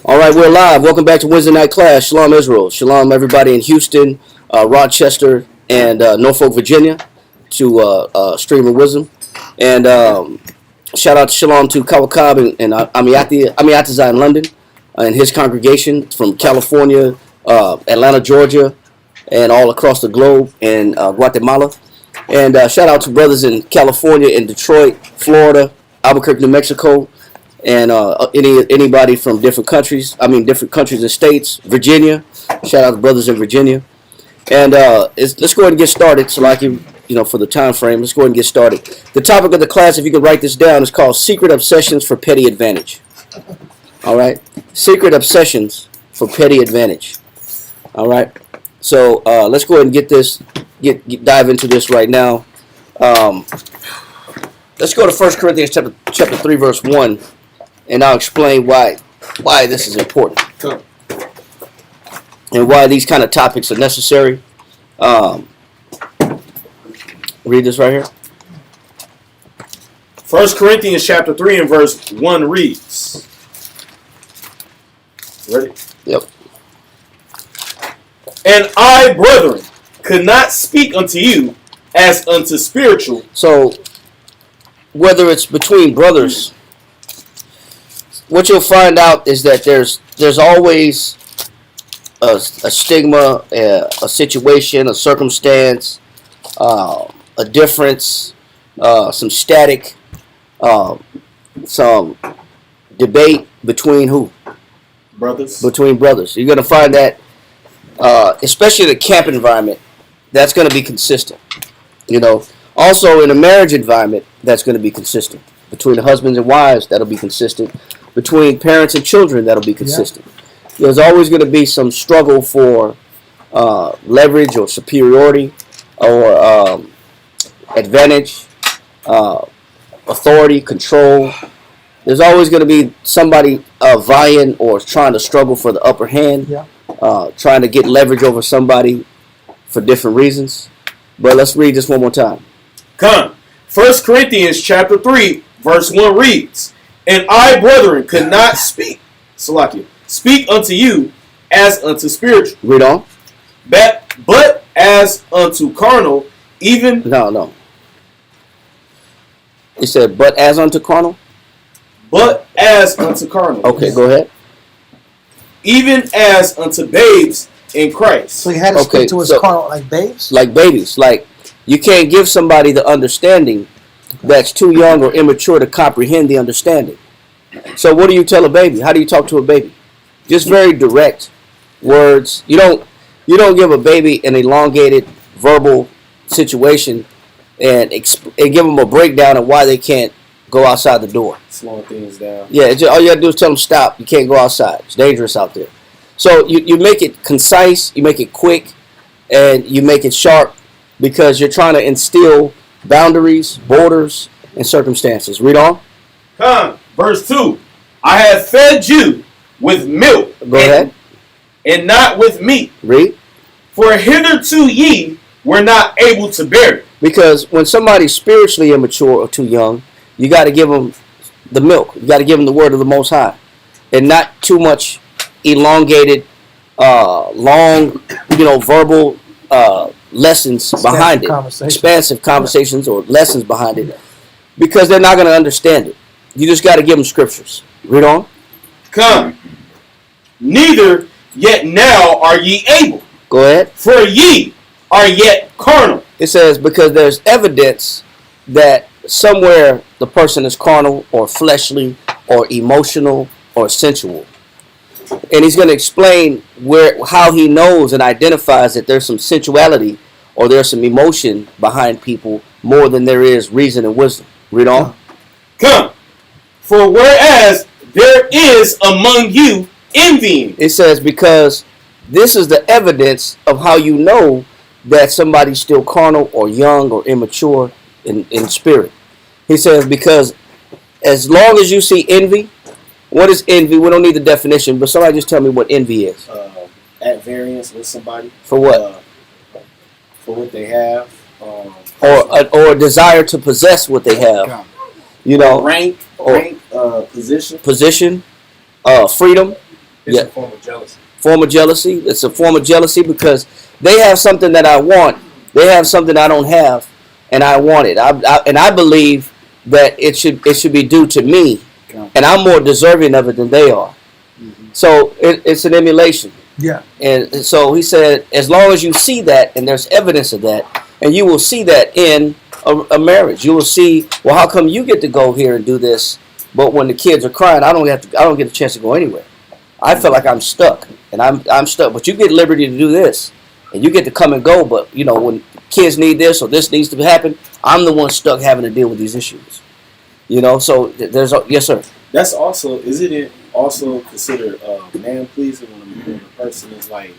All right, we're live. Welcome back to Wednesday Night Class. Shalom Israel. Shalom everybody in Houston, Rochester, and Norfolk, Virginia to Stream of Wisdom. And shout out to Shalom to Kawakab and Amiatiza in London and his congregation from California, Atlanta, Georgia, and all across the globe, and Guatemala. And shout out to brothers in California, in Detroit, Florida, Albuquerque, New Mexico, and anybody from different countries and states. Virginia, shout out to brothers in Virginia. And let's go ahead and get started. So like for the time frame, let's go ahead and get started. The topic of the class, if you can write this down, is called Secret Obsessions for Petty Advantage. All right, Secret Obsessions for Petty Advantage. All right, so let's go ahead and dive into this right now. Let's go to 1 Corinthians chapter 3, verse 1. And I'll explain why this is important and why these kind of topics are necessary. Read this right here. 1 Corinthians chapter 3 and verse 1 reads. Ready? Yep. And I, brethren, could not speak unto you as unto spiritual. So, whether it's between brothers, what you'll find out is that there's always a stigma, a situation, a circumstance, a difference, some static, some debate between who? Brothers. Between brothers. You're going to find that, especially in the camp environment, that's going to be consistent. Also in a marriage environment, that's going to be consistent. Between the husbands and wives, that'll be consistent. Between parents and children, that'll be consistent. Yeah. There's always going to be some struggle for leverage or superiority or advantage, authority, control. There's always going to be somebody vying or trying to struggle for the upper hand, trying to get leverage over somebody for different reasons. But let's read this one more time. Come. 1 Corinthians chapter 3, verse 1 reads, And I, brethren, could not speak unto you as unto spiritual. Read on. But as unto carnal, even... No. He said, but as unto carnal? But as unto carnal. Okay, go ahead. Even as unto babes in Christ. So he had to speak to his carnal like babes? Like babies. Like, you can't give somebody the understanding that's too young or immature to comprehend the understanding. So what do you tell a baby? How do you talk to a baby? Just very direct words. You don't give a baby an elongated verbal situation and give them a breakdown of why they can't go outside the door. Slowing things down. Yeah, all you have to do is tell them stop. You can't go outside. It's dangerous out there. So you make it concise, you make it quick, and you make it sharp because you're trying to instill boundaries, borders, and circumstances. Read on. Come, verse 2. I have fed you with milk. Go ahead. And not with meat. Read. For hitherto ye were not able to bear it. Because when somebody's spiritually immature or too young, you got to give them the milk. You got to give them the word of the Most High. And not too much elongated, long, verbal lessons behind it, expansive conversations or lessons behind it, because they're not going to understand it. You just got to give them scriptures. Read on. Come, neither yet now are ye able. Go ahead. For ye are yet carnal. It says because there's evidence that somewhere the person is carnal or fleshly or emotional or sensual. And he's going to explain how he knows and identifies that there's some sensuality or there's some emotion behind people more than there is reason and wisdom. Read on. Come. For whereas there is among you envying. It says because this is the evidence of how you know that somebody's still carnal or young or immature in spirit. He says because as long as you see envy. What is envy? We don't need the definition, but somebody just tell me what envy is. At variance with somebody. For what? For what they have. Or a desire to possess what they have. Rank, position. Position, freedom. It's a form of jealousy. Form of jealousy. It's a form of jealousy because they have something that I want. They have something I don't have, and I want it. And I believe that it should be due to me, and I'm more deserving of it than they are. So it's an emulation. Yeah. And so he said, as long as you see that, and there's evidence of that, and you will see that in a marriage, you will see, well, how come you get to go here and do this, but when the kids are crying, I don't get a chance to go anywhere. I feel like I'm stuck, and I'm stuck. But you get liberty to do this, and you get to come and go. But when kids need this or this needs to happen, I'm the one stuck having to deal with these issues. So there's yes, sir. That's also, isn't it also considered man pleasing when a person is like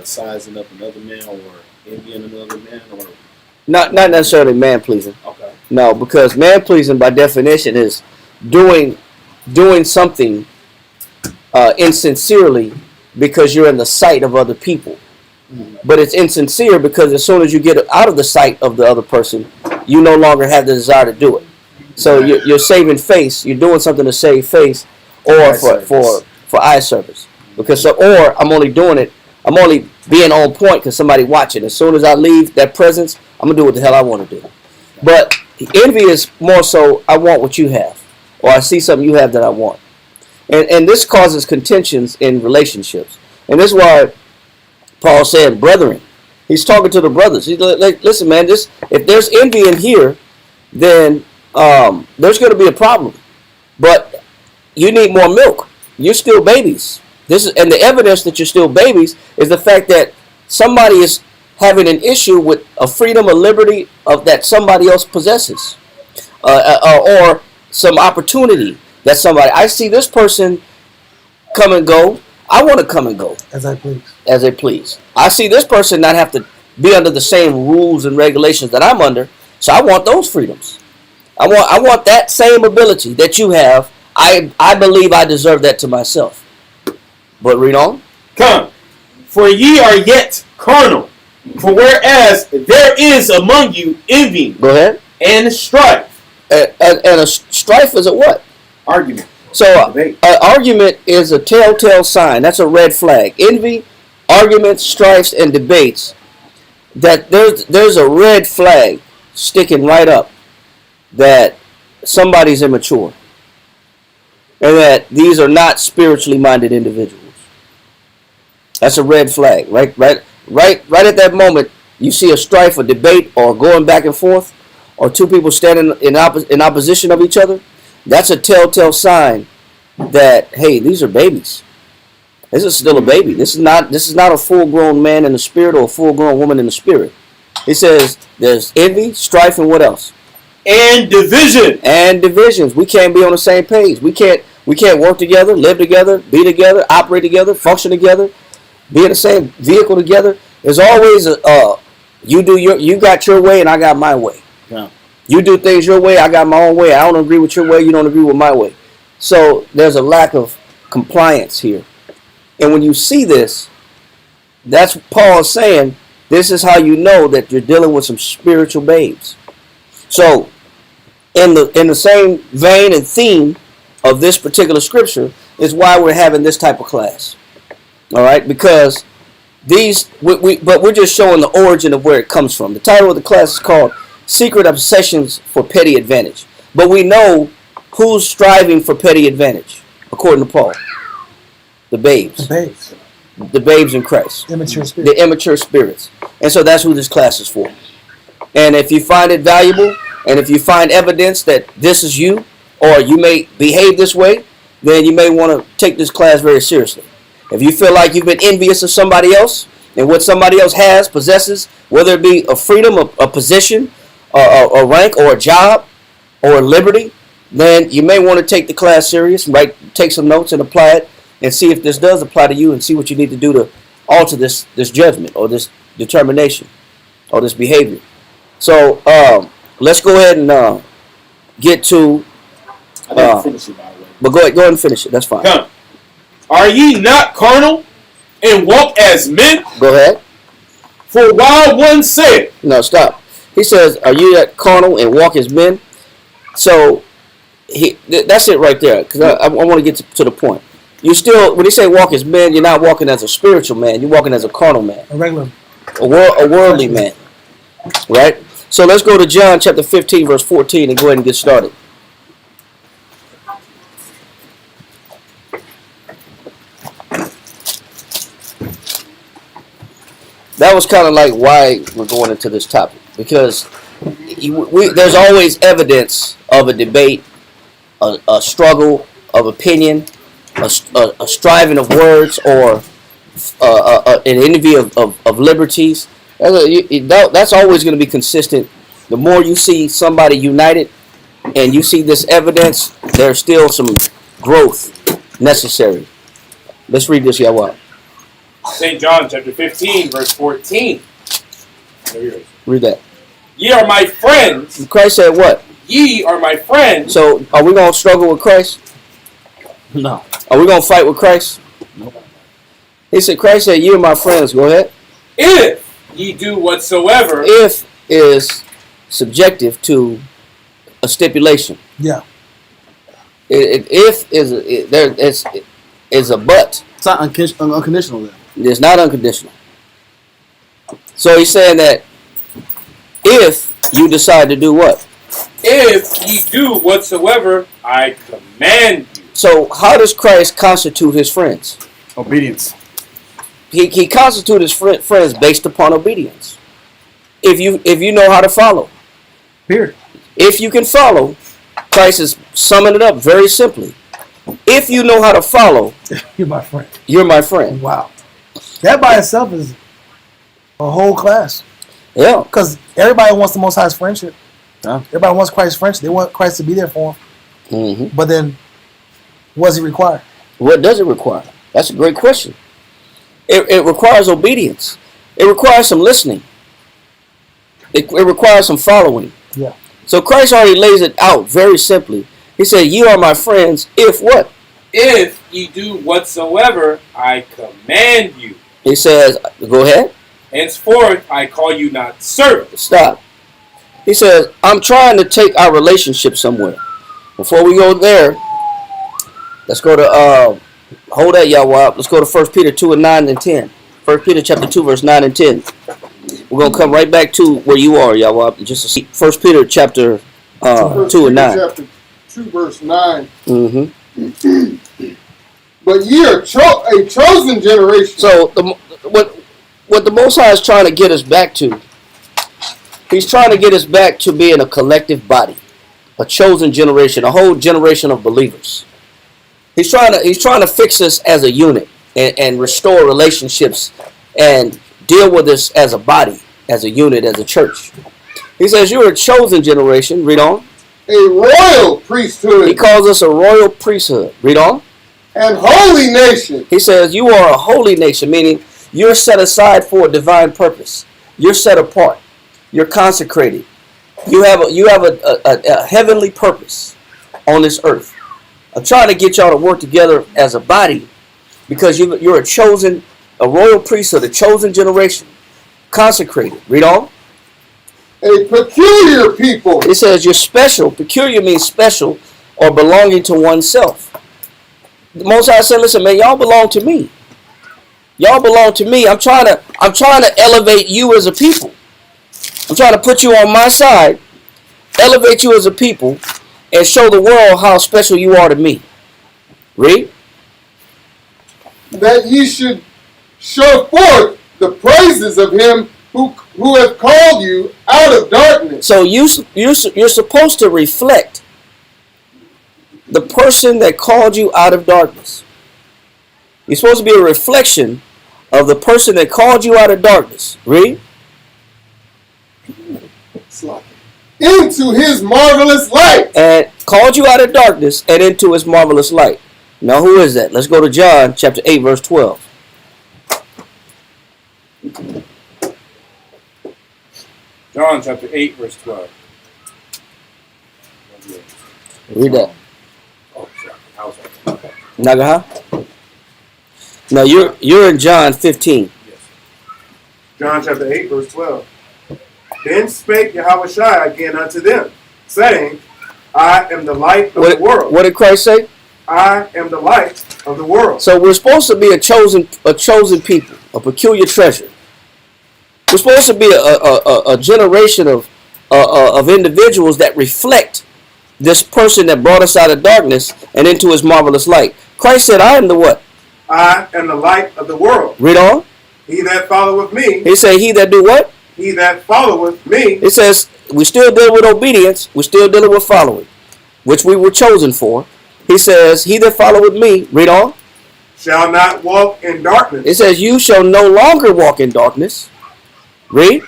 sizing up another man or envying another man, or not necessarily man pleasing. Okay. No, because man pleasing by definition is doing something insincerely because you're in the sight of other people. But it's insincere because as soon as you get out of the sight of the other person, you no longer have the desire to do it. So you're saving face. You're doing something to save face, or for eye service. Or I'm only doing it. I'm only being on point because somebody watching. As soon as I leave that presence, I'm gonna do what the hell I want to do. But envy is more so I want what you have, or I see something you have that I want, and this causes contentions in relationships. And this is why Paul said, "Brethren," he's talking to the brothers. He's like, "Listen, man, if there's envy in here, then there's going to be a problem. But you need more milk. You're still babies. And the evidence that you're still babies is the fact that somebody is having an issue with a freedom or liberty that somebody else possesses, or some opportunity that somebody. I see this person come and go. I want to come and go as I please. As I please. I see this person not have to be under the same rules and regulations that I'm under, so I want those freedoms. I want that same ability that you have. I believe I deserve that to myself. But read on. Come, for ye are yet carnal. For whereas there is among you envy, go ahead, and strife, and a strife is a what? Argument. So an argument is a telltale sign. That's a red flag. Envy, arguments, strifes, and debates. That there's a red flag sticking right up that somebody's immature, and that these are not spiritually minded individuals. That's a red flag, right at that moment. You see a strife, a debate, or going back and forth, or two people standing in opposition of each other. That's a telltale sign that, hey, these are babies. This is still a baby. This is not a full-grown man in the spirit or a full-grown woman in the spirit. He says there's envy, strife, and what else? And division. And divisions. We can't be on the same page. We can't work together, live together, be together, operate together, function together, be in the same vehicle together. There's always you got your way and I got my way. Yeah. You do things your way, I got my own way. I don't agree with your way, you don't agree with my way. So there's a lack of compliance here. And when you see this, that's Paul saying, this is how you know that you're dealing with some spiritual babes. So in the same vein and theme of this particular scripture is why we're having this type of class. All right, because but we're just showing the origin of where it comes from. The title of the class is called Secret Obsessions for Petty Advantage. But we know who's striving for petty advantage, according to Paul. The babes. The babes in Christ. Immature spirits. The immature spirits. And so that's who this class is for. And if you find it valuable, and if you find evidence that this is you, or you may behave this way, then you may want to take this class very seriously. If you feel like you've been envious of somebody else, and what somebody else has, possesses, whether it be a freedom, a position, a rank, or a job, or a liberty, then you may want to take the class serious, take some notes and apply it, and see if this does apply to you, and see what you need to do to alter this judgment, or this determination, or this behavior. So let's go ahead and get to. I didn't finish it, by the way. But go ahead and finish it. That's fine. Come. Are ye not carnal, and walk as men? Go ahead. For while one said, no, stop. He says, "Are you that carnal and walk as men?" So that's it right there. Because I want to get to the point. You still, when you say walk as men, you're not walking as a spiritual man. You're walking as a carnal man, A regular. a worldly man, right? So let's go to John chapter 15, verse 14, and go ahead and get started. That was kind of like why we're going into this topic, because there's always evidence of a debate, a struggle of opinion, a striving of words, or an envy of liberties. That's always going to be consistent. The more you see somebody united and you see this evidence, there's still some growth necessary. Let's read this, Yahweh. St. John chapter 15, verse 14. Read that. Ye are my friends. Christ said what? Ye are my friends. So are we going to struggle with Christ? No. Are we going to fight with Christ? No. He said, Christ said, you are my friends. Go ahead. If ye do whatsoever. If is subjective to a stipulation. Yeah. If is a but. It's not unconditional then. It's not unconditional. So he's saying that if you decide to do what? If ye do whatsoever I command you. So how does Christ constitute his friends? Obedience. He constitutes his friends based upon obedience. If you know how to follow. Period. If you can follow, Christ is summing it up very simply. If you know how to follow, You're my friend. you're my friend. Wow. That by itself is a whole class. Yeah. Because everybody wants the Most High's friendship. Yeah. Everybody wants Christ's friendship. They want Christ to be there for them. Mm-hmm. But then, what does he require? What does it require? That's a great question. It requires obedience. It requires some listening. It requires some following. Yeah. So Christ already lays it out very simply. He said, you are my friends if what? If ye do whatsoever I command you. He says, go ahead. Henceforth I call you not servants. Stop. He says, I'm trying to take our relationship somewhere. Before we go there, let's go to, hold that, Yahweh. Let's go to 1 Peter 2 and 9 and 10. 1 Peter chapter 2, verse 9 and 10. We're going to come right back to where you are, Yahweh. Just to see 1 Peter chapter 2 and 9. Chapter 2, verse 9. Mm-hmm. But ye are a chosen generation. So what the Most High is trying to get us back to, he's trying to get us back to being a collective body, a chosen generation, a whole generation of believers. He's trying to fix us as a unit and restore relationships and deal with us as a body, as a unit, as a church. He says you're a chosen generation. Read on. A royal priesthood. He calls us a royal priesthood. Read on. And holy nation. He says you are a holy nation, meaning you're set aside for a divine purpose. You're set apart. You're consecrated. You have a heavenly purpose on this earth. I'm trying to get y'all to work together as a body because you're a royal priesthood, a chosen generation, consecrated. Read on. A peculiar people. It says you're special. Peculiar means special or belonging to oneself. The Most High said, listen, man, y'all belong to me. Y'all belong to me. I'm trying to elevate you as a people. I'm trying to put you on my side, elevate you as a people, and show the world how special you are to me. Read. That ye should show forth the praises of him who hath called you out of darkness. So you're supposed to reflect the person that called you out of darkness. You're supposed to be a reflection of the person that called you out of darkness. Read. Into his marvelous light. And called you out of darkness and into his marvelous light. Now who is that? Let's go to John chapter 8 verse 12. John chapter 8 verse 12. Read that. Oh, sorry. I was right. Okay. Nagaha? No, you're in John 15. Yes. John chapter 8, verse 12. Then spake Yahushua again unto them, saying, I am the light of the world. What did Christ say? I am the light of the world. So we're supposed to be a chosen people, a peculiar treasure. We're supposed to be a generation of individuals that reflect this person that brought us out of darkness and into his marvelous light. Christ said, I am the what? I am the light of the world. Read on. He that followeth me, He said, he that do what? he that followeth me, It says, we still deal with obedience. We're still dealing with following, which we were chosen for. He says, he that followeth me, read on. shall not walk in darkness, It says, you shall no longer walk in darkness. Read.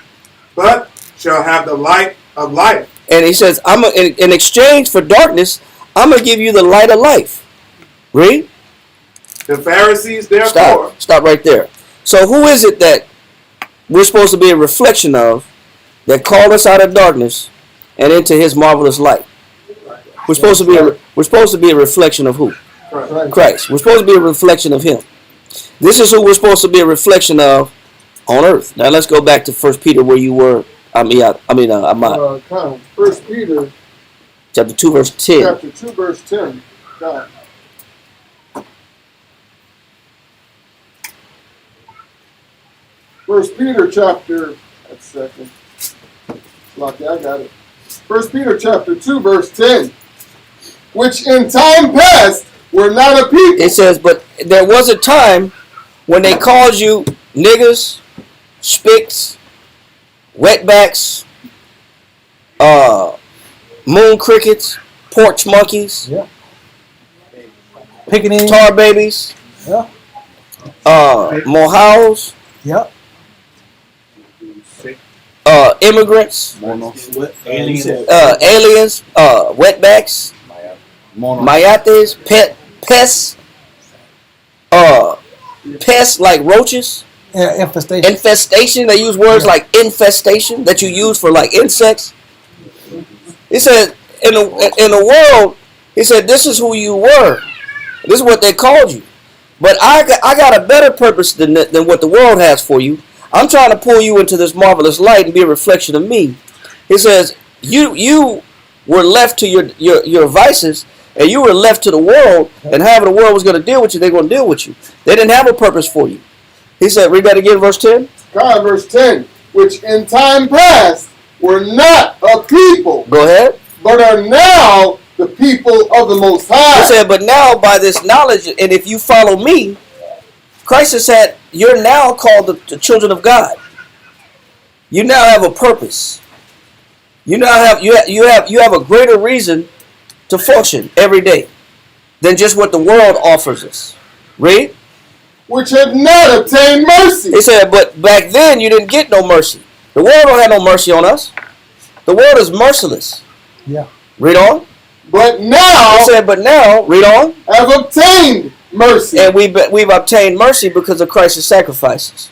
but shall have the light of life. And he says, in exchange for darkness, I'm going to give you the light of life. Read. The Pharisees therefore, Stop right there. So who is it that we're supposed to be a reflection of that called us out of darkness and into his marvelous light? We're supposed to be a reflection of who? Christ. We're supposed to be a reflection of him. This is who we're supposed to be a reflection of on earth. Now let's go back to 1 Peter where you were. I'm out. 1 Peter Chapter 2 verse 10. chapter 2 verse 10. God. First Peter chapter, that's second. Lucky, I got it. 1 Peter chapter 2 verse 10. Which in time past were not a people. It says, but there was a time when they called you niggers, spicks, wetbacks, moon crickets, porch monkeys, Yeah. Picking in. tar babies, Yeah. mohawks, Yep. immigrants, aliens, wetbacks, mayates, pests, pests like roaches, Yeah, infestation. infestation. They use words like infestation that you use for like insects. He said in the world, he said this is who you were. This is what they called you. But I got a better purpose than what the world has for you. I'm trying to pull you into this marvelous light and be a reflection of me. He says you were left to your vices, and you were left to the world, and however the world was going to deal with you, they're going to deal with you. They didn't have a purpose for you. He said, read that again, verse 10. God, verse 10. Which in time past were not a people, Go ahead. but are now the people of the Most He High. said, but now by this knowledge, and if you follow me, Christ has said, you're now called the children of God. You now have a purpose. You now have you have a greater reason to function every day than just what the world offers us. Read. Which have not obtained mercy. He said, but back then you didn't get no mercy. The world don't have no mercy on us. The world is merciless. Yeah. Read on. But now He said, but now, read on. have obtained mercy. And we've obtained mercy because of Christ's sacrifices.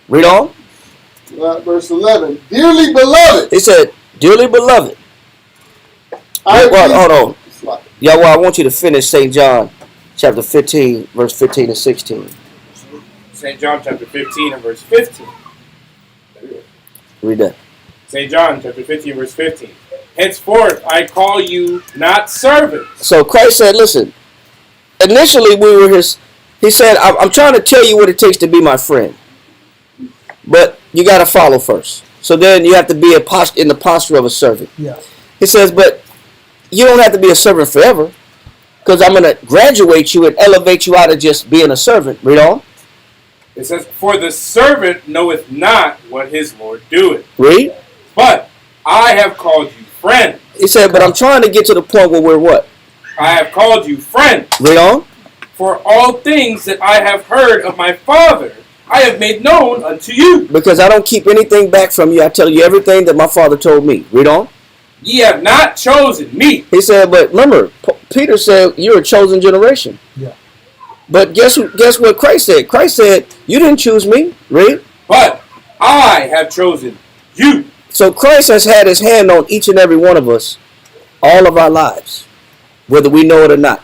Read on. Verse 11. Dearly beloved. He said, dearly beloved. Hold on. Y'all, I want you to finish St. John chapter 15, verse 15 and 16. St. John chapter 15 and verse 15. Read that. St. John chapter 15 verse 15. Henceforth I call you not servants. So Christ said, listen, initially we were he said, I'm trying to tell you what it takes to be my friend. But you got to follow first. So then you have to be in the posture of a servant. Yeah. He says, but you don't have to be a servant forever, because I'm going to graduate you and elevate you out of just being a servant. Read on. It says, for the servant knoweth not what his Lord doeth. Read. But I have called you friend. He said, but I'm trying to get to the point where we're what? I have called you friend. Read on. For all things that I have heard of my Father, I have made known unto you. Because I don't keep anything back from you. I tell you everything that my Father told me. Read on. Ye have not chosen me. He said, but remember, Peter said, you're a chosen generation. Yeah. But guess what Christ said? Christ said, you didn't choose me. Read. But I have chosen you. So Christ has had his hand on each and every one of us all of our lives, whether we know it or not.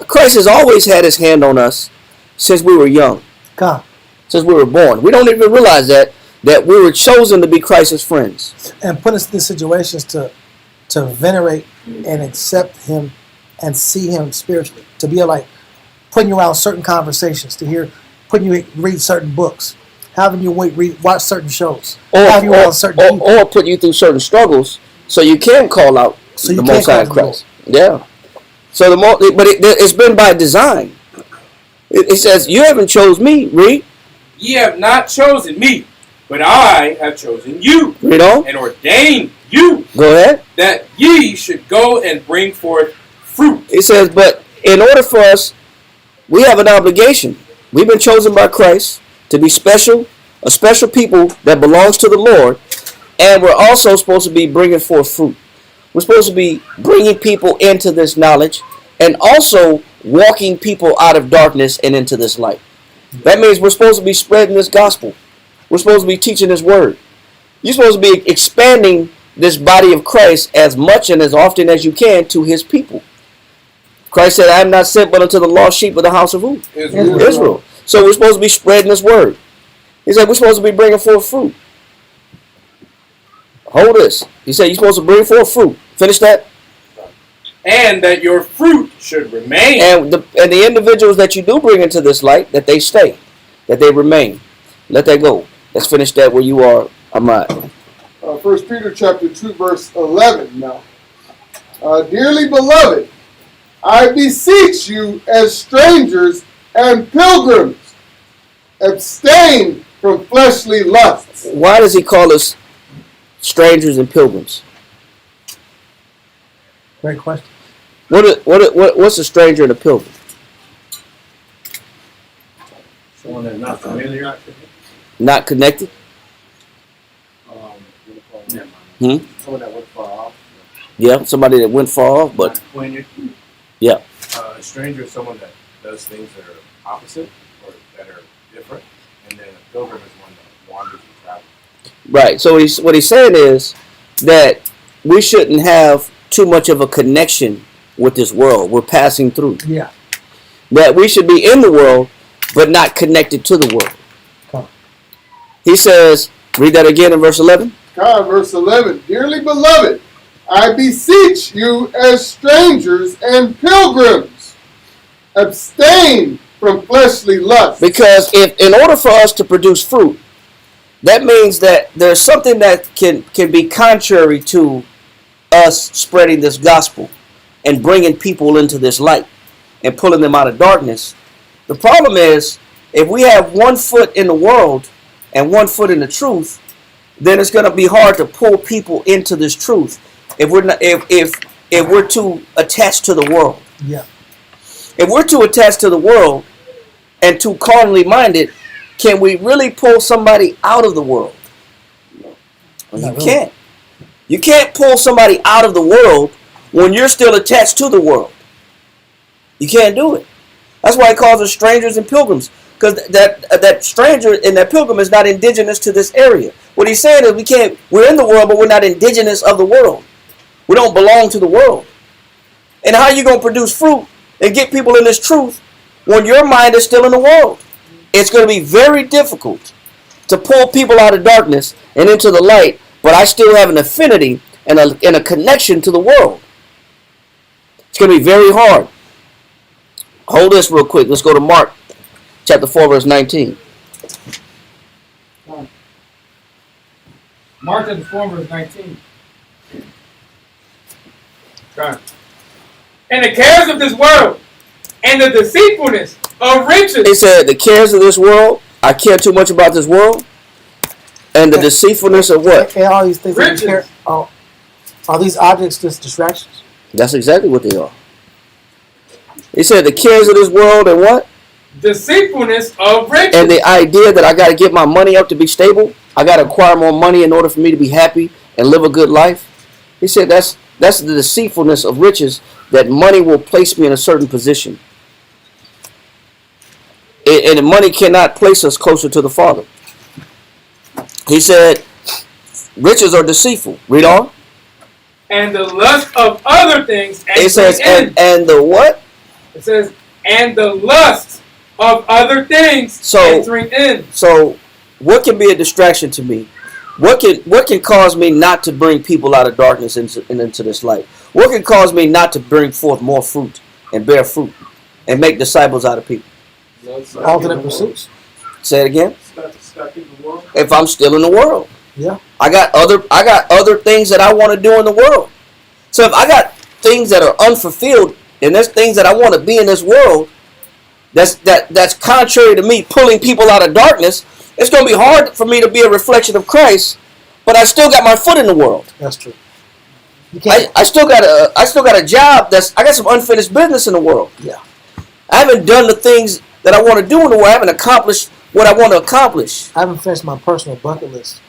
Christ has always had his hand on us since we were young, God. since we were born. We don't even realize that we were chosen to be Christ's friends. And put us in situations to venerate and accept him and see him spiritually. To be like putting you around certain conversations, putting you read certain books, having you watch certain shows, having you around certain people. Or put you through certain struggles so you can call out the Most High in Christ. Yeah. So it's been by design. It says, you haven't chose me, read. Ye have not chosen me, but I have chosen you. Read on. And ordained you. Go ahead. That ye should go and bring forth fruit. It says, but in order for us, we have an obligation. We've been chosen by Christ to be special, a special people that belongs to the Lord, and we're also supposed to be bringing forth fruit. We're supposed to be bringing people into this knowledge and also walking people out of darkness and into this light. That means we're supposed to be spreading this gospel. We're supposed to be teaching this word. You're supposed to be expanding this body of Christ as much and as often as you can to his people. Christ said, I am not sent but unto the lost sheep of the house of who? Israel. So we're supposed to be spreading this word. He said we're supposed to be bringing forth fruit. Hold this. He said you're supposed to bring forth fruit. Finish that. And that your fruit should remain. And the individuals that you do bring into this light, that they stay, that they remain. Let that go. Let's finish that where you are, Ahmad. 1 Peter chapter 2, verse 11 now. Dearly beloved, I beseech you as strangers and pilgrims, abstain from fleshly lusts. Why does he call us strangers and pilgrims? Great question. What's a stranger and a pilgrim? Someone that's not familiar. Not connected? Someone that went far off. Yeah, somebody that went far off, but Not acquainted. yeah. A stranger is someone that does things that are opposite or that are different, and then a pilgrim is one that wanders and travels. Right. So what he's saying is that we shouldn't have too much of a connection with this world. We're passing through. Yeah. That we should be in the world, but not connected to the world. Come. He says, read that again in verse 11. Verse 11. Dearly beloved, I beseech you as strangers and pilgrims, abstain from fleshly lusts. Because in order for us to produce fruit, that means that there's something that can be contrary to us spreading this gospel and bringing people into this light and pulling them out of darkness. The problem is, if we have 1 foot in the world and 1 foot in the truth, then it's going to be hard to pull people into this truth if we're too attached to the world. Yeah. If we're too attached to the world and too carnally minded, can we really pull somebody out of the world? You can't. You can't pull somebody out of the world when you're still attached to the world. You can't do it. That's why he calls us strangers and pilgrims, because that stranger and that pilgrim is not indigenous to this area. What he's saying is we're in the world, but we're not indigenous of the world. We don't belong to the world. And how are you going to produce fruit and get people in this truth when your mind is still in the world? It's going to be very difficult to pull people out of darkness and into the light, but I still have an affinity and a connection to the world. It's going to be very hard. Hold this real quick. Let's go to Mark chapter 4, verse 19. Mark chapter 4, verse 19. And the cares of this world and the deceitfulness of riches. He said, the cares of this world, I care too much about this world, and the deceitfulness of what? And all these things. Riches. Are these objects just distractions? That's exactly what they are. He said, the cares of this world and what? Deceitfulness of riches. And the idea that I got to get my money up to be stable, I got to acquire more money in order for me to be happy and live a good life. He said that's the deceitfulness of riches, that money will place me in a certain position. And money cannot place us closer to the Father. He said, riches are deceitful. Read on. And the lust of other things. It says, and the what? It says, and the lust of other things entering in. So, what can be a distraction to me? What can cause me not to bring people out of darkness into this light? What can cause me not to bring forth more fruit and bear fruit? and make disciples out of people. Alternate pursuits. Say it again. Stuck in the world. If I'm still in the world, Yeah. I got other things that I want to do in the world. So if I got things that are unfulfilled, and there's things that I want to be in this world, that's contrary to me pulling people out of darkness, it's going to be hard for me to be a reflection of Christ. But I still got my foot in the world. That's true. You can't. I still got a job. I got some unfinished business in the world. Yeah. I haven't done the things that I want to do in the world. I haven't accomplished what I want to accomplish. I haven't finished my personal bucket list.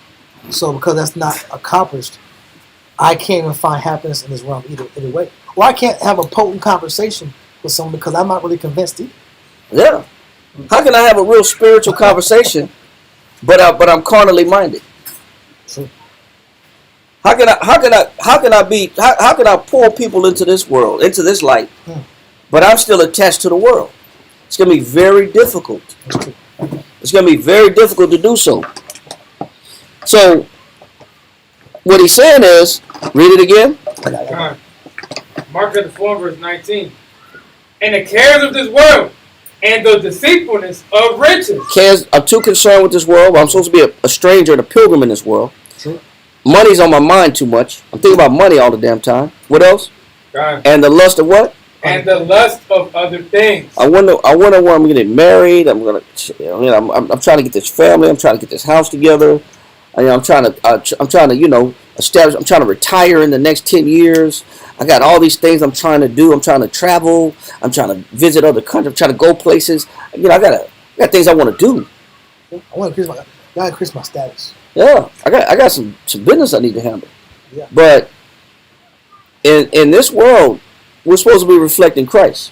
So because that's not accomplished, I can't even find happiness in this realm either way. Or I can't have a potent conversation with someone because I'm not really convinced either. Yeah. How can I have a real spiritual conversation, but I'm carnally minded? True. How can I pull people into this world, into this light, but I'm still attached to the world? It's going to be very difficult. It's going to be very difficult to do so. So, what he's saying is, read it again. Mark 4, verse 19. And the cares of this world and the deceitfulness of riches. I'm too concerned with this world. I'm supposed to be a stranger and a pilgrim in this world. True. Money's on my mind too much. I'm thinking about money all the damn time. What else? And the lust of what? And the lust of other things. I wonder where I'm getting married. I'm trying to get this family. I'm trying to get this house together. I'm trying to establish. I'm trying to retire in the next 10 years. I got all these things I'm trying to do. I'm trying to travel. I'm trying to visit other countries. I'm trying to go places. I got things I want to do. I want to increase my status. Yeah, I got some business I need to handle. Yeah. But in this world, we're supposed to be reflecting Christ,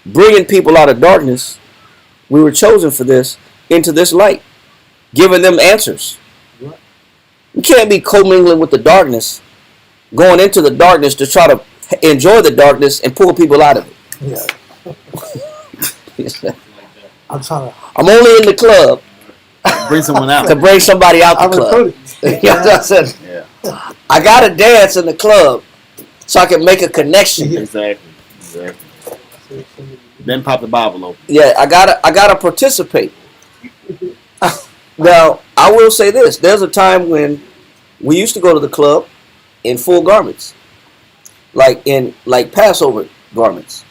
bringing people out of darkness. We were chosen for this, into this light, giving them answers. Right. You can't be commingling with the darkness, going into the darkness to try to enjoy the darkness and pull people out of it. Yeah. I'm only in the club Bring someone out. to bring somebody out the club. You know what I'm saying? Yeah. I gotta dance in the club so I can make a connection. Exactly. Then pop the Bible open. Yeah, I gotta participate. Now, I will say this: there's a time when we used to go to the club in full garments, like Passover garments,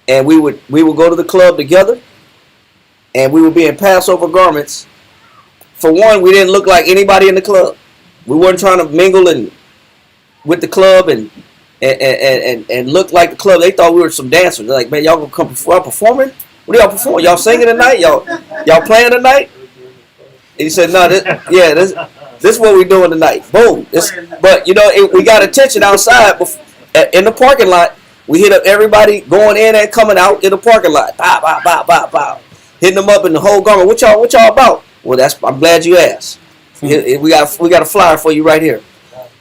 and we would go to the club together, and we would be in Passover garments. For one, we didn't look like anybody in the club. We weren't trying to mingle with the club and look like the club. They thought we were some dancers. They're like, man, y'all gonna come performing? What are y'all performing? Y'all singing tonight? Y'all playing tonight? And he said, no, this is what we're doing tonight. Boom. But we got attention outside in the parking lot. We hit up everybody going in and coming out in the parking lot. Bow, bow, bow, bow, bow. Hitting them up in the whole garment. What y'all about? Well, I'm glad you asked. We got a flyer for you right here.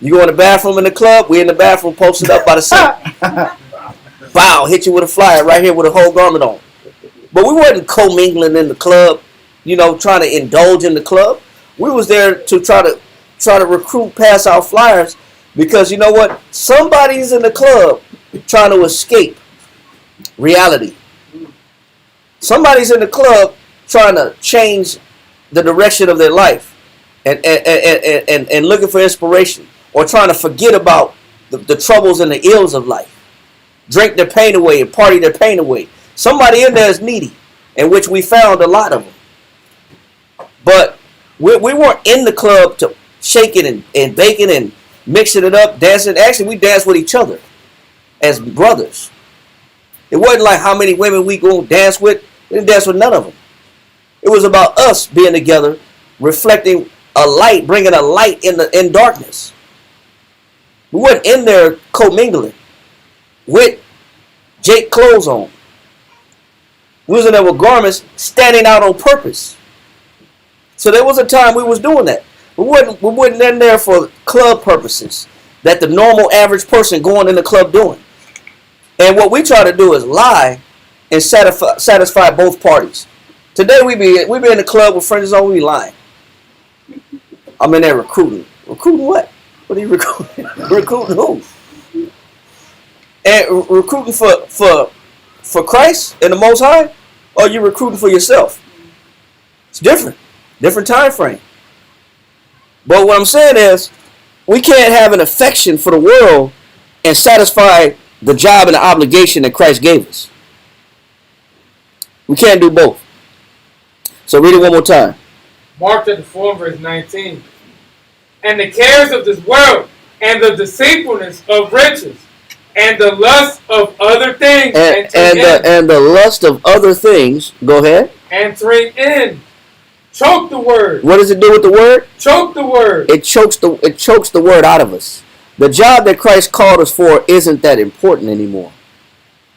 You go in the bathroom in the club, we in the bathroom posted up by the sink. Bow, hit you with a flyer right here with a whole garment on. But we wasn't commingling in the club, trying to indulge in the club. We was there to try to recruit, pass out flyers, because you know what? Somebody's in the club trying to escape reality. Somebody's in the club trying to change the direction of their life and looking for inspiration, or trying to forget about the troubles and the ills of life. Drink their pain away and party their pain away. Somebody in there is needy, in which we found a lot of them. But we weren't in the club to shaking and baking and mixing it up, dancing. Actually, we danced with each other as brothers. It wasn't like how many women we go dance with. We didn't dance with none of them. It was about us being together, reflecting a light, bringing a light in darkness. We weren't in there commingling with Jake clothes on. We was in there with garments standing out on purpose. So there was a time we was doing that. We wasn't in there for club purposes that the normal average person going in the club doing. And what we try to do is lie and satisfy both parties. Today we be in the club with friends on, we be lying. I'm in there recruiting. Recruiting what? What are you recruiting? Recruiting who? And recruiting for for Christ and the Most High, or are you recruiting for yourself? It's different. Different time frame. But what I'm saying is, we can't have an affection for the world and satisfy the job and the obligation that Christ gave us. We can't do both. So read it one more time. Mark chapter 4, verse 19. And the cares of this world, and the deceitfulness of riches, and the lust of other things, and the lust of other things. Go ahead. Entering in. Choke the word. What does it do with the word? Choke the word. It chokes the word out of us. The job that Christ called us for isn't that important anymore.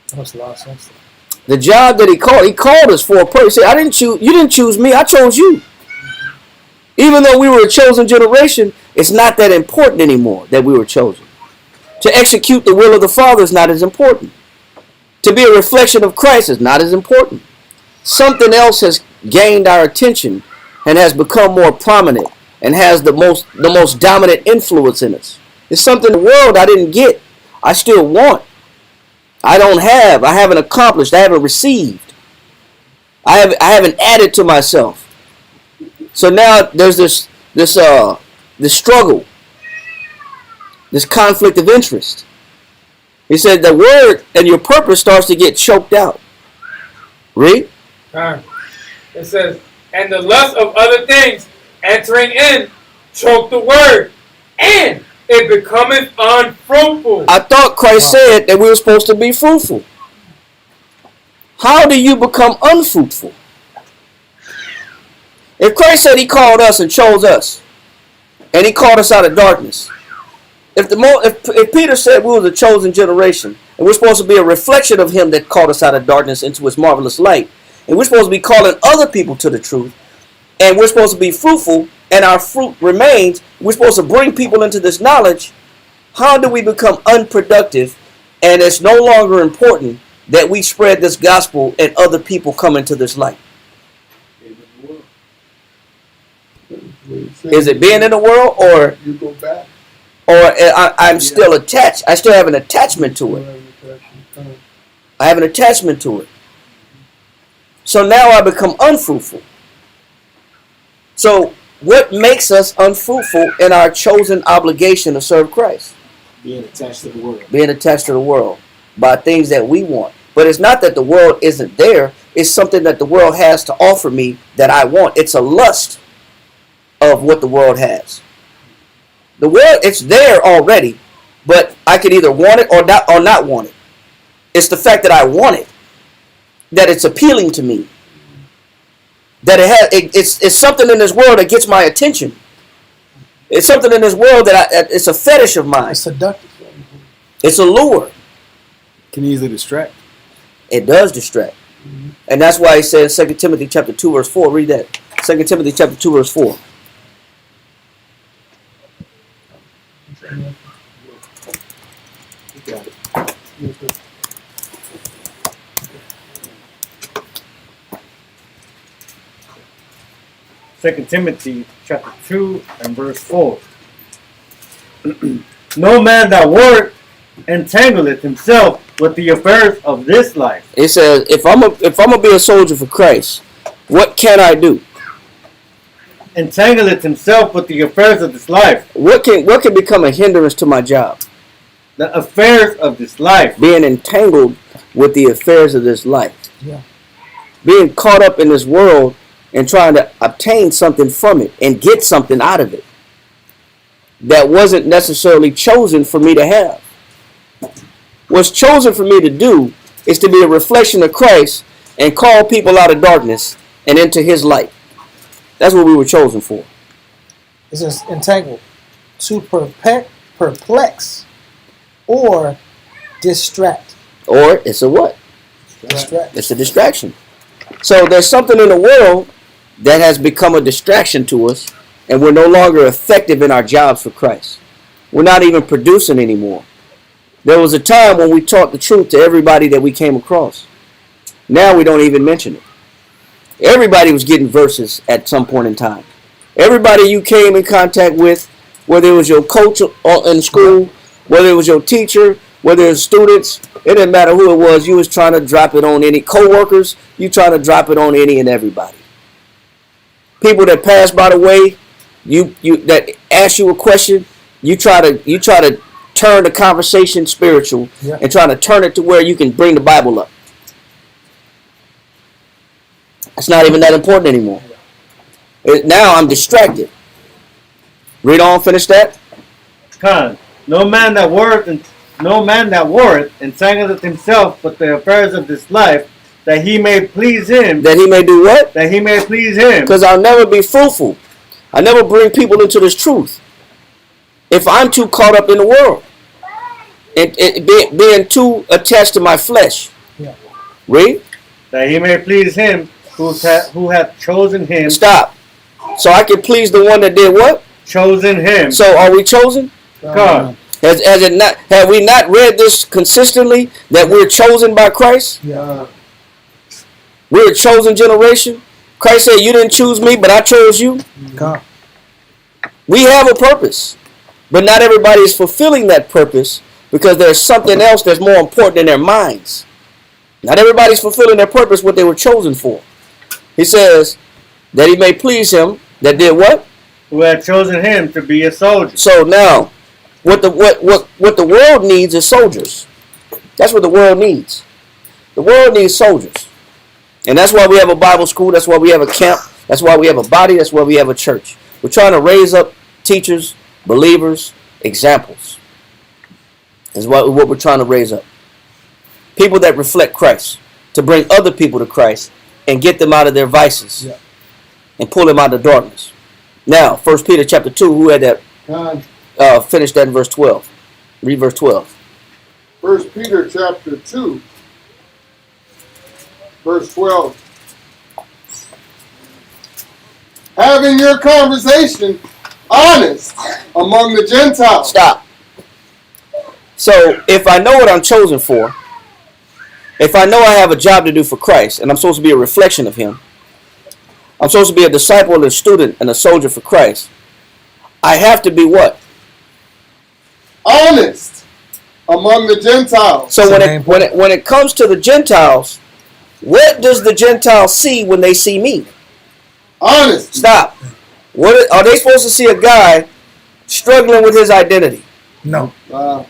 That makes a lot of sense. The job that he called us for a purpose. I didn't choose. You didn't choose me. I chose you. Even though we were a chosen generation, it's not that important anymore that we were chosen. To execute the will of the Father is not as important. To be a reflection of Christ is not as important. Something else has gained our attention and has become more prominent and has the most dominant influence in us. It's something in the world I didn't get. I still want. I don't have. I haven't accomplished. I haven't received. I haven't added to myself. So now there's this struggle, this conflict of interest. He said the word and your purpose starts to get choked out. Read. It says, and the lust of other things entering in, choke the word, and it becometh unfruitful. I thought Christ said that we were supposed to be fruitful. How do you become unfruitful? If Christ said he called us and chose us, and he called us out of darkness, if Peter said we were the chosen generation, and we're supposed to be a reflection of him that called us out of darkness into his marvelous light, and we're supposed to be calling other people to the truth, and we're supposed to be fruitful, and our fruit remains, we're supposed to bring people into this knowledge, how do we become unproductive, and it's no longer important that we spread this gospel and other people come into this light? Is it being in the world, or you go back, or I'm still attached? I still have an attachment to it. I have an attachment to it. So now I become unfruitful. So what makes us unfruitful in our chosen obligation to serve Christ? Being attached to the world. Being attached to the world by things that we want. But it's not that the world isn't there. It's something that the world has to offer me that I want. It's a lust of what the world has. The world, it's there already, but I could either want it or not want it. It's the fact that I want it, that it's appealing to me, that it's something in this world that gets my attention. It's something in this world that it's a fetish of mine. It's seductive. It's a lure. Can easily distract. It does distract. Mm-hmm. And that's why he says 2 Timothy chapter 2 verse 4. Read that. 2 Timothy chapter 2 verse 4. You got it. 2 Timothy chapter 2 and verse 4. No man that work entangleth himself with the affairs of this life. It says, if I'm gonna be a soldier for Christ, what can I do? Entangleth himself with the affairs of this life. What can become a hindrance to my job? The affairs of this life. Being entangled with the affairs of this life. Yeah. Being caught up in this world and trying to obtain something from it and get something out of it that wasn't necessarily chosen for me to have. What's chosen for me to do is to be a reflection of Christ and call people out of darkness and into his light. That's what we were chosen for. It's just entangled. To perplex or distract. Or it's a what? Distract. It's a distraction. So there's something in the world that has become a distraction to us, and we're no longer effective in our jobs for Christ. We're not even producing anymore. There was a time when we taught the truth to everybody that we came across. Now we don't even mention it. Everybody was getting verses at some point in time. Everybody you came in contact with, whether it was your coach in school, whether it was your teacher, whether it was students, It didn't matter who it was. You was trying to drop it on any co-workers. You trying to drop it on any and everybody. People that pass by the way, you that ask you a question, you try to turn the conversation spiritual and try to turn it to where you can bring the Bible up. It's not even that important anymore. Now I'm distracted. Read on, finish that. Con, no man that worketh entangleth himself with the affairs of this life, that he may please him. That he may do what? That he may please him. Because I'll never be fruitful. I never bring people into this truth if I'm too caught up in the world and being too attached to my flesh. Yeah. Read. That he may please him who hath chosen him. Stop. So I can please the one that did what? Chosen him. So are we chosen? God. Have we not read this consistently that we're chosen by Christ? Yeah. We're a chosen generation. Christ said, you didn't choose me, but I chose you. God. We have a purpose, but not everybody is fulfilling that purpose because there's something else that's more important in their minds. Not everybody's fulfilling their purpose, what they were chosen for. He says that he may please him that did what? Who had chosen him to be a soldier. So now, what the world needs is soldiers. That's what the world needs. The world needs soldiers. And that's why we have a Bible school. That's why we have a camp. That's why we have a body. That's why we have a church. We're trying to raise up teachers, believers, examples. Is what we're trying to raise up. People that reflect Christ. To bring other people to Christ and get them out of their vices. Yeah. And pull them out of darkness. Now, 1 Peter chapter 2, who had that? Finish that in verse 12. Read verse 12. 1 Peter chapter 2, verse 12. Having your conversation honest among the Gentiles. Stop. So, if I know what I'm chosen for, if I know I have a job to do for Christ, and I'm supposed to be a reflection of Him, I'm supposed to be a disciple and a student and a soldier for Christ, I have to be what? Honest among the Gentiles. So when it comes to the Gentiles, what does the Gentiles see when they see me? Honest. Stop. What are they supposed to see a guy struggling with his identity? No. Are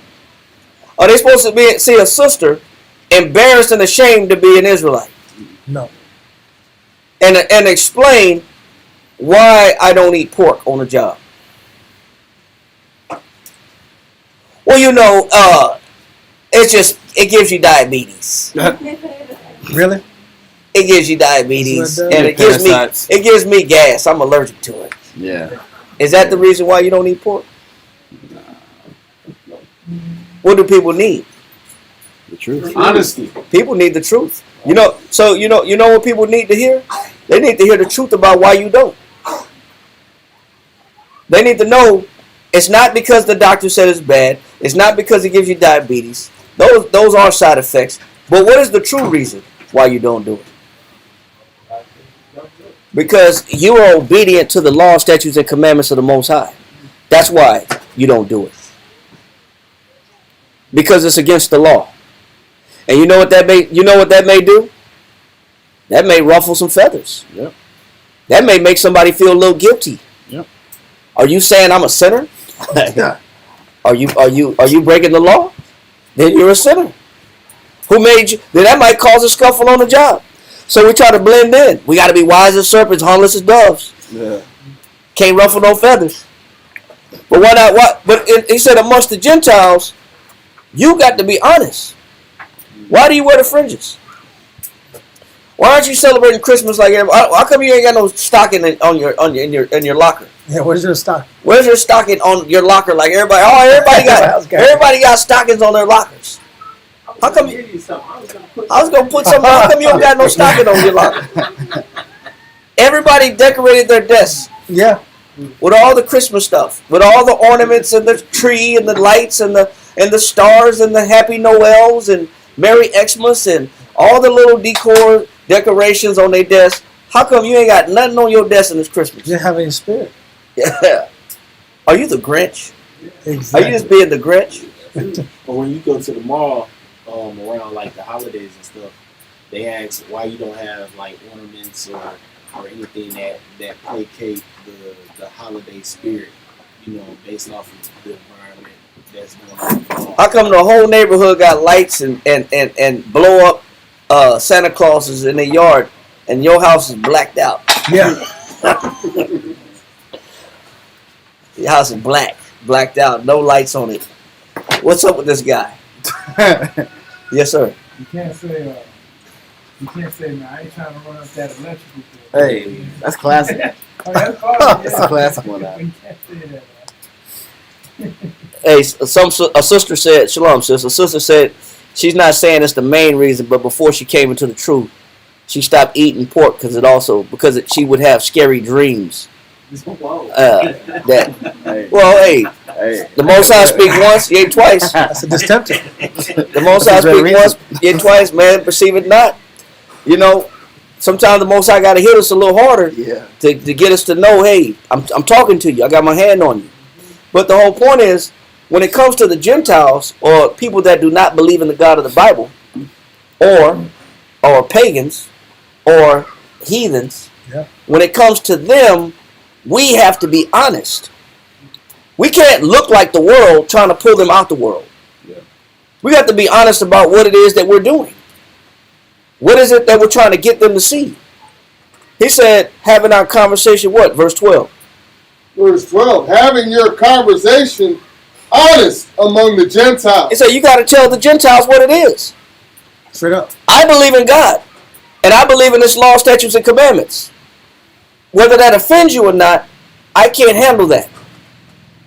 they supposed to see a sister embarrassed and ashamed to be an Israelite? No. And explain why I don't eat pork on the job. Well, you know, it gives you diabetes. Really? It gives you diabetes, and it gives me gas. I'm allergic to it. Yeah. Is that the reason why you don't eat pork? What do people need? The truth. Honesty. People need the truth. You know what people need to hear? They need to hear the truth about why you don't. They need to know it's not because the doctor said it's bad. It's not because it gives you diabetes. Those are side effects. But what is the true reason why you don't do it? Because you are obedient to the law, statutes, and commandments of the Most High. That's why you don't do it. Because it's against the law. And you know what that may do? That may ruffle some feathers. Yep. That may make somebody feel a little guilty. Yep. Are you saying I'm a sinner? Are you breaking the law? Then you're a sinner. Who made you? Then that might cause a scuffle on the job. So we try to blend in. We got to be wise as serpents, harmless as doves. Yeah. Can't ruffle no feathers. But why not? What? But he said amongst the Gentiles, you got to be honest. Why do you wear the fringes? Why aren't you celebrating Christmas like everybody? How come you ain't got no stocking in your locker? Yeah, where's your stock? Where's your stocking on your locker like everybody? Oh, everybody got stockings on their lockers. How come? I was gonna put something. How come you don't got no stocking on your locker? Everybody decorated their desks. Yeah. With all the Christmas stuff, with all the ornaments and the tree and the lights and the stars and the Happy Noels and Merry Xmas and all the little decorations on their desk. How come you ain't got nothing on your desk in this Christmas? You're having a spirit. Yeah. Are you the Grinch? Exactly. Are you just being the Grinch? Or when you go to the mall around like the holidays and stuff, they ask why you don't have like ornaments or anything that placate the holiday spirit, based off of the environment that's going on. How come the whole neighborhood got lights and blow up Santa Clauses in their yard, and your house is blacked out? Yeah. Your house is blacked out, no lights on it. What's up with this guy? Yes, sir. You can't say, man, I ain't trying to run up that electrical thing. Hey, that's classic. Oh, that's classic. That's a classic one. You can't say that, man. Hey, a sister said, shalom, sis. A sister said she's not saying it's the main reason, but before she came into the truth, she stopped eating pork because she would have scary dreams. Hey, the Most High speak once, yet twice. That's a distemper. The Most High speak once, yet twice, man, perceive it not. Sometimes the Most High got to hit us a little harder to get us to know, hey, I'm talking to you. I got my hand on you. But the whole point is, when it comes to the Gentiles or people that do not believe in the God of the Bible, or pagans, or heathens, when it comes to them, we have to be honest. We can't look like the world trying to pull them out the world. We got to be honest about what it is that we're doing. What is it that we're trying to get them to see? He said, having our conversation, what? Verse 12. Verse 12, having your conversation honest among the Gentiles. He said, you got to tell the Gentiles what it is. Straight up. I believe in God. And I believe in this law, statutes, and commandments. Whether that offends you or not, I can't handle that.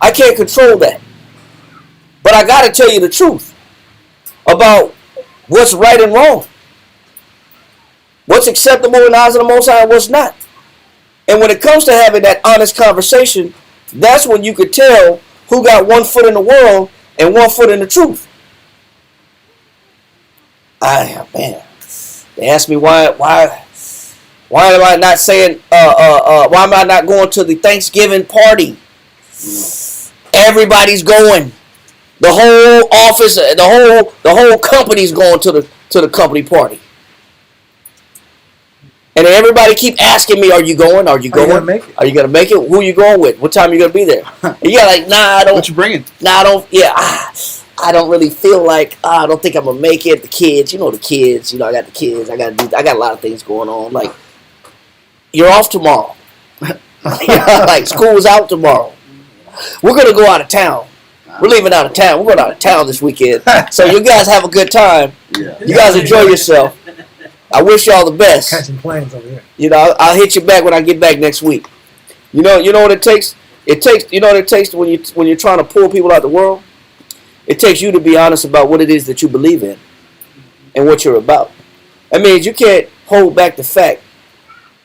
I can't control that. But I got to tell you the truth about what's right and wrong. What's acceptable in the eyes of the Most High and what's not. And when it comes to having that honest conversation, that's when you could tell who got 1 foot in the world and 1 foot in the truth. Man. They asked me why am I not saying why am I not going to the Thanksgiving party? Everybody's going. The whole office, the whole company's going to the company party. And everybody keep asking me, are you going? Are you going? Are you gonna make it? Are you going to make it? Who are you going with? What time are you going to be there? Yeah, like, nah, I don't. What you bringing? Nah, I don't. Yeah, I don't really feel like. I don't think I'm going to make it. The kids, the kids. I got the kids. I got a lot of things going on. Like, you're off tomorrow. Like, school's out tomorrow. We're going to go out of town. We're leaving out of town. We're going out of town this weekend. So you guys have a good time. Yeah. You guys enjoy yourself. I wish y'all the best. Catching planes over here. I'll hit you back when I get back next week. You know what it takes? You know what it takes when you're trying to pull people out of the world? It takes you to be honest about what it is that you believe in and what you're about. That means you can't hold back the fact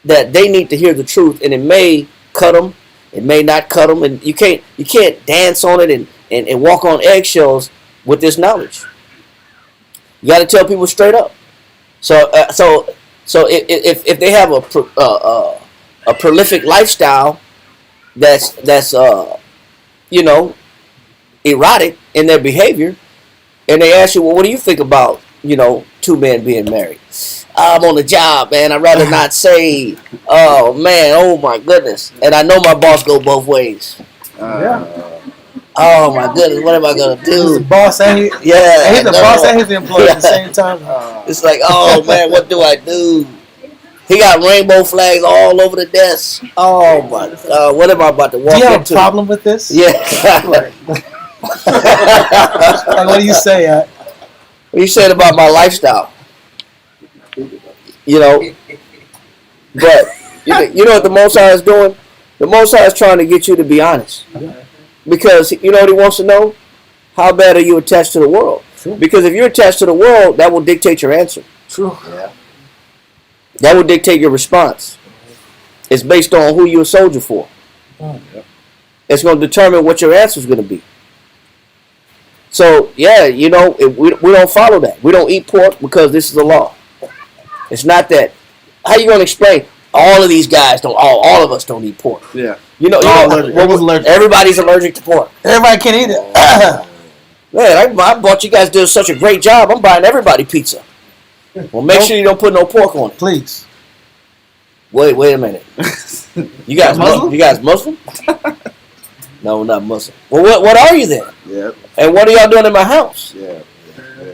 that they need to hear the truth, and it may cut them, it may not cut them, and you can't dance on it and walk on eggshells with this knowledge. You got to tell people straight up. So if they have a prolific lifestyle that's erotic in their behavior, and they ask you, well, what do you think about 2 men being married? I'm on the job, man. I'd rather not say. Oh man, oh my goodness, and I know my boss go both ways. Oh my goodness, what am I gonna do? He's the boss and he's the boss and he's the employee at the same time. It's like, oh man, what do I do? He got rainbow flags all over the desk. Oh my God, what am I about to walk into? Do you have a problem with this? Yeah. Like, what do you say? What you said about my lifestyle? But you know what the Most High is doing? The Most High is trying to get you to be honest. Because you know what he wants to know? How bad are you attached to the world? True. Because if you're attached to the world, that will dictate your answer. True. Yeah. That will dictate your response. It's based on who you're a soldier for. It's going to determine what your answer is going to be. So, yeah, we don't follow that. We don't eat pork because this is the law. It's not that. How you going to explain? All of these guys don't. All of us don't eat pork. Yeah. Everybody's allergic to pork. Everybody can eat it. Man, I bought you guys did such a great job. I'm buying everybody pizza. Well, make sure you don't put no pork on it. Please. Wait a minute. You guys Muslim? You guys Muslim? No, not Muslim. Well, what are you then? Yep. And what are y'all doing in my house? Yeah.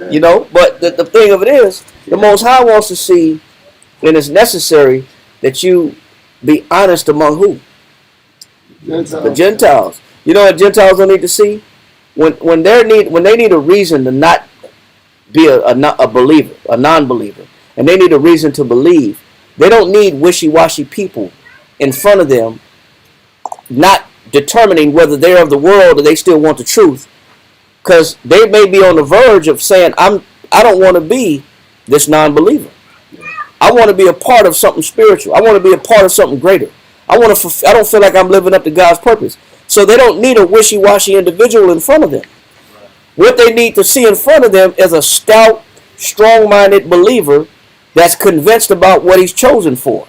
You know, but the thing of it is, the Most High wants to see, and it's necessary that you be honest among who? The Gentiles. You know what Gentiles don't need to see? When they need a reason to not be a believer, a non-believer, and they need a reason to believe, they don't need wishy-washy people in front of them, not determining whether they're of the world or they still want the truth. Because they may be on the verge of saying, I don't want to be this non-believer. I want to be a part of something spiritual. I want to be a part of something greater. I don't feel like I'm living up to God's purpose. So they don't need a wishy-washy individual in front of them. What they need to see in front of them is a stout, strong-minded believer that's convinced about what he's chosen for.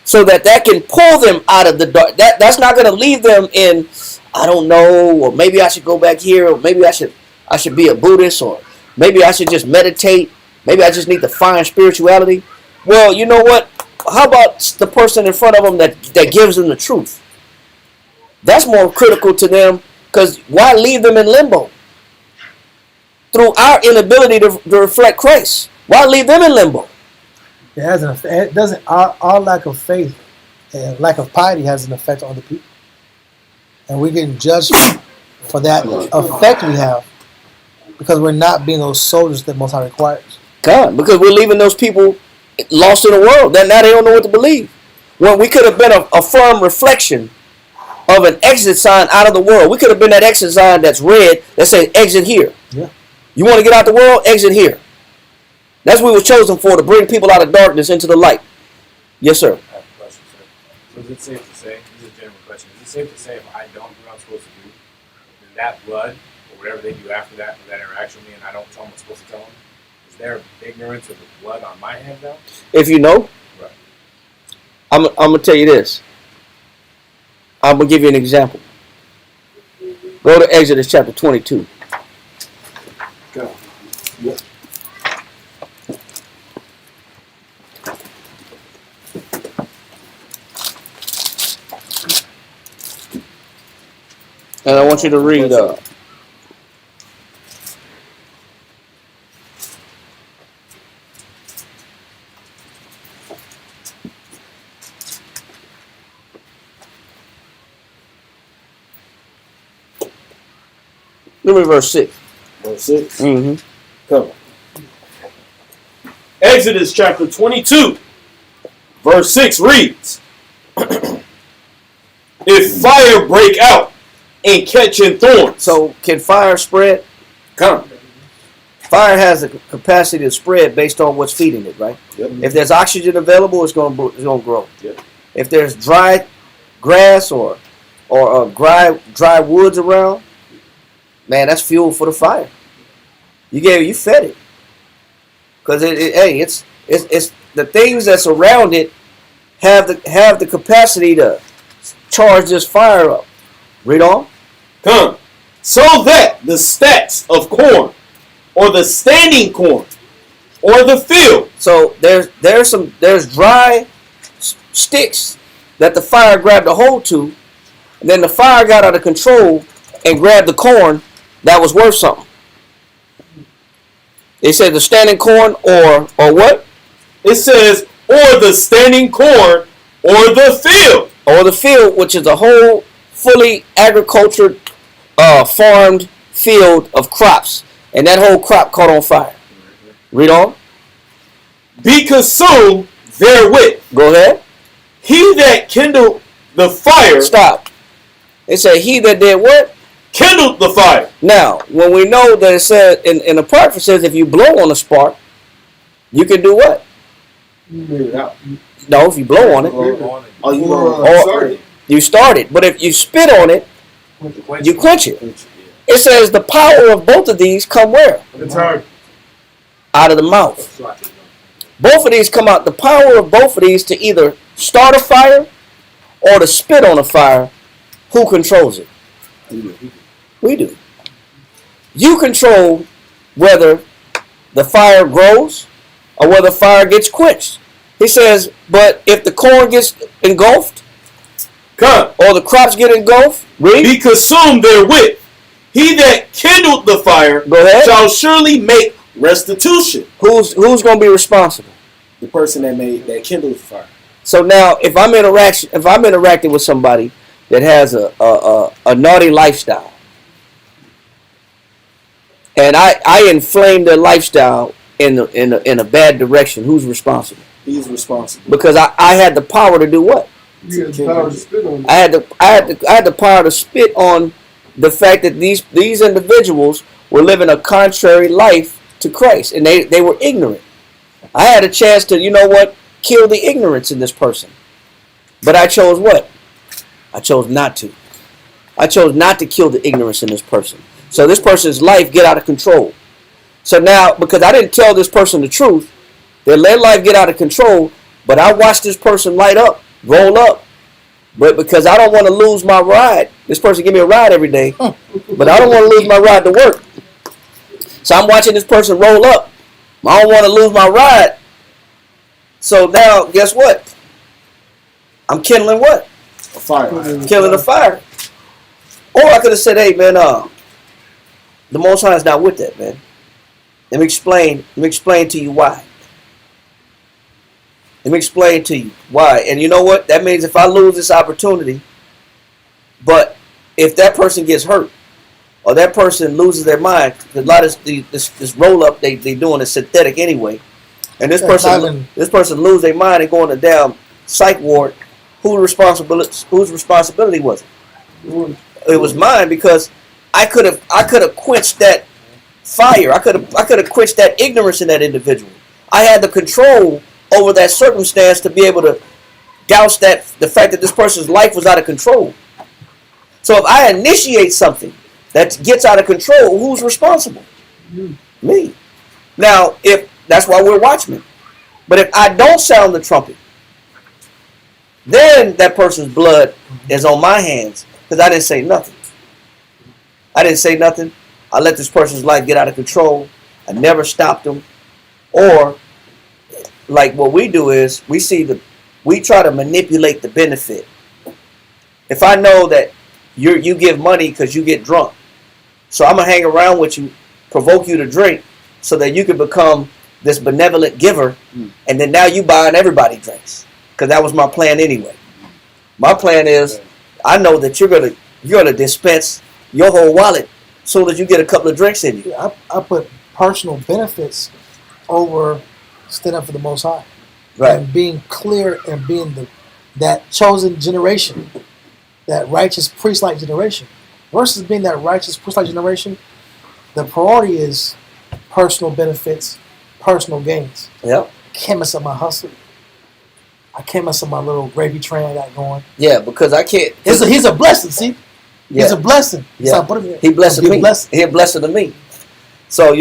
So that can pull them out of the dark. That's not going to leave them in, I don't know, or maybe I should go back here, or maybe I should be a Buddhist, or maybe I should just meditate. Maybe I just need to find spirituality. Well, you know what? How about the person in front of them that gives them the truth? That's more critical to them, because why leave them in limbo? Through our inability to reflect Christ. Why leave them in limbo? It doesn't. Our lack of faith and lack of piety has an effect on other people, and we're getting judged for that effect we have because we're not being those soldiers that Most High requires. God, because we're leaving those people lost in the world. Now they don't know what to believe. Well, we could have been a firm reflection of an exit sign out of the world. We could have been that exit sign that's red that says exit here. Yeah. You want to get out the world? Exit here. That's what we were chosen for, to bring people out of darkness into the light. Yes, sir. I have a question, sir. So is it safe to say, this is a general question, is it safe to say if I don't do what I'm supposed to do, then that blood, or whatever they do after that, or that interaction with me, and I don't tell them what's supposed to tell them, is there ignorance of the blood on my hands now? If you know, Right. I'm going to tell you this. I'm going to give you an example. Go to Exodus chapter 22. Go. Yep. And I want you to read give me verse 6. Verse 6. Mm-hmm. Come on. Exodus chapter 22, verse 6 reads, if fire break out and catching thorns. So can fire spread? Come. Fire has the capacity to spread based on what's feeding it, right? Yep. If there's oxygen available, it's going to grow. Yep. If there's dry grass or dry woods around, man, that's fuel for the fire. You fed it, because it's the things that's around it have the capacity to charge this fire up. Read on. Come. So that the stacks of corn, or the standing corn, or the field. So there's dry sticks that the fire grabbed a hold to, and then the fire got out of control and grabbed the corn that was worth something. It said the standing corn or what? It says, or the standing corn, or the field. Or the field, which is a whole fully agricultured, farmed field of crops. And that whole crop caught on fire. Read on. Be consumed therewith. Go ahead. He that kindled the fire. Stop. It said he that did what? Kindled the fire. Now, when we know that it said, in the part it says if you blow on a spark, you can do what? Put it out. No, if you blow on it, you start it. But if you spit on it, you quench it. It says the power of both of these come where? It's hard. Out of the mouth. Both of these come out. The power of both of these to either start a fire or to spit on a fire. Who controls it? We do. You control whether the fire grows or whether fire gets quenched. He says, but if the corn gets engulfed or the crops get engulfed, be consumed therewith. He that kindled the fire shall surely make restitution. Who's going to be responsible? The person that kindled the fire. So now, if I'm interacting with somebody that has a naughty lifestyle, and I inflame their lifestyle in a bad direction, who's responsible? He's responsible. Because I had the power to do what? You had the power to spit on. I had the power to spit on the fact that these individuals were living a contrary life to Christ, and they were ignorant. I had a chance to, you know what, kill the ignorance in this person. But I chose what? I chose not to. I chose not to kill the ignorance in this person. So this person's life get out of control. So now, because I didn't tell this person the truth, they let life get out of control, but I watched this person light up, roll up. But because I don't want to lose my ride, this person give me a ride every day, but I don't want to lose my ride to work. So I'm watching this person roll up. I don't want to lose my ride. So now, guess what? I'm kindling what? A fire. Killing a fire. Or I could have said, hey, man, the Most High is not with that, man. Let me explain to you why. Let me explain to you why. And you know what? That means if I lose this opportunity, but if that person gets hurt, or that person loses their mind, a lot of this roll up they doing is synthetic anyway, and this person lose their mind and go in a damn psych ward. Whose responsibility was it? It was mine, because I could have quenched that fire. I could have quenched that ignorance in that individual. I had the control over that circumstance to be able to douse the fact that this person's life was out of control. So if I initiate something that gets out of control, who's responsible? Me. Now, if that's why we're watchmen. But if I don't sound the trumpet, then that person's blood is on my hands, because I didn't say nothing. I didn't say nothing. I let this person's life get out of control. I never stopped them. Or, like what we do is, we try to manipulate the benefit. If I know that you give money because you get drunk, so I'm going to hang around with you, provoke you to drink, so that you can become this benevolent giver, and then now you buying everybody drinks. Because that was my plan anyway. My plan is, I know that you're gonna dispense your whole wallet as soon as you get a couple of drinks in you. I put personal benefits over standing up for the Most High. Right. And being clear and being that chosen generation, that righteous priest-like generation. Versus being that righteous priest-like generation, the priority is personal benefits, personal gains. Yep. I can't mess up my hustle. I can't mess up my little gravy train I got going. Yeah, because I can't. He's a blessing, see? Yeah. He's a blessing. Yeah. He blessing me. He a blessing to me. So,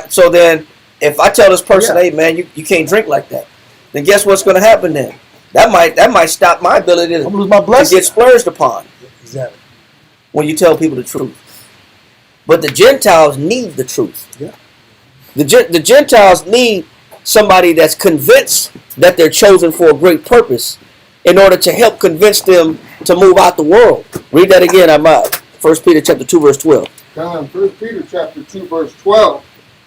so then if I tell this person, hey, man, you can't drink like that, then guess what's going to happen then? That might stop my ability to lose my blessing. To get splurged upon. Exactly. When you tell people the truth. But the Gentiles need the truth. Yeah. The Gentiles need somebody that's convinced that they're chosen for a great purpose in order to help convince them to move out the world. Read that again. I'm out. 1 Peter chapter 2, verse 12. 1 Peter chapter 2, verse 12.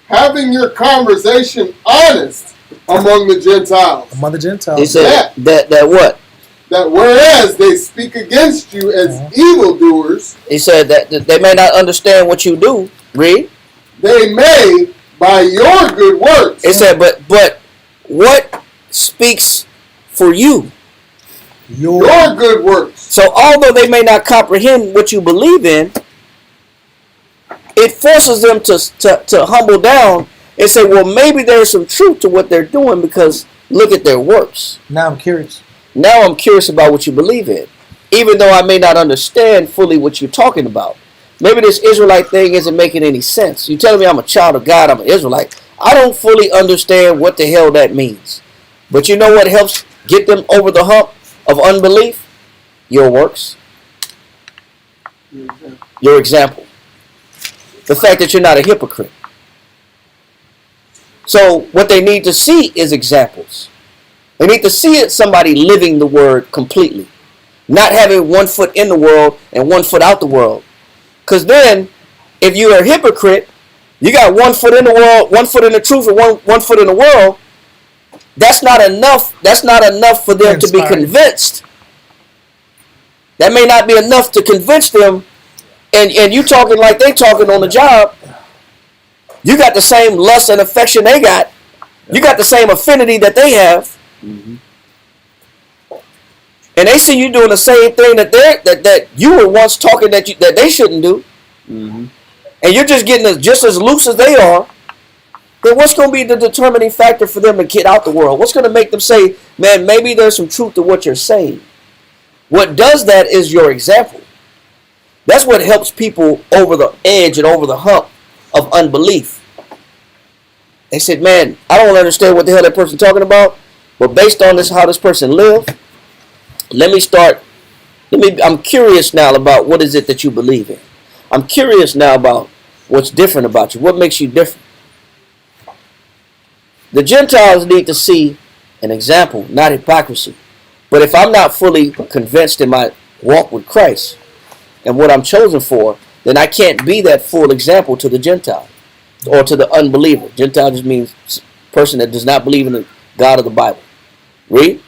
Having your conversation honest among the Gentiles. Among the Gentiles. He said that what? That whereas they speak against you as evildoers. He said that they may not understand what you do. Read. They may, by your good works. It said, but what speaks for you? Your good works. So although they may not comprehend what you believe in, it forces them to humble down and say, well, maybe there's some truth to what they're doing, because look at their works. Now I'm curious. Now I'm curious about what you believe in, even though I may not understand fully what you're talking about. Maybe this Israelite thing isn't making any sense. You telling me I'm a child of God, I'm an Israelite. I don't fully understand what the hell that means. But you know what helps get them over the hump of unbelief? Your works. Your example. The fact that you're not a hypocrite. So what they need to see is examples. They need to see it somebody living the word completely. Not having 1 foot in the world and 1 foot out the world. Because then, if you're a hypocrite, you got 1 foot in the world, 1 foot in the truth, and one foot in the world. That's not enough. That's not enough for them to be convinced. That may not be enough to convince them. And you talking like they talking on the job. You got the same lust and affection they got. You got the same affinity that they have. Mm-hmm. And they see you doing the same thing that you were once talking that they shouldn't do. Mm-hmm. And you're just getting just as loose as they are. Then what's going to be the determining factor for them to get out the world? What's going to make them say, man, maybe there's some truth to what you're saying? What does that is your example. That's what helps people over the edge and over the hump of unbelief. They said, man, I don't understand what the hell that person's talking about, but based on this, how this person lived, I'm curious now about what is it that you believe in. I'm curious now about what's different about you. What makes you different? The Gentiles need to see an example, not hypocrisy. But if I'm not fully convinced in my walk with Christ and what I'm chosen for, then I can't be that full example to the Gentile or to the unbeliever. Gentile just means person that does not believe in the God of the Bible. Read.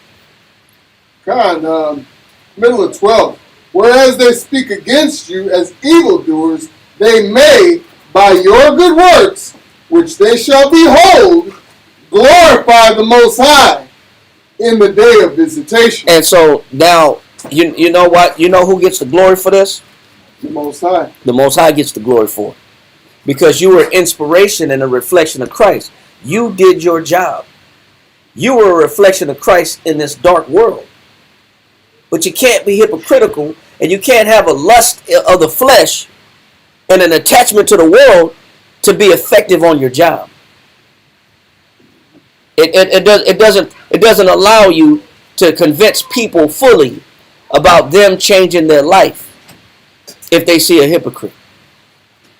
Middle of 12. Whereas they speak against you as evildoers, they may, by your good works, which they shall behold, glorify the Most High in the day of visitation. And so now, you know what? You know who gets the glory for this? The Most High. The Most High gets the glory for it. Because you were inspiration and a reflection of Christ. You did your job. You were a reflection of Christ in this dark world. But you can't be hypocritical, and you can't have a lust of the flesh and an attachment to the world to be effective on your job. It doesn't allow you to convince people fully about them changing their life if they see a hypocrite.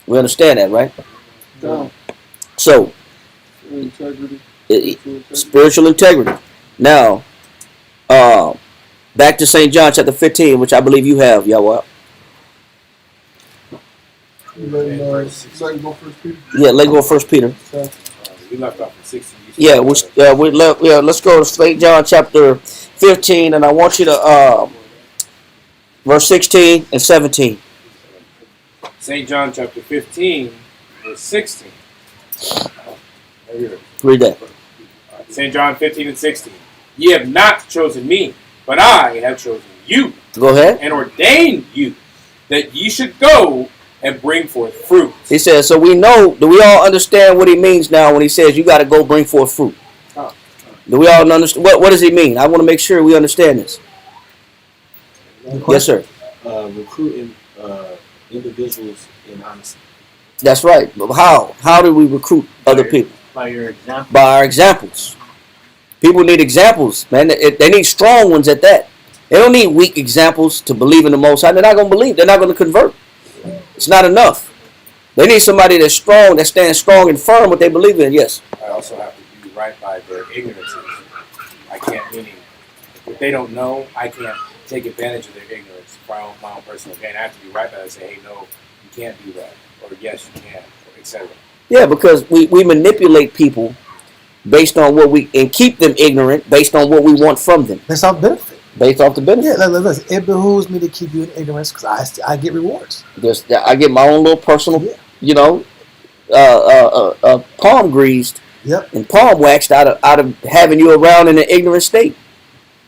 We understand that, right? No. So, Integrity. Spiritual integrity. Now, back to St. John chapter 15, which I believe you have, Yahweh. Let's go First Peter. Yeah, let's go 1 Peter. We left off at 16. Yeah, let's go to St. John chapter 15, and I want you to verse 16 and 17. St. John chapter 15, verse 16. Read that. St. John 15 and 16. Ye have not chosen me, but I have chosen you. Go ahead. And ordained you that ye should go and bring forth fruit. He says, so we know, do we all understand what he means now when he says you got to go bring forth fruit? Do we all understand? What does he mean? I want to make sure we understand this. Yes, sir. Recruiting individuals in honesty. That's right. But how? How do we recruit other people? By your example. By our examples. People need examples, man. They need strong ones at that. They don't need weak examples to believe in the Most High. They're not going to believe. They're not going to convert. It's not enough. They need somebody that's strong, that stands strong and firm what they believe in. Yes. I also have to be right by their ignorances. I can't, meaning, if they don't know, I can't take advantage of their ignorance for my own personal gain. I have to be right by that and say, hey, no, you can't do that. Or yes, you can, or etc. Yeah, because we manipulate people based on what we, and keep them ignorant based on what we want from them. That's our benefit. Based off the benefit. Yeah, listen, it behooves me to keep you in ignorance because I get rewards. I get my own little personal, palm greased and palm waxed out of having you around in an ignorant state.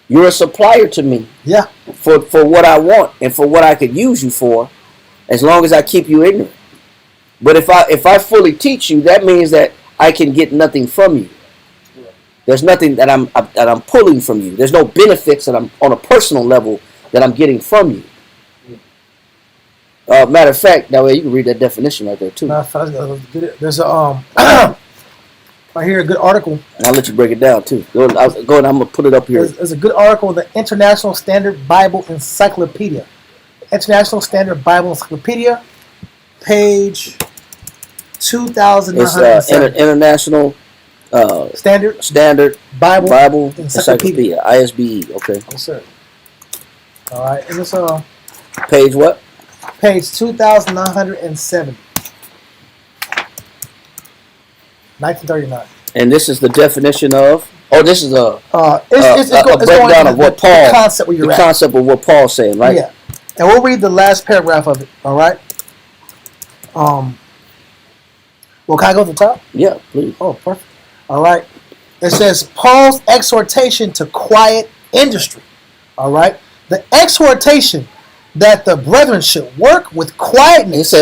You're a supplier to me. Yeah. For what I want and for what I could use you for, as long as I keep you ignorant. But if I fully teach you, that means that I can get nothing from you. There's nothing that I'm pulling from you. There's no benefits that I'm on a personal level that I'm getting from you. Matter of fact, that way you can read that definition right there too. There's a right here a good article. I'll let you break it down too. Go and I'm gonna put it up here. There's a good article in the International Standard Bible Encyclopedia. International Standard Bible Encyclopedia, page It's 2,907. international Standard Bible Encyclopedia. Encyclopedia, ISBE. Okay. Yes, sir. All right, and it's Page what? page 2,970. 1939. And this is the definition of. Oh, this is a It's going breakdown into of what the Paul. concept where The you're at. concept of what Paul's saying, right? Yeah, and we'll read the last paragraph of it. All right. Well, can I go to the top? Yeah, please. Oh, perfect. All right. It says Paul's exhortation to quiet industry. All right. The exhortation that the brethren should work with quietness.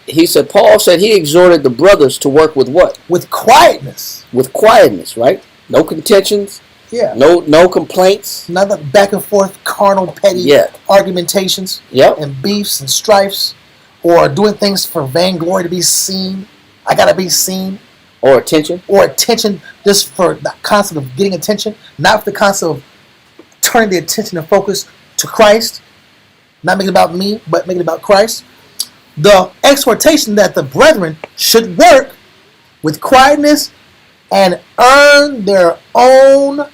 He said Paul said he exhorted the brothers to work with what? With quietness. With quietness, right? No contentions. Yeah. No complaints. None of back and forth, carnal, petty argumentations. Yep. And beefs and strifes, or doing things for vainglory to be seen. I gotta be seen. Or attention. Or attention, just for the concept of getting attention, not for the concept of turning the attention and focus to Christ. Not making it about me, but making it about Christ. The exhortation that the brethren should work with quietness and earn their own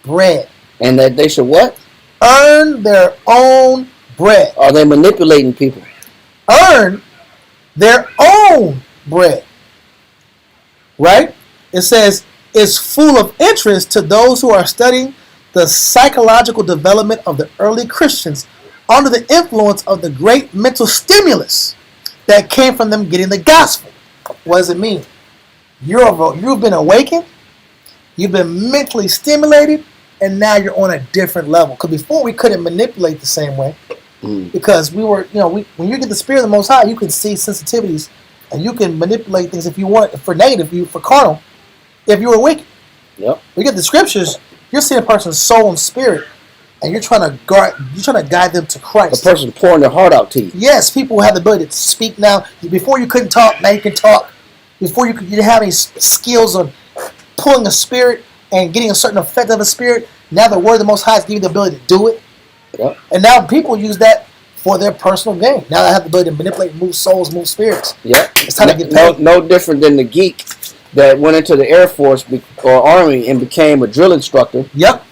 bread. And that they should what? Earn their own bread. Are they manipulating people? Earn their own bread. Right? It says, it's full of interest to those who are studying the psychological development of the early Christians under the influence of the great mental stimulus that came from them getting the gospel. What does it mean? You've been awakened, you've been mentally stimulated, and now you're on a different level. Because before we couldn't manipulate the same way, because we were, when you get the Spirit of the Most High, you can see sensitivities, and you can manipulate things if you want, for negative, for carnal, if you were wicked. Yep. We get the scriptures, you're seeing a person's soul and spirit, and you're trying to guide them to Christ. The person pouring their heart out to you. Yes, people have the ability to speak now. Before you couldn't talk, now you can talk. Before you didn't have any skills on pulling a spirit and getting a certain effect of a spirit. Now the word of the Most High is giving you the ability to do it. Yep. And now people use that for their personal gain. Now they have the ability to manipulate, move souls, move spirits. Yep. It's time to get paid. No different than the geek that went into the Air Force or Army and became a drill instructor. Yep.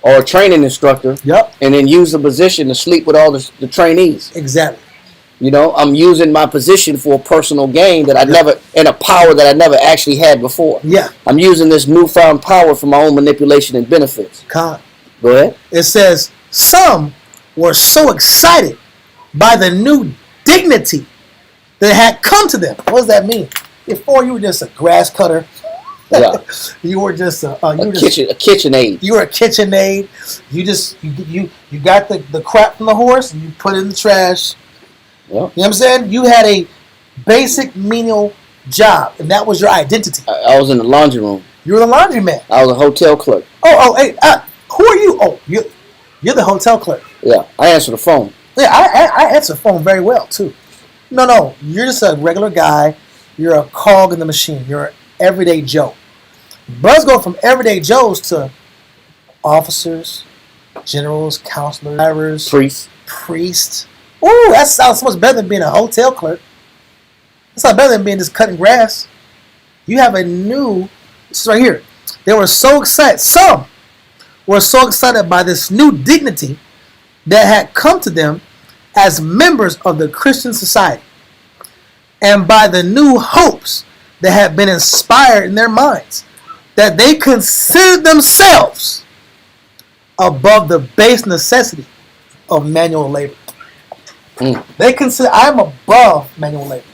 Or a training instructor. Yep. And then used the position to sleep with all the trainees. Exactly. I'm using my position for a personal gain that I never, and a power that I never actually had before. Yeah. I'm using this newfound power for my own manipulation and benefits. Con. Go ahead. It says, some were so excited by the new dignity that had come to them. What does that mean? Before you were just a grass cutter. Yeah. You were just a kitchen aid. You were a kitchen aid. You got the crap from the horse and you put it in the trash. Yep. You know what I'm saying? You had a basic menial job, and that was your identity. I was in the laundry room. You were the laundryman. I was a hotel clerk. Hey, who are you? Oh, you're the hotel clerk. Yeah, I answer the phone. Yeah, I answer the phone very well, too. No, you're just a regular guy. You're a cog in the machine. You're an everyday Joe. Brothers go from everyday Joes to officers, generals, counselors, priests. Ooh, that sounds so much better than being a hotel clerk. That sounds better than being just cutting grass. You have a new, this is right here. They were so excited. Some were so excited by this new dignity that had come to them as members of the Christian society, and by the new hopes that had been inspired in their minds, that they considered themselves above the base necessity of manual labor. They consider, I'm above manual labor.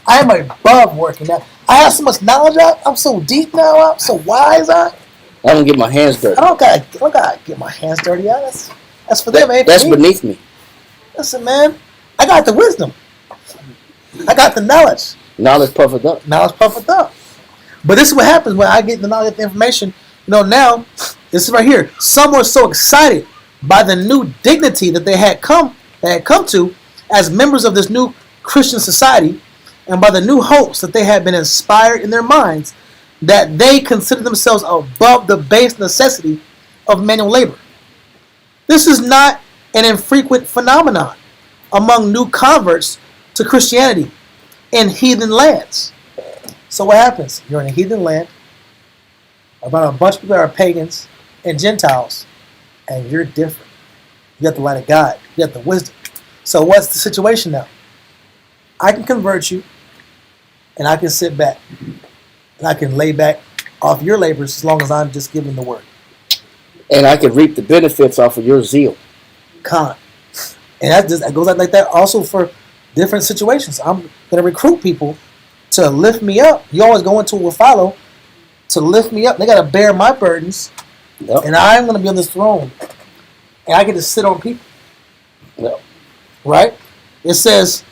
I am above working now. I have so much knowledge. I'm so deep now. I'm so wise. I don't get my hands dirty. I don't gotta get my hands dirty. That's for them. That's beneath me. Listen, man. I got the wisdom. I got the knowledge. Knowledge puffeth up. Knowledge puffeth up. But this is what happens when I get the knowledge, the information. Now, this is right here. Some were so excited by the new dignity that they had come to as members of this new Christian society, and by the new hopes that they had been inspired in their minds, that they considered themselves above the base necessity of manual labor. This is not an infrequent phenomenon among new converts to Christianity in heathen lands. So what happens? You're in a heathen land, about a bunch of people that are pagans and Gentiles, and you're different. You got the light of God. You got the wisdom. So what's the situation now? I can convert you, and I can sit back, and I can lay back off your labors as long as I'm just giving the word. And I can reap the benefits off of your zeal. Con. And that goes out like that also for different situations. I'm going to recruit people to lift me up. You always go into a follow to lift me up. They got to bear my burdens, Yep. and I'm going to be on this throne, and I get to sit on people. Yep. Right? It says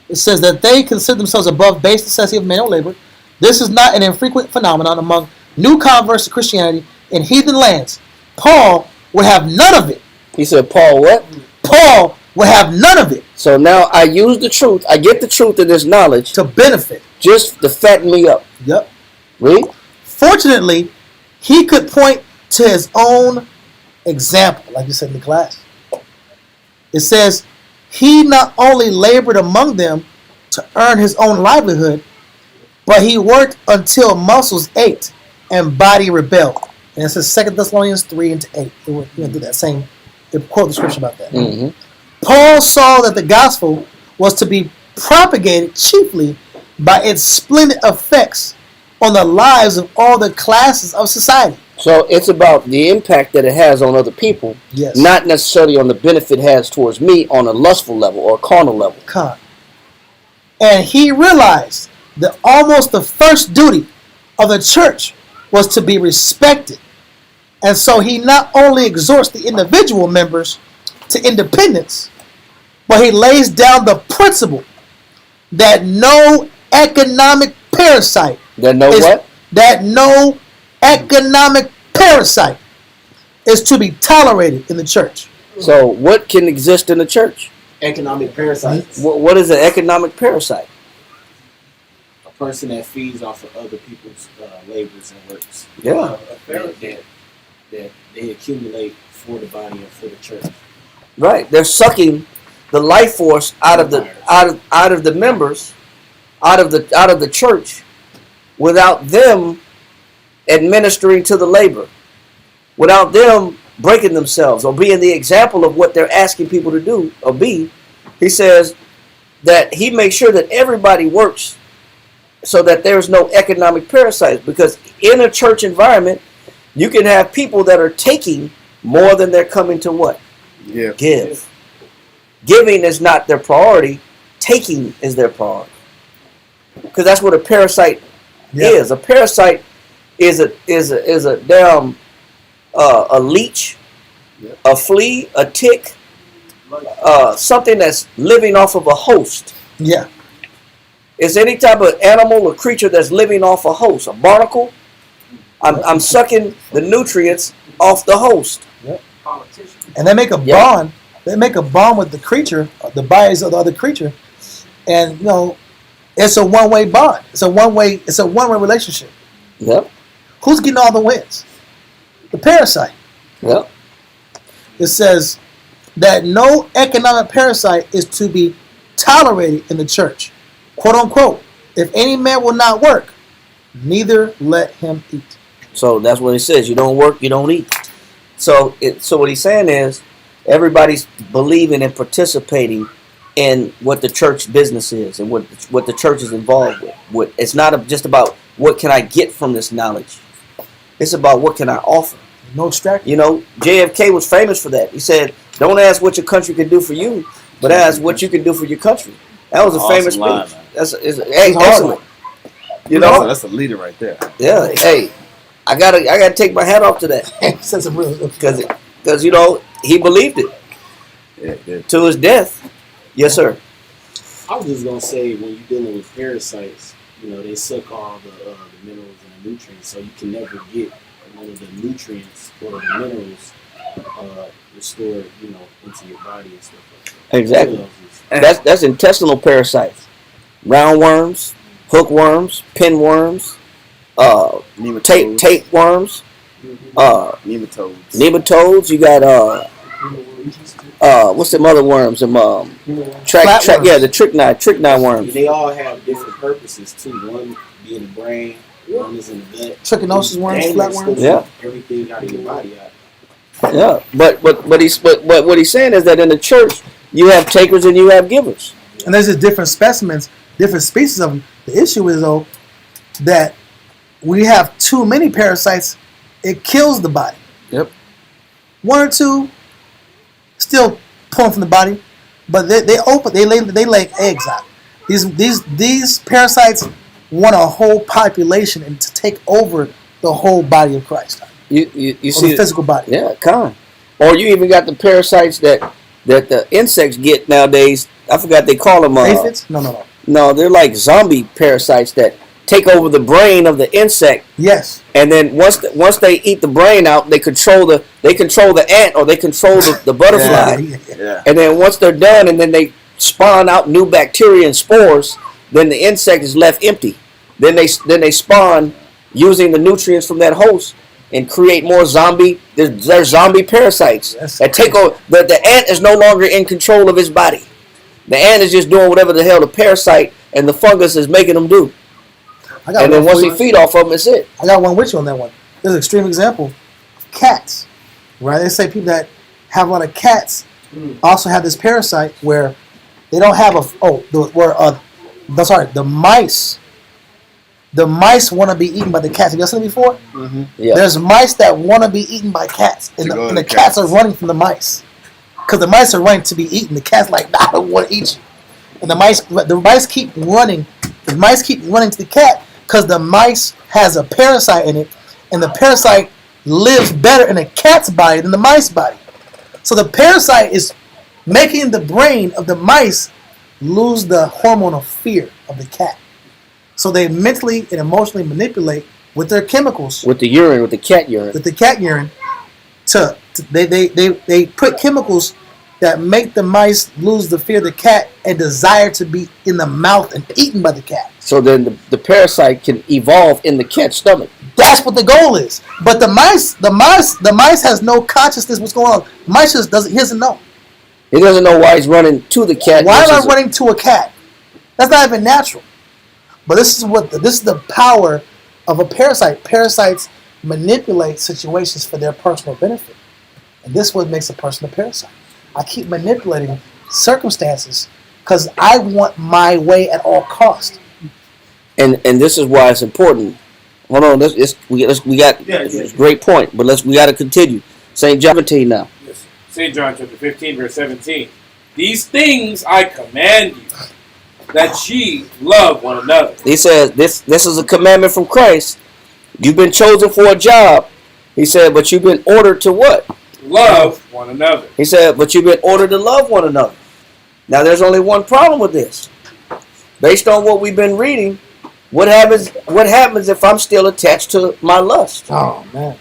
that they consider themselves above base necessity of manual labor. This is not an infrequent phenomenon among new converts to Christianity in heathen lands. Paul would have none of it. He said, Paul, what? Paul would have none of it So now I use the truth. I get the truth of this knowledge to benefit. just to fatten me up. Yep. Read. Fortunately, he could point to his own example, like you said in the class. It says, he not only labored among them to earn his own livelihood, but he worked until muscles ached and body rebelled. And it says 2 Thessalonians 3 and 8. We're going to do that same quote the scripture about that. Mm-hmm. Paul saw that the gospel was to be propagated chiefly by its splendid effects on the lives of all the classes of society. So it's about the impact that it has on other people, Yes. not necessarily on the benefit it has towards me on a lustful level or a carnal level. Con. And he realized that almost the first duty of the church was to be respected. And so he not only exhorts the individual members to independence, but he lays down the principle that no economic parasite That know is, what? that no economic parasite is to be tolerated in the church. So what can exist in the church? Economic parasites. What is an economic parasite? A person that feeds off of other people's labors and works. Yeah. That they accumulate for the body and for the church. Right. They're sucking the life force out of the members, out of the church, without them administering to the labor, without them breaking themselves or being the example of what they're asking people to do or be. He says that he makes sure that everybody works so that there's no economic parasites, because in a church environment you can have people that are taking more than they're coming to what? Yeah. Give. Giving is not their priority. Taking is their priority. Because that's what a parasite is. A parasite is a damn a leech, a flea, a tick, something that's living off of a host. Yeah. It's any type of animal or creature that's living off a host. A barnacle, I'm sucking the nutrients off the host. And they make a bond. They make a bond with the creature, the bodies of the other creature, and it's a one-way bond. It's a one-way relationship. Yep. Who's getting all the wins? The parasite. Yep. It says that no economic parasite is to be tolerated in the church. Quote unquote. If any man will not work, neither let him eat. So that's what it says. You don't work, you don't eat. So what he's saying is everybody's believing and participating in what the church business is and what the church is involved with. It's not just about what can I get from this knowledge. It's about what can I offer. No extraction. JFK was famous for that. He said, "Don't ask what your country can do for you, but ask what you can do for your country." That was a famous line, speech. man. That's excellent. That's a leader right there. Yeah. Hey, I gotta take my hat off to that Says some real because he believed it Yeah. to his death. Yes, sir. I was just gonna say, when you're dealing with parasites, they suck all the minerals and the nutrients, so you can never get none of the nutrients or the minerals restored, into your body and stuff like that. Exactly. That's intestinal parasites, roundworms, hookworms, pinworms, tapeworms, Nematodes. nematodes. You got what's them other worms? Them the trichni worms. They all have different purposes too. be in the brain, one is in the gut. Trichinosis worms, flatworms. Yeah. Everything out of your body out. Yeah, but what he's saying is that in the church you have takers and you have givers. And there's just different specimens, different species of them. The issue is though that we have too many parasites. It kills the body. Yep. One or two still pulling from the body, but they lay eggs out. These parasites want a whole population and to take over the whole body of Christ. You see the physical body. Yeah, kind. Or you even got the parasites that the insects get nowadays. I forgot they call them. Aphids? No. No, they're like zombie parasites that take over the brain of the insect. Yes. And then once they eat the brain out, they control the ant or they control the butterfly. Yeah. And then once they're done, and then they spawn out new bacteria and spores, then the insect is left empty. Then they spawn using the nutrients from that host and create more zombie. They're zombie parasites that take over. The ant is no longer in control of his body. The ant is just doing whatever the hell the parasite and the fungus is making them do. And then once he feed off of them, it's it. I got one with you on that one. There's an extreme example. Cats, right? They say people that have a lot of cats also have this parasite where they don't have the mice. The mice want to be eaten by the cats. Have you seen it before? Mm-hmm. Yeah. There's mice that want to be eaten by cats, and the cats are running from the mice because the mice are running to be eaten. The cat's like, nah, I don't want to eat you, and the mice keep running. The mice keep running to the cat because the mice has a parasite in it, and the parasite lives better in a cat's body than the mice body. So the parasite is making the brain of the mice lose the hormone of fear of the cat. So they mentally and emotionally manipulate with their chemicals. With the urine, with the cat urine. With the cat urine. They put chemicals that make the mice lose the fear of the cat and desire to be in the mouth and eaten by the cat. So then the parasite can evolve in the cat's stomach. That's what the goal is. But the mice has no consciousness what's going on. The mice just doesn't know. He doesn't know why he's running to the cat. Why am I running to a cat? That's not even natural. But this is the power of a parasite. Parasites manipulate situations for their personal benefit. And this is what makes a person a parasite. I keep manipulating circumstances because I want my way at all cost. And this is why it's important. Hold on, we got a great point, but we got to continue. St. John 17 now. Yes. St. John chapter 15, verse 17. These things I command you, that ye love one another. He says this is a commandment from Christ. You've been chosen for a job. He said, but you've been ordered to what? Love one another. He said, but you've been ordered to love one another. Now there's only one problem with this. Based on what we've been reading, what happens if I'm still attached to my lust? Oh man.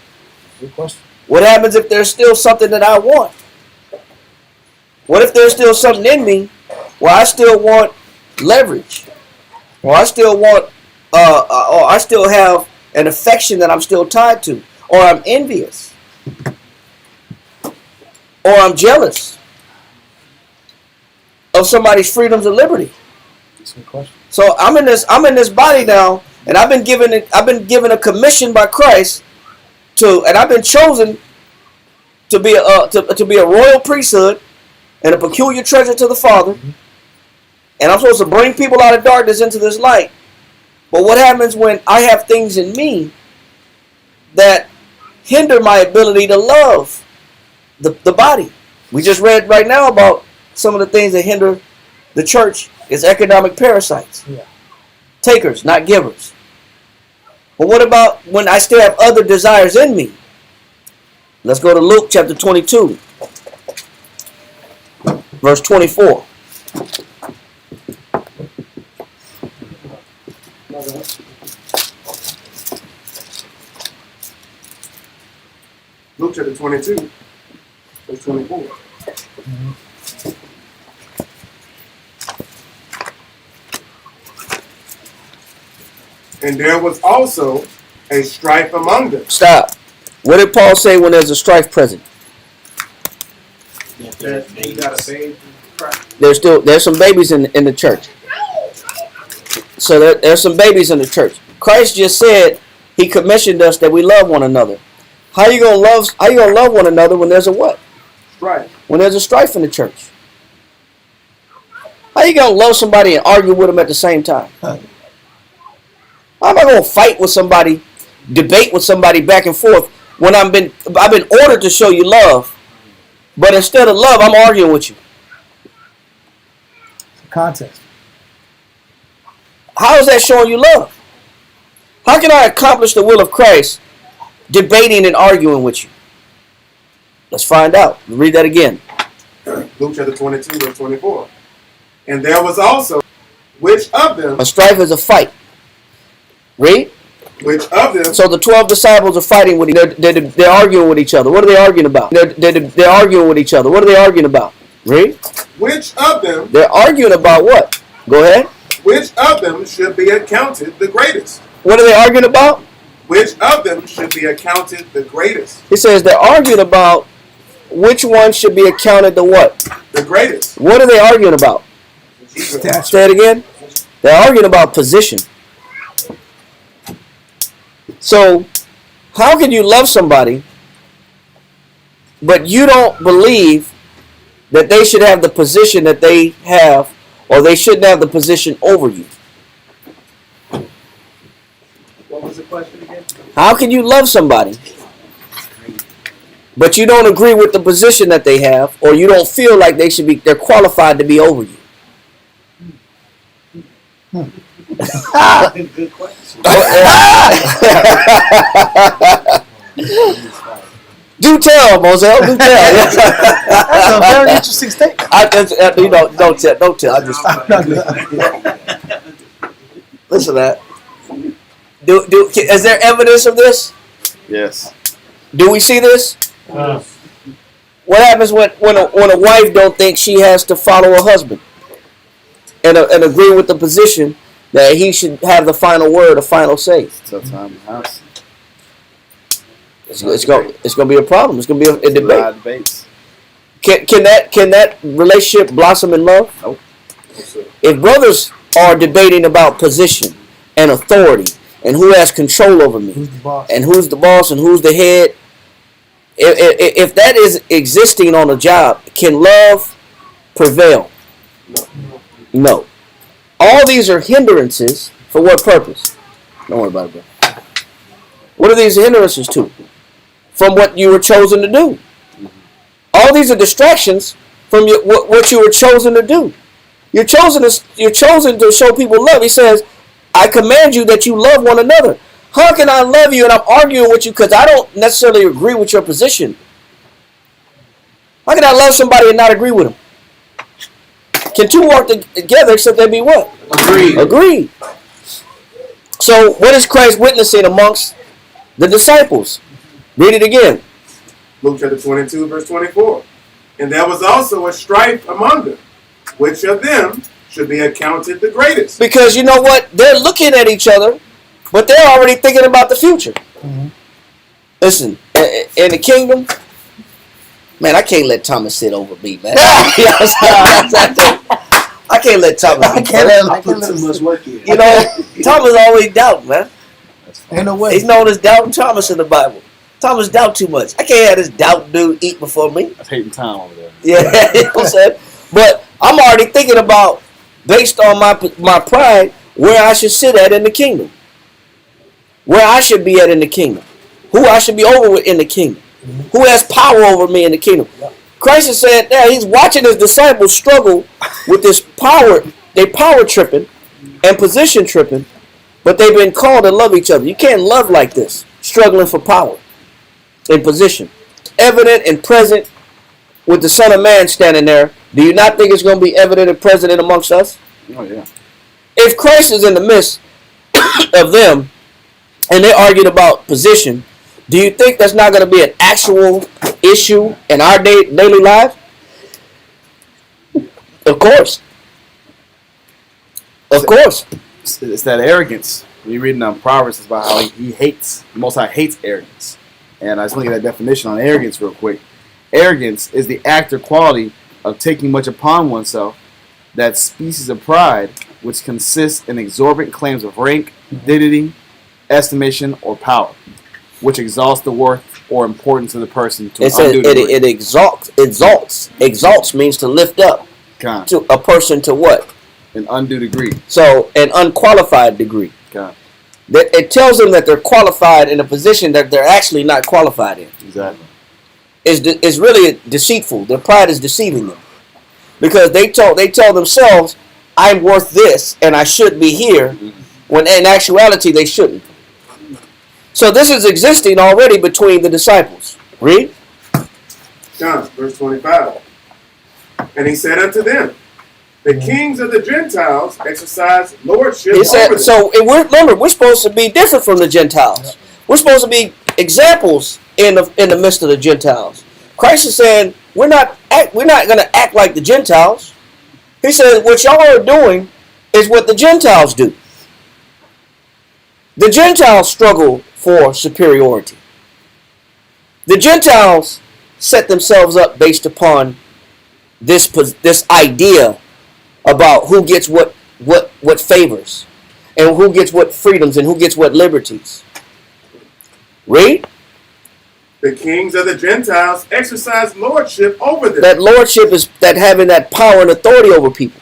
Good question. What happens if there's still something that I want? What if there's still something in me where I still want leverage? Or I still want or I still have an affection that I'm still tied to, or I'm envious, or I'm jealous of somebody's freedoms and liberty. That's a good question. So I'm in this body now, and I've been given a commission by Christ and I've been chosen to be a royal priesthood and a peculiar treasure to the Father. And I'm supposed to bring people out of darkness into this light. But what happens when I have things in me that hinder my ability to love the body? We just read right now about some of the things that hinder the church is economic parasites. Yeah. Takers, not givers. But what about when I still have other desires in me? Let's go to Luke chapter 22, verse 24. Luke chapter 22, verse 24. And there was also a strife among them. Stop. What did Paul say when there's a strife present? That you got a babe. There's some babies in the church. So there's some babies in the church. Christ just said he commissioned us that we love one another. How you gonna love one another when there's a what? Right. When there's a strife in the church? How you gonna love somebody and argue with them at the same time? How am I gonna fight with somebody, debate with somebody back and forth when I've been ordered to show you love, but instead of love, I'm arguing with you? Context. How is that showing you love? How can I accomplish the will of Christ debating and arguing with you? Let's find out. Read that again. Luke chapter 22, verse 24. And there was also, which of them? A strife is a fight. Read. Which of them? So the 12 disciples are fighting with each other. They're arguing with each other. What are they arguing about? They're arguing with each other. What are they arguing about? Read. Which of them? They're arguing about what? Go ahead. Which of them should be accounted the greatest? What are they arguing about? Which of them should be accounted the greatest? He says they're arguing about which one should be accounted the what? The greatest. What are they arguing about? Say it again. They're arguing about position. So, how can you love somebody, but you don't believe that they should have the position that they have, or they shouldn't have the position over you? What was the question again? How can you love somebody, but you don't agree with the position that they have, or you don't feel like they're qualified to be over you? Good question. Do tell, Moselle. Do tell. That's a very interesting statement. Don't tell. I just listen to that. Is there evidence of this? Yes. Do we see this? What happens when a wife don't think she has to follow her husband and agree with the position that he should have the final word, the final say? Tough time in the house. It's going to be a problem. It's going to be a debate. A lot of debates. Can that relationship blossom in love? Nope. If brothers are debating about position and authority and who has control over me, Who's the boss? and who's the boss and who's the head, if that is existing on a job, can love prevail? No. All these are hindrances for what purpose? Don't worry about it, bro. What are these hindrances to? From what you were chosen to do. All these are distractions from what you were chosen to do. You're chosen to show people love. He says, I command you that you love one another. How can I love you and I'm arguing with you because I don't necessarily agree with your position? How can I love somebody and not agree with them? Can two walk together except they be what? Agreed. So what is Christ witnessing amongst the disciples? Read it again. Luke chapter 22, verse 24. And there was also a strife among them. Which of them should be accounted the greatest? Because you know what? They're looking at each other, but they're already thinking about the future. Mm-hmm. Listen, in the kingdom, man, I can't let Thomas sit over me, man. I can't let Thomas. I can't let Too much work in. You know, Thomas always doubt, man. Ain't no way. He's known as Doubting Thomas in the Bible. Thomas doubt too much. I can't have this doubt dude eat before me. That's hating time over there. Yeah, you know what I'm saying? But I'm already thinking about, based on my pride, where I should sit at in the kingdom. Where I should be at in the kingdom. Who I should be over with in the kingdom. Mm-hmm. Who has power over me in the kingdom. Yep. Christ is saying that he's watching his disciples struggle with this power. They power tripping and position tripping, but they've been called to love each other. You can't love like this, struggling for power and position. Evident and present with the Son of Man standing there. Do you not think it's going to be evident and present amongst us? Oh, yeah. If Christ is in the midst of them and they're arguing about position, do you think that's not going to be an actual issue in our daily lives? Of course. Of course. It's that arrogance. When you're reading Proverbs, it's about how he hates, the Most High hates arrogance. And I just want to get that definition on arrogance real quick. Arrogance is the act or quality of taking much upon oneself, that species of pride which consists in exorbitant claims of rank, dignity, estimation, or power, which exalts the worth or importance of the person to It an says undue degree. it exalts means to lift up Con. to a person to what? An undue degree. So an unqualified degree. Con. It tells them that they're qualified in a position that they're actually not qualified in. Exactly. It's really deceitful. Their pride is deceiving them, because they tell themselves, "I'm worth this and I should be here," when in actuality they shouldn't. So this is existing already between the disciples. Read. John, verse 25. And he said unto them, the kings of the Gentiles exercise lordship He over said, them. so remember, we're supposed to be different from the Gentiles. We're supposed to be examples in the midst of the Gentiles. Christ is saying we're not going to act like the Gentiles. He said what y'all are doing is what the Gentiles do. The Gentiles struggle for superiority. The Gentiles set themselves up based upon this idea about who gets what favors, and who gets what freedoms, and who gets what liberties. Read. The kings of the Gentiles exercise lordship over them. That lordship is that having that power and authority over people.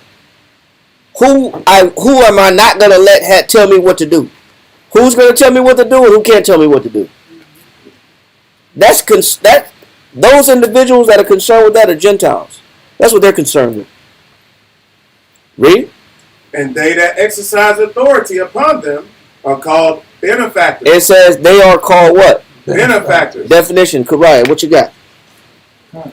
Who am I not going to let tell me what to do? Who's going to tell me what to do, and who can't tell me what to do? Those individuals that are concerned with that are Gentiles. That's what they're concerned with. Read. And they that exercise authority upon them are called benefactors. It says they are called what? Benefactors. Definition, Kariah, what you got? I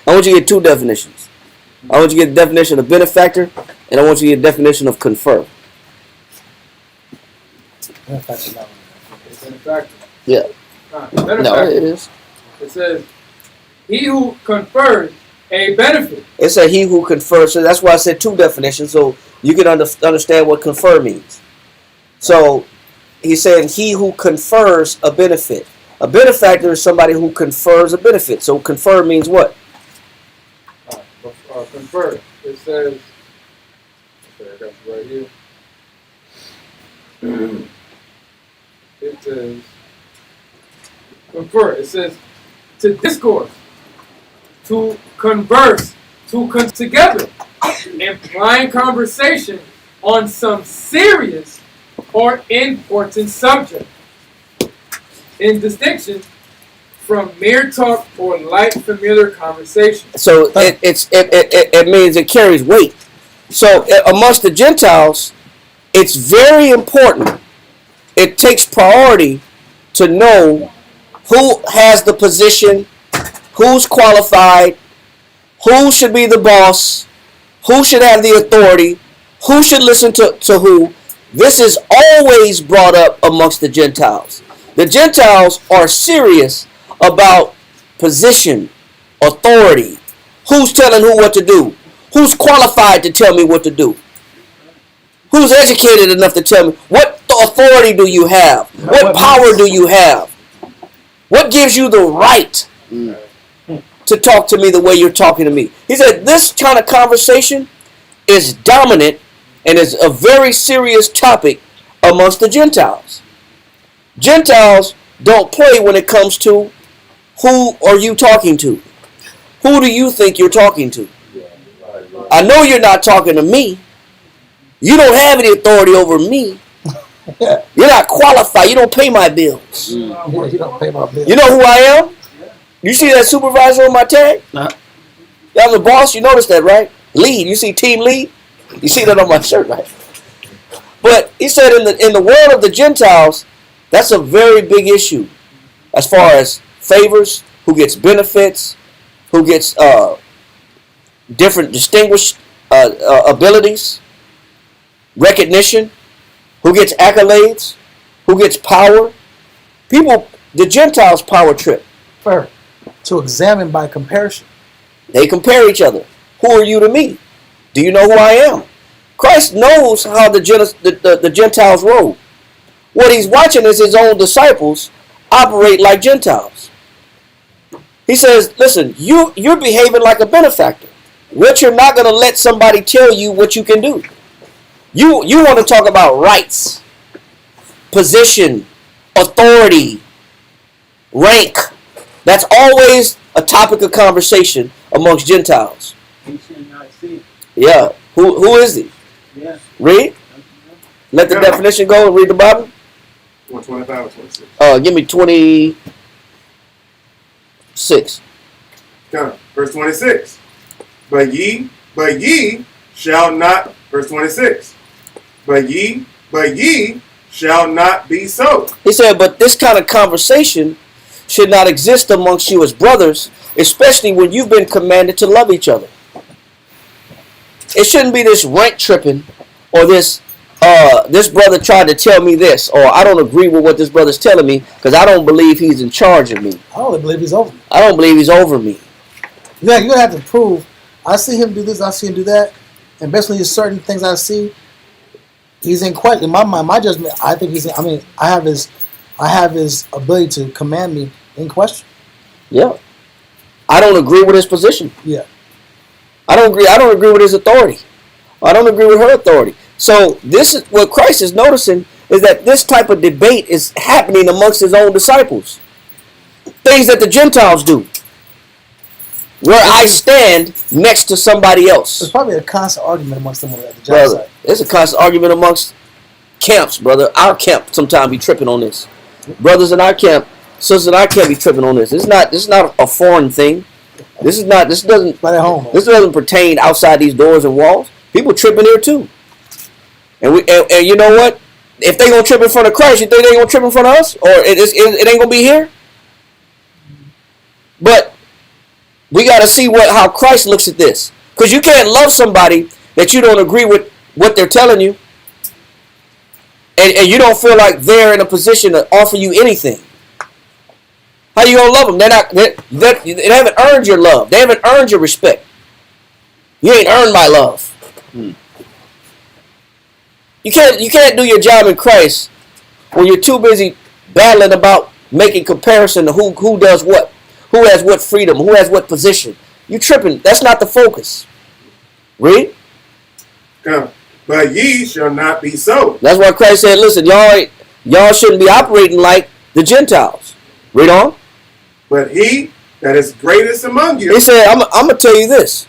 want you to get two definitions. I want you to get the definition of benefactor, and I want you to get the definition of confer. Benefactor. Yeah. Benefactor. No, it is. It says, he who confers a benefit. It said he who confers. So that's why I said two definitions, so you can understand what confer means. So he said he who confers a benefit. A benefactor is somebody who confers a benefit. So confer means what? Confer. It says, okay, I got you right here. It says, confer. It says, to discourse, to converse, to come together, implying conversation on some serious or important subject, in distinction from mere talk or light familiar conversation. So it means it carries weight. So amongst the Gentiles, it's very important. It takes priority to know who has the position, who's qualified, who should be the boss, who should have the authority, who should listen to who. This is always brought up amongst the Gentiles. The Gentiles are serious about position, authority, who's telling who what to do, who's qualified to tell me what to do, who's educated enough to tell me what authority do you have, what power do you have, what gives you the right to talk to me the way you're talking to me. He said this kind of conversation is dominant and is a very serious topic amongst the Gentiles. Gentiles don't play when it comes to who are you talking to? Who do you think you're talking to? I know you're not talking to me. You don't have any authority over me. You're not qualified. You don't pay my bills. You don't pay my bills. You know who I am? You see that supervisor on my tag? I'm the boss. You notice that, right? Lead. You see team lead? You see that on my shirt, right? But he said in the world of the Gentiles, that's a very big issue as far as favors, who gets benefits, who gets different distinguished abilities, recognition, who gets accolades, who gets power. The Gentiles power trip. To examine by comparison. They compare each other. Who are you to me? Do you know who I am? Christ knows how the Gentiles roll. What he's watching is his own disciples operate like Gentiles. He says, listen, you're behaving like a benefactor. What you're not going to let somebody tell you what you can do. You want to talk about rights, position, authority, rank. That's always a topic of conversation amongst Gentiles. He should not see. Yeah. Who is he? Yeah. Read. Let the Yeah. definition go and read the Bible. 125 or 26. Give me 26. Come. Verse 26. But ye shall not, verse 26. But ye shall not be so. He said, but this kind of conversation should not exist amongst you as brothers, especially when you've been commanded to love each other. It shouldn't be this rank tripping or this brother tried to tell me this, or I don't agree with what this brother's telling me because I don't believe he's in charge of me. I don't believe he's over me. I don't believe he's over me. Yeah, you're gonna have to prove. I see him do this. I see him do that, and basically, there's certain things I see. He's in question. In my mind, my judgment. I think he's. I mean, I have his ability to command me in question. Yeah. I don't agree with his position. Yeah. I don't agree with his authority. I don't agree with her authority. So this is what Christ is noticing, is that this type of debate is happening amongst his own disciples. Things that the Gentiles do. Where I stand next to somebody else. There's probably a constant argument amongst them at the job Brother, site. there's a constant argument amongst camps, brother. Our camp sometimes be tripping on this. Brothers in our camp, sisters in our camp be tripping on this. This is not a foreign thing. This doesn't Right at home. This doesn't pertain outside these doors and walls. People tripping here too. And you know what? If they gonna trip in front of Christ, you think they gonna trip in front of us, or it ain't gonna be here? But we got to see how Christ looks at this, because you can't love somebody that you don't agree with what they're telling you, and you don't feel like they're in a position to offer you anything. How you gonna love them? They haven't earned your love. They haven't earned your respect. You ain't earned my love. You can't do your job in Christ when you're too busy battling about making comparison to who does what, who has what freedom, who has what position. You tripping. That's not the focus. Read. Come. But ye shall not be so. That's why Christ said, listen, y'all shouldn't be operating like the Gentiles. Read on. But he that is greatest among you. He said, I'm going to tell you this.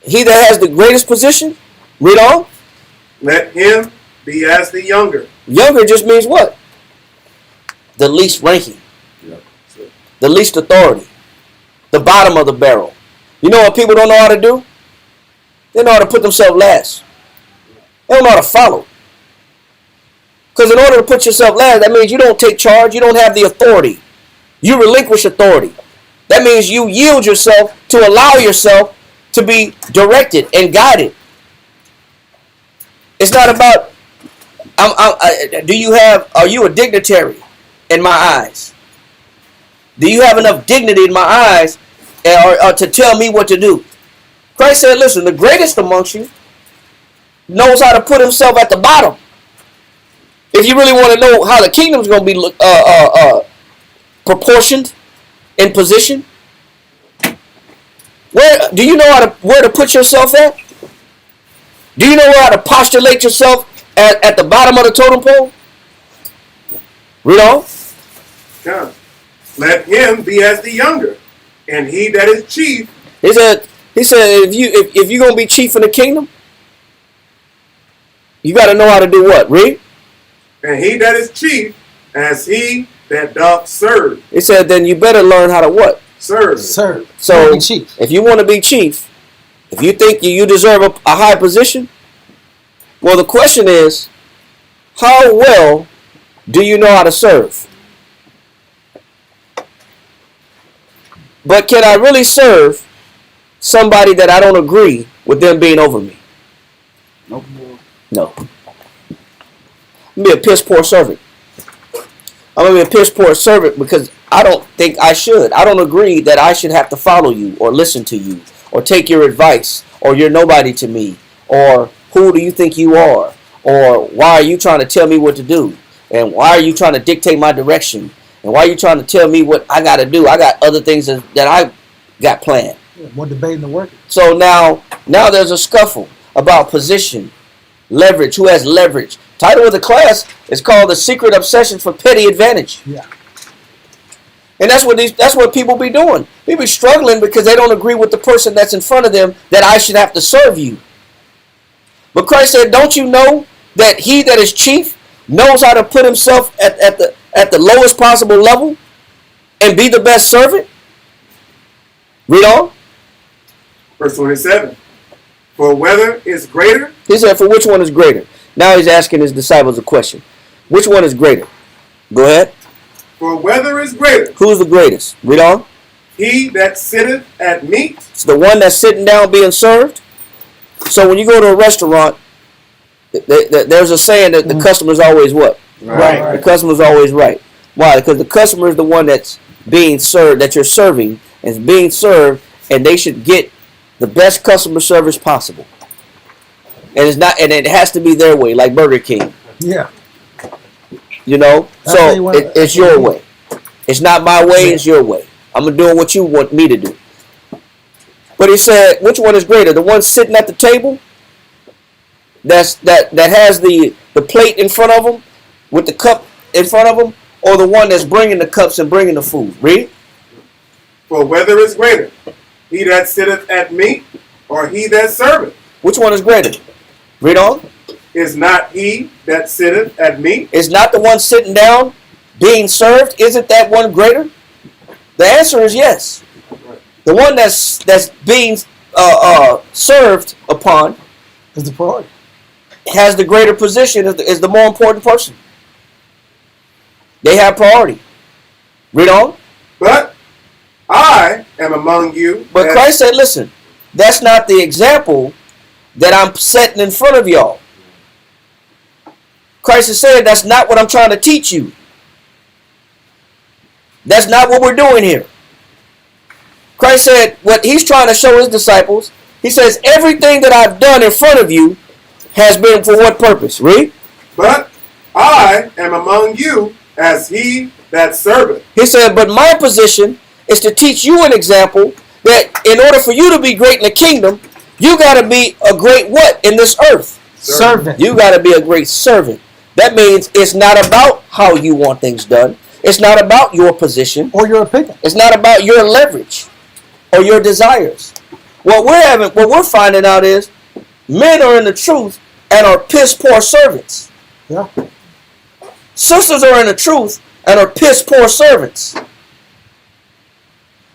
He that has the greatest position, read on. Let him be as the younger. Younger just means what? The least ranking. The least authority. The bottom of the barrel. You know what people don't know how to do? They know how to put themselves last. They don't know how to follow. Because in order to put yourself last, that means you don't take charge. You don't have the authority. You relinquish authority. That means you yield yourself to allow yourself to be directed and guided. It's not about, are you a dignitary in my eyes? Do you have enough dignity in my eyes or to tell me what to do? Christ said, listen, the greatest amongst you knows how to put himself at the bottom. If you really want to know how the kingdom's going to be proportioned in position, do you know where to put yourself at? Do you know how to postulate yourself at the bottom of the totem pole? Read on. Come. Let him be as the younger, and he that is chief. He said if you're gonna be chief in the kingdom, you got to know how to do what? Read. And he that is chief, as he that doth serve. He said then you better learn how to what? Serve. Serve. So chief. If you want to be chief, if you think you deserve a high position, well, the question is, how well do you know how to serve? But can I really serve somebody that I don't agree with them being over me? Nope. No. I'm going to be a piss poor servant. I'm going to be a piss poor servant because I don't think I should. I don't agree that I should have to follow you or listen to you or take your advice or you're nobody to me or who do you think you are or why are you trying to tell me what to do and why are you trying to dictate my direction and why are you trying to tell me what I got to do. I got other things that I got planned. Yeah, more debating than working. So now there's a scuffle about position Leverage. Who has leverage? Title of the class is called The Secret Obsession for Petty Advantage. Yeah. And that's what people be doing. People be struggling because they don't agree with the person that's in front of them that I should have to serve you. But Christ said, don't you know that he that is chief knows how to put himself at the lowest possible level and be the best servant? Read on. Verse 27. For whether is greater? He said, for which one is greater? Now he's asking his disciples a question. Which one is greater? Go ahead. For whether is greater? Who's the greatest? Read on. He that sitteth at meat? It's the one that's sitting down being served. So when you go to a restaurant, there's a saying that the customer's always what? Right. The customer's always right. Why? Because the customer is the one that's being served, that you're serving, is being served, and they should get the best customer service possible. And it has to be their way, like Burger King. Yeah. You know? That's how you So want it. it's your way. It's not my way, it's your way. I'm doing what you want me to do. But he said, which one is greater? The one sitting at the table that has the plate in front of him with the cup in front of him, or the one that's bringing the cups and bringing the food? Read. For whether is greater? He that sitteth at meat, or he that serveth? Which one is greater? Read on. Is not he that sitteth at meat? Is not the one sitting down being served? Isn't that one greater? The answer is yes. The one that's being served upon Is the priority. has the greater position, is the more important person. They have priority. Read on. But I am among you. But Christ said, listen, that's not the example that I'm setting in front of y'all. Christ is saying that's not what I'm trying to teach you. That's not what we're doing here. Christ said what he's trying to show his disciples, he says everything that I've done in front of you has been for what purpose? Read. But I am among you as he that serveth. He said, but my position is to teach you an example that in order for you to be great in the kingdom, you got to be a great what in this earth? Servant. You got to be a great servant. That means it's not about how you want things done. It's not about your position. Or your opinion. It's not about your leverage or your desires. What we're finding out is men are in the truth and are piss poor servants. Yeah. Sisters are in the truth and are piss poor servants.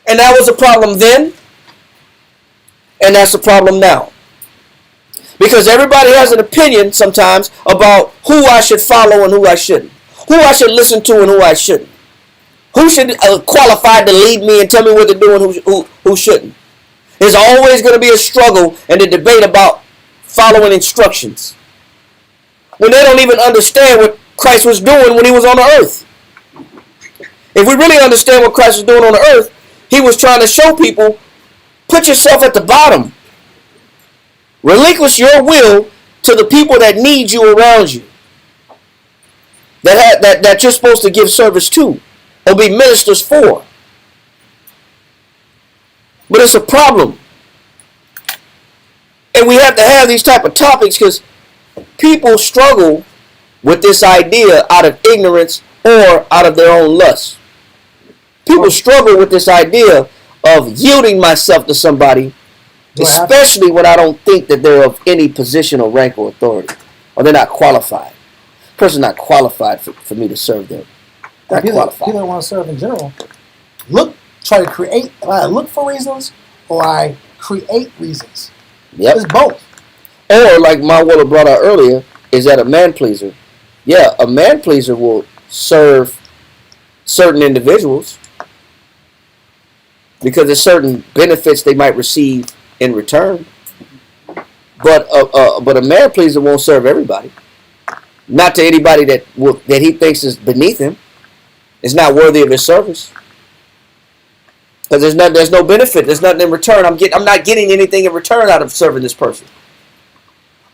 And that was a problem then, and that's a problem now. Because everybody has an opinion sometimes about who I should follow and who I shouldn't. Who I should listen to and who I shouldn't. Who should qualified to lead me and tell me what to do and who shouldn't. There's always going to be a struggle and a debate about following instructions, when they don't even understand what Christ was doing when he was on the earth. If we really understand what Christ was doing on the earth, he was trying to show people, put yourself at the bottom. Relinquish your will to the people that need you around you. That you're supposed to give service to or be ministers for. But it's a problem. And we have to have these type of topics because people struggle with this idea out of ignorance or out of their own lust. People struggle with this idea of yielding myself to somebody, especially when I don't think that they're of any position or rank or authority, or they're not qualified. Person's not qualified for me to serve them. Not qualified. People that want to serve in general try to create. I look for reasons, or I create reasons. Yep. It's both. Or like Mawala brought out earlier, is that a man pleaser? Yeah, a man pleaser will serve certain individuals because there's certain benefits they might receive in return. But a man pleaser won't serve everybody. Not to anybody that he thinks is beneath him. It's not worthy of his service. Because there's no benefit. There's nothing in return. I'm not getting anything in return out of serving this person.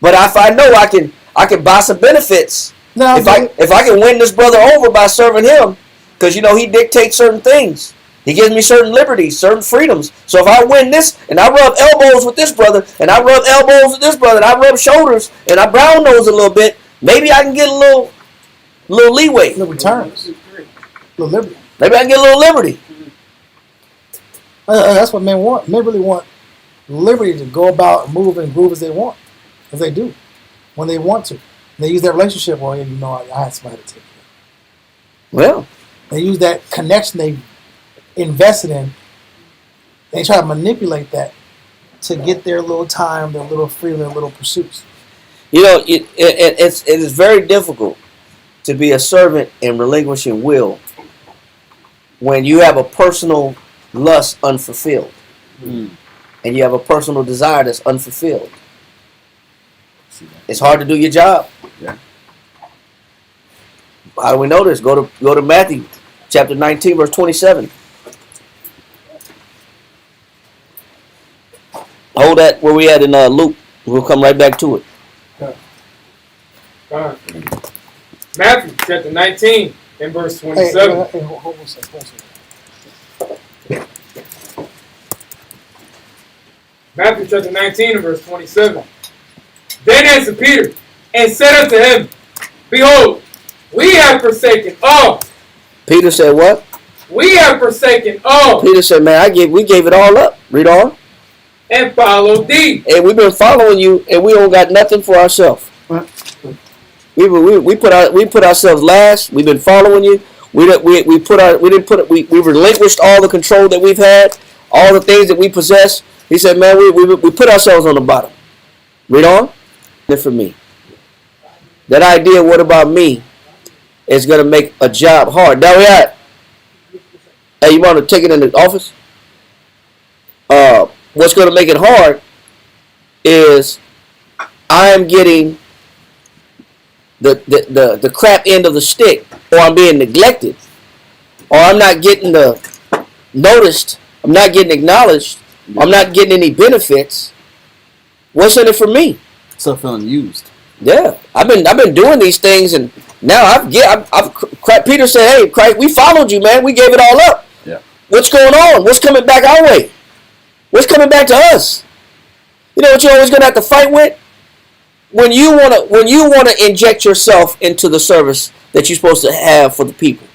But if I know I can buy some benefits. If I can win this brother over by serving him, because he dictates certain things. He gives me certain liberties, certain freedoms. So if I win this, and I rub elbows with this brother, and I rub elbows with this brother, and I rub shoulders, and I brown nose a little bit, maybe I can get a little leeway. Little returns. Little liberty. Maybe I can get a little liberty. That's what men want. Men really want liberty to go about and move and groove as they want, as they do, when they want to. And they use that relationship. Well, I had somebody to take care of. Well, they use that connection they invested in. They try to manipulate that to get their little time, their little freedom, their little pursuits. it is very difficult to be a servant and relinquishing will when you have a personal lust unfulfilled, and you have a personal desire that's unfulfilled. It's hard to do your job. Yeah. How do we know this? Go to Matthew chapter 19, verse 27. Hold that where we at in Luke. We'll come right back to it. Matthew chapter 19 and verse 27. Hey, hold on a second. Matthew chapter 19 and verse 27. Then answered Peter and said unto him, Behold, we have forsaken all. Peter said what? We have forsaken all. Peter said, man, we gave it all up. Read on. And followed thee. And we've been following you, and we don't got nothing for ourselves. We put ourselves last. We've been following you. We relinquished all the control that we've had, all the things that we possess. He said, man, we put ourselves on the bottom. Read on. For me, that idea, what about me, is going to make a job hard. Now we at. Hey, you want to take it in the office? What's going to make it hard is I'm getting the crap end of the stick, or I'm being neglected, or I'm not getting noticed, I'm not getting acknowledged, I'm not getting any benefits. What's in it for me? So feeling used. Yeah, I've been doing these things, and now Peter said, "Hey, Christ, we followed you, man. We gave it all up. Yeah. What's going on? What's coming back our way? What's coming back to us? You know what you're always gonna have to fight with when you wanna inject yourself into the service that you're supposed to have for the people.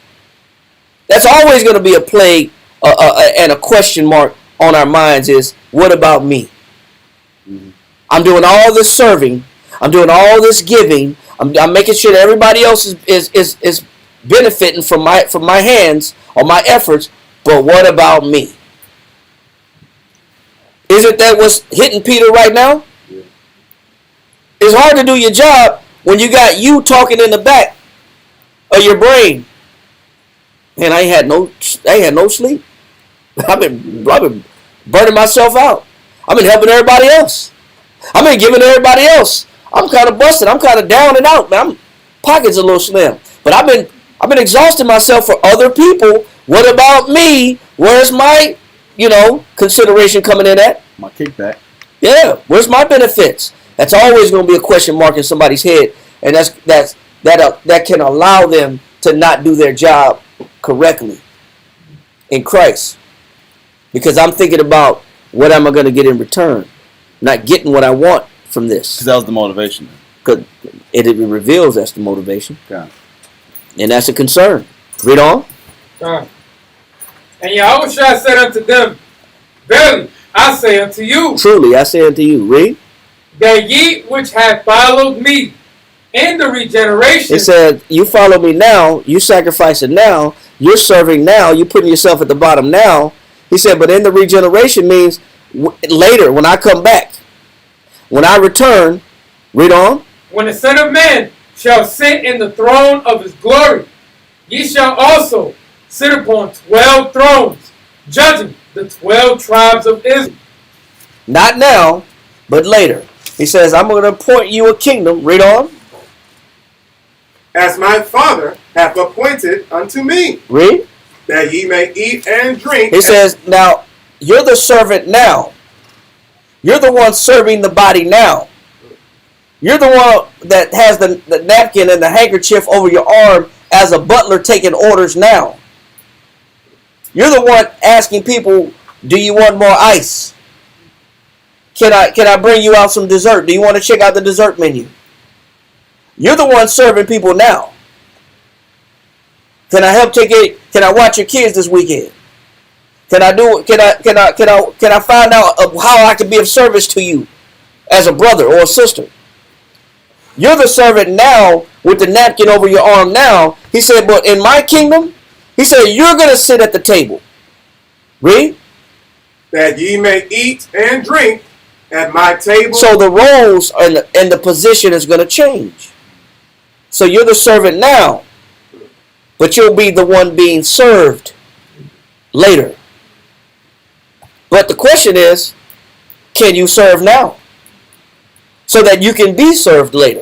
That's always gonna be a plague and a question mark on our minds. Is what about me? Mm-hmm. I'm doing all this serving. I'm doing all this giving. I'm making sure that everybody else is benefiting from my hands or my efforts. But what about me? Isn't that what's hitting Peter right now? Yeah. It's hard to do your job when you got you talking in the back of your brain. And I had no sleep. I've been burning myself out. I've been helping everybody else. I've been giving everybody else. I'm kind of busted. I'm kind of down and out, man. Pockets a little slim. But I've been exhausting myself for other people. What about me? Where's my, consideration coming in at? My kickback. Yeah. Where's my benefits? That's always going to be a question mark in somebody's head, and that can allow them to not do their job correctly in Christ. Because I'm thinking about what am I going to get in return. Not getting what I want from this. Because that was the motivation. Because it reveals that's the motivation. Yeah. And that's a concern. Read on. And Yahushua said unto them, Verily, I say unto you. Truly, I say unto you. Read. That ye which have followed me in the regeneration. It said, you follow me now, you sacrificing now, you're serving now, you're putting yourself at the bottom now. He said, but in the regeneration means later, when I come back, when I return, read on. When the Son of Man shall sit in the throne of his glory, ye shall also sit upon 12 thrones, judging the 12 tribes of Israel. Not now, but later. He says, I'm going to appoint you a kingdom. Read on. As my Father hath appointed unto me. Read. That ye may eat and drink. He says, now, you're the servant now. You're the one serving the body now. You're the one that has the napkin and the handkerchief over your arm as a butler taking orders now. You're the one asking people, do you want more ice? Can I bring you out some dessert? Do you want to check out the dessert menu? You're the one serving people now. Can I help take it? Can I watch your kids this weekend? Can I find out how I can be of service to you as a brother or a sister? You're the servant now with the napkin over your arm now. He said, but in my kingdom, he said, you're going to sit at the table. Read. That ye may eat and drink at my table. So the roles and the position is going to change. So you're the servant now, but you'll be the one being served later. But the question is, can you serve now? So that you can be served later.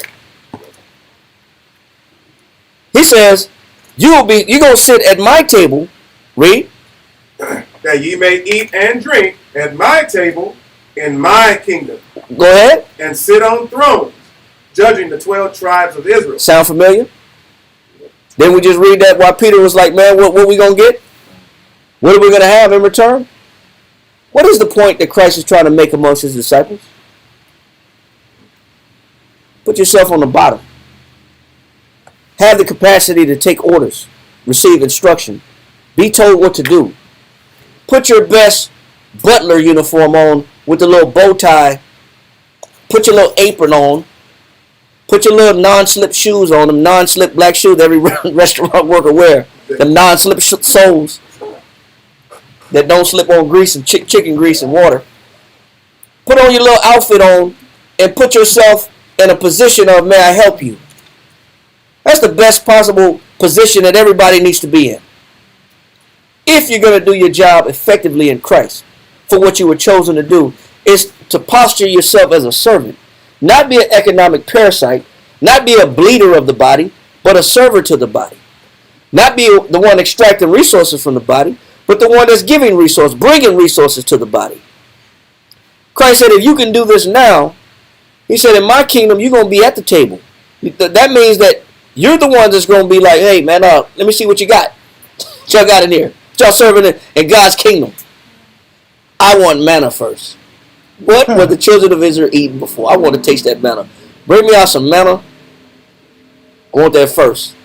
He says, you're going to sit at my table. Read. That ye may eat and drink at my table in my kingdom. Go ahead. And sit on thrones, judging the 12 tribes of Israel. Sound familiar? Then we just read that while Peter was like, man, what we going to get? What are we going to have in return? What is the point that Christ is trying to make amongst his disciples? Put yourself on the bottom. Have the capacity to take orders, receive instruction, be told what to do. Put your best butler uniform on with the little bow tie. Put your little apron on. Put your little non-slip shoes on, them non-slip black shoes every restaurant worker wear. The non-slip soles that don't slip on grease and chicken grease and water. Put on your little outfit on and put yourself in a position of, may I help you? That's the best possible position that everybody needs to be in. If you're going to do your job effectively in Christ for what you were chosen to do, is to posture yourself as a servant. Not be an economic parasite, not be a bleeder of the body, but a server to the body. Not be the one extracting resources from the body, but the one that's giving resources, bringing resources to the body. Christ said, if you can do this now, he said, in my kingdom, you're going to be at the table. That means that you're the one that's going to be like, hey, man, let me see what you got. What y'all got in here? What y'all serving in God's kingdom? I want manna first. What were the children of Israel eating before? I want to taste that manna. Bring me out some manna. I want that first.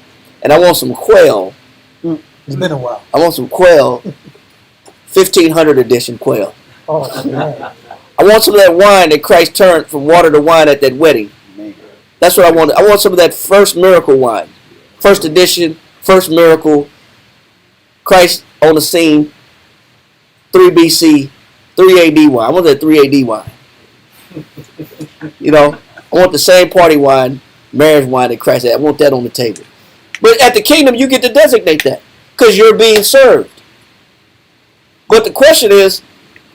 And I want some quail. It's been a while. I want some quail. 1500 edition quail. Oh, man. I want some of that wine that Christ turned from water to wine at that wedding. That's what I want. I want some of that first miracle wine. First edition, first miracle. Christ on the scene. 3 BC, 3 AD wine. I want that 3 AD wine. You know, I want the same party wine, marriage wine that Christ had. I want that on the table. But at the kingdom, you get to designate that because you're being served. But the question is,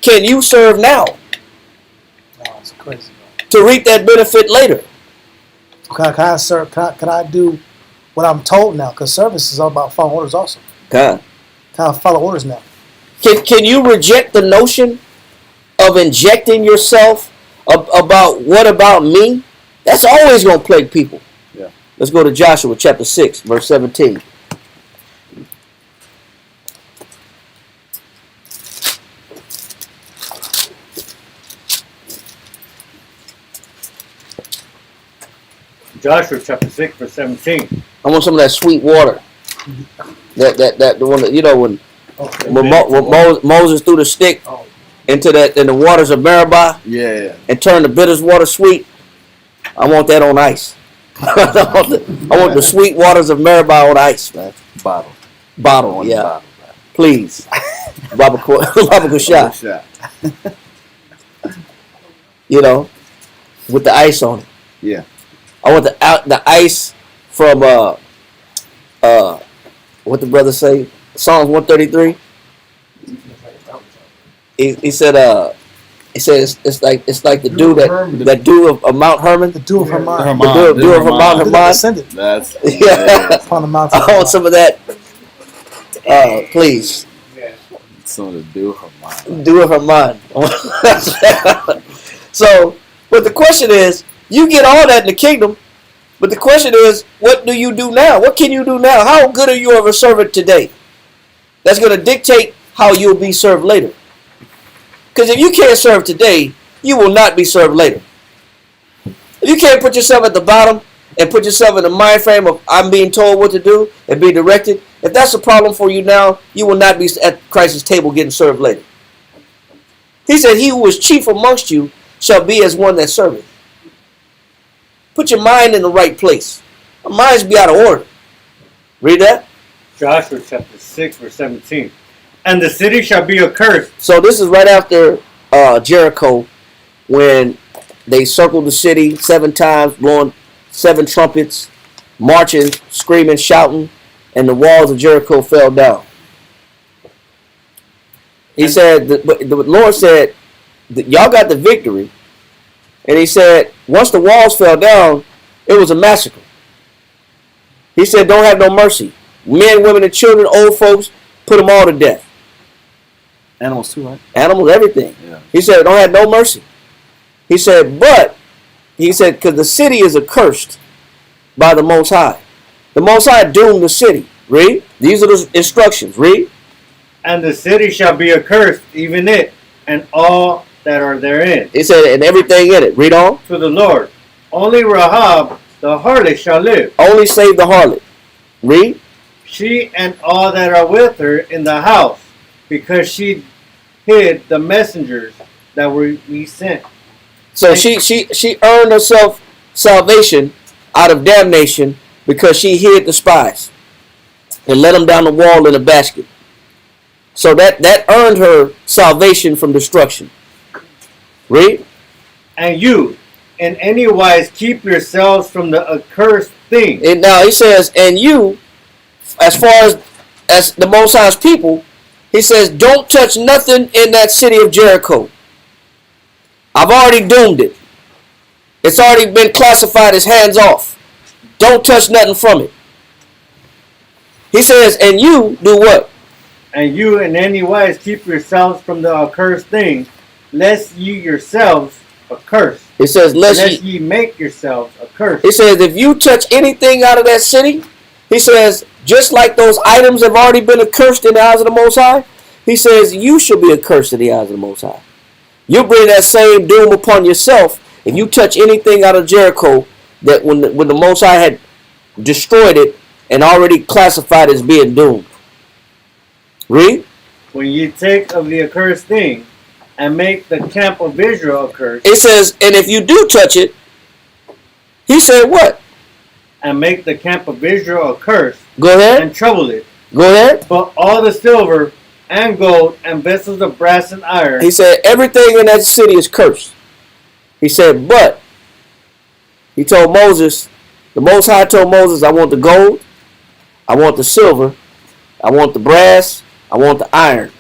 can you serve now? Oh, it's crazy, man. To reap that benefit later? Can I do what I'm told now? Because service is all about following orders also. Can I follow orders now? Can you reject the notion of injecting yourself about what about me? That's always going to plague people. Yeah. Let's go to Joshua chapter 6, verse 17. Joshua chapter 6, verse 17. I want some of that sweet water. That the one that, you know, when Moses threw the stick into the waters of Meribah, and turned the bitter water sweet. I want that on ice. I want the sweet waters of Meribah on ice, man. Bottle, yeah. Bottle. Please, Baba shot. You know, with the ice on it. Yeah. I want the ice from what the brother say? Psalms 133. He said it's like the dew that dew of Mount Hermon. The dew of Hermon. The dew of Mount Hermon. That's Upon the mountain. I want some of that. Please. Some of the dew of Hermon. Dew of Hermon. So, but the question is, you get all that in the kingdom, but the question is, what do you do now? What can you do now? How good are you of a servant today? That's going to dictate how you'll be served later. Because if you can't serve today, you will not be served later. If you can't put yourself at the bottom and put yourself in the mind frame of I'm being told what to do and be directed, if that's a problem for you now, you will not be at Christ's table getting served later. He said, he who is chief amongst you shall be as one that serveth. Put your mind in the right place. Our minds be out of order. Read that. Joshua chapter 6, verse 17. And the city shall be accursed. So this is right after Jericho, when they circled the city 7 times, blowing 7 trumpets, marching, screaming, shouting, and the walls of Jericho fell down. He said, the Lord said, y'all got the victory. And he said, once the walls fell down, it was a massacre. He said, don't have no mercy. Men, women, and children, old folks, put them all to death. Animals too, right? Animals, everything. Yeah. He said, don't have no mercy. He said, because the city is accursed by the Most High. The Most High doomed the city. Read. These are the instructions. Read. And the city shall be accursed, even it, and all that are therein. He said, and everything in it. Read on. To the Lord. Only Rahab, the harlot, shall live. Only save the harlot. Read. She and all that are with her in the house, because she hid the messengers that we sent. So she earned herself salvation out of damnation because she hid the spies and let them down the wall in a basket. So that earned her salvation from destruction. Read. And you, in any wise, keep yourselves from the accursed thing. And now he says, and you, as far as the Most High's people, he says, don't touch nothing in that city of Jericho. I've already doomed it. It's already been classified as hands off. Don't touch nothing from it. He says, and you do what? And you in any wise keep yourselves from the accursed thing, lest ye yourselves accursed. It says, lest ye make yourselves accursed. He says, if you touch anything out of that city, he says, just like those items have already been accursed in the eyes of the Most High, he says, you shall be accursed in the eyes of the Most High. You'll bring that same doom upon yourself if you touch anything out of Jericho that when the Most High had destroyed it and already classified as being doomed. Read. When ye take of the accursed thing and make the camp of Israel accursed. It says, and if you do touch it, he said what? And make the camp of Israel accursed. Go ahead. And trouble it. Go ahead. But all the silver and gold and vessels of brass and iron. He said everything in that city is cursed. He said, but he told Moses, the Most High told Moses, I want the gold, I want the silver, I want the brass, I want the iron.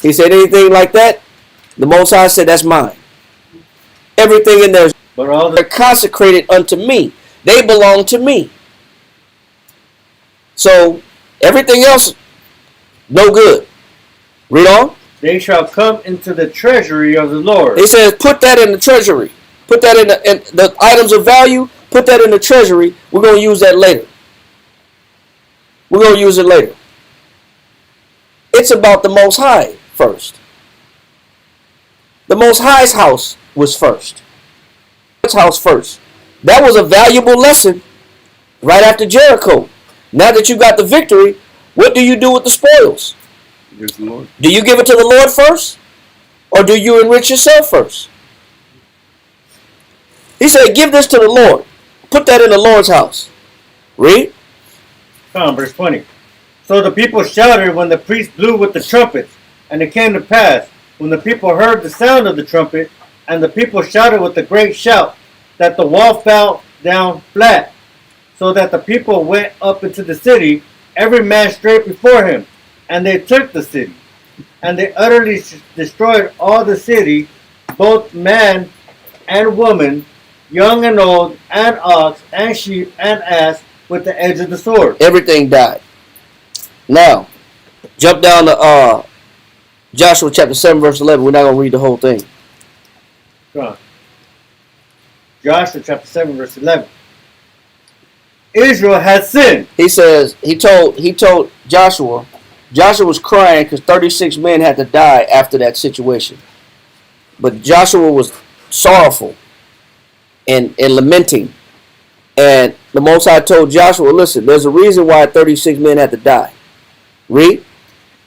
He said anything like that, the Most High said that's mine. Everything in there is but all they're consecrated unto me. They belong to me. So everything else, no good. Read on. They shall come into the treasury of the Lord. He says, put that in the treasury. Put that in the items of value. Put that in the treasury. We're going to use that later. We're going to use it later. It's about the Most High first. The Most High's house was first. His house first. That was a valuable lesson right after Jericho. Now that you got the victory, what do you do with the spoils? Here's the Lord. Do you give it to the Lord first? Or do you enrich yourself first? He said, give this to the Lord. Put that in the Lord's house. Read. Verse 20. So the people shouted when the priest blew with the trumpets. And it came to pass, when the people heard the sound of the trumpet, and the people shouted with a great shout, that the wall fell down flat, so that the people went up into the city, every man straight before him. And they took the city. And they utterly destroyed all the city, both man and woman, young and old, and ox, and sheep, and ass, with the edge of the sword. Everything died. Now, jump down to Joshua chapter 7, verse 11. We're not going to read the whole thing. Go on. Joshua chapter 7, verse 11. Israel has sinned. He says, he told Joshua, Joshua was crying because 36 men had to die after that situation. But Joshua was sorrowful and lamenting. And the Most High told Joshua, listen, there's a reason why 36 men had to die. Read.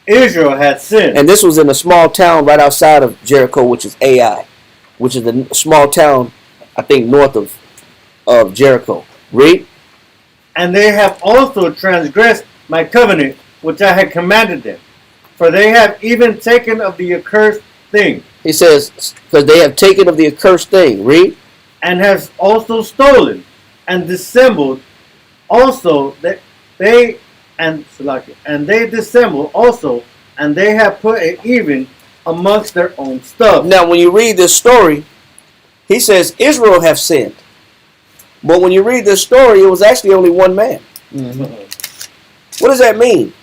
Israel had sinned. And this was in a small town right outside of Jericho, which is Ai, which is a small town, I think, north of Jericho. Read. And they have also transgressed my covenant, which I had commanded them. For they have even taken of the accursed thing. He says, because they have taken of the accursed thing. Read. And has also stolen and dissembled also that they and dissemble also, and they have put it even amongst their own stuff. Now, when you read this story, he says Israel have sinned. But when you read this story, it was actually only one man. Mm-hmm. What does that mean?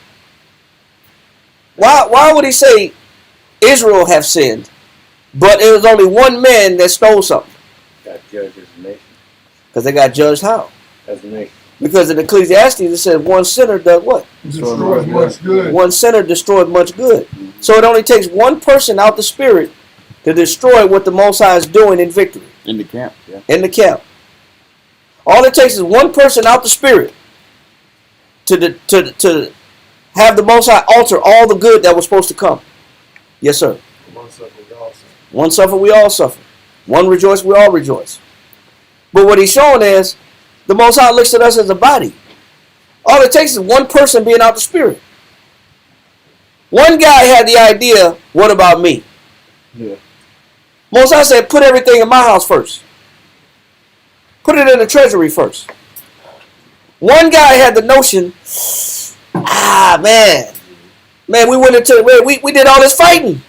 Why would he say Israel have sinned, but it was only one man that stole something? Got judged as a nation. Because they got judged how? As a nation. Because in Ecclesiastes it says one sinner does what? Destroys much good. One sinner destroyed much good. So it only takes one person out the spirit to destroy what the Most High is doing in victory. In the camp, yeah. In the camp. All it takes is one person out the spirit to have the Most High alter all the good that was supposed to come. Yes, sir. One suffer, we all suffer. One suffer, we all suffer. One rejoice, we all rejoice. But what he's showing is the Most High looks at us as a body. All it takes is one person being out the spirit. One guy had the idea, what about me? Yeah. Most High said, put everything in my house first. Put it in the treasury first. One guy had the notion, man, we went into, we did all this fighting.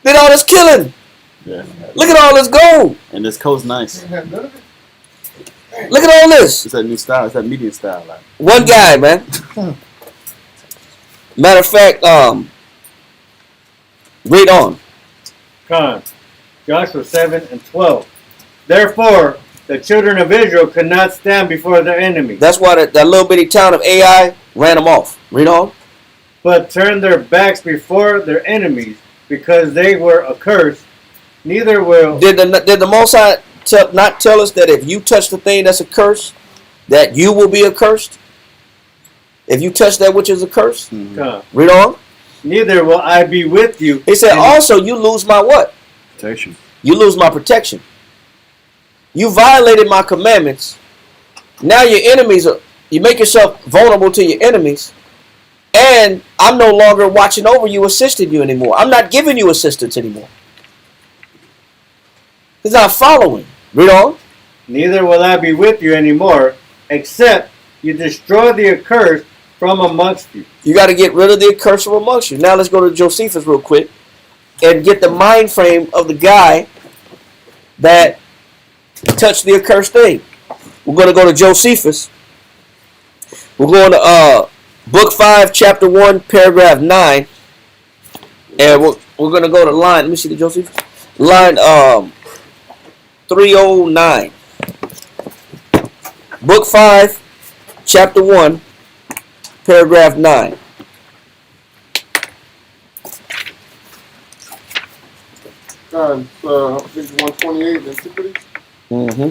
Did all this killing. Yeah. Look at all this gold. And this coat's nice. Look at all this. It's that new style. It's that medium style. Like. One guy, man. Matter of fact, read on. Con. Joshua 7 and 12. Therefore, the children of Israel could not stand before their enemies. That's why that little bitty town of Ai ran them off. Read on. But turned their backs before their enemies, because they were accursed. Neither will. Did the Most High not tell us that if you touch the thing that's accursed, that you will be accursed? If you touch that which is accursed? Mm-hmm. Read on. Neither will I be with you. He said, also you lose my what? Protection. You lose my protection. You violated my commandments. Now your enemies you make yourself vulnerable to your enemies. And I'm no longer watching over you, assisting you anymore. I'm not giving you assistance anymore. He's not following. Read on. Neither will I be with you anymore, except you destroy the accursed from amongst you. You got to get rid of the accursed from amongst you. Now let's go to Josephus real quick and get the mind frame of the guy that touched the accursed thing. We're going to go to Josephus. We're going to Book 5, Chapter 1, Paragraph 9. And we're going to go to line, let me see the Josephus. Line 309. Book 5, Chapter 1, Paragraph 9. God, page 128 in Antiquities. Mm-hmm.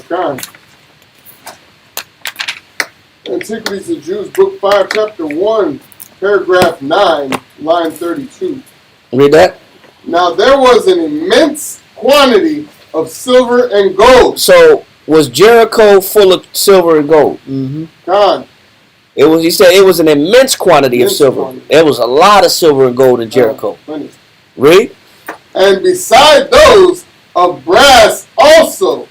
God. Antiquities of Jews, Book 5, Chapter 1, Paragraph 9, line 32. Read that. Now there was an immense quantity of silver and gold. So was Jericho full of silver and gold? Mm-hmm. God. It was. He said it was an immense quantity of silver. Quantity. It was a lot of silver and gold in Jericho. Read. And beside those of brass also,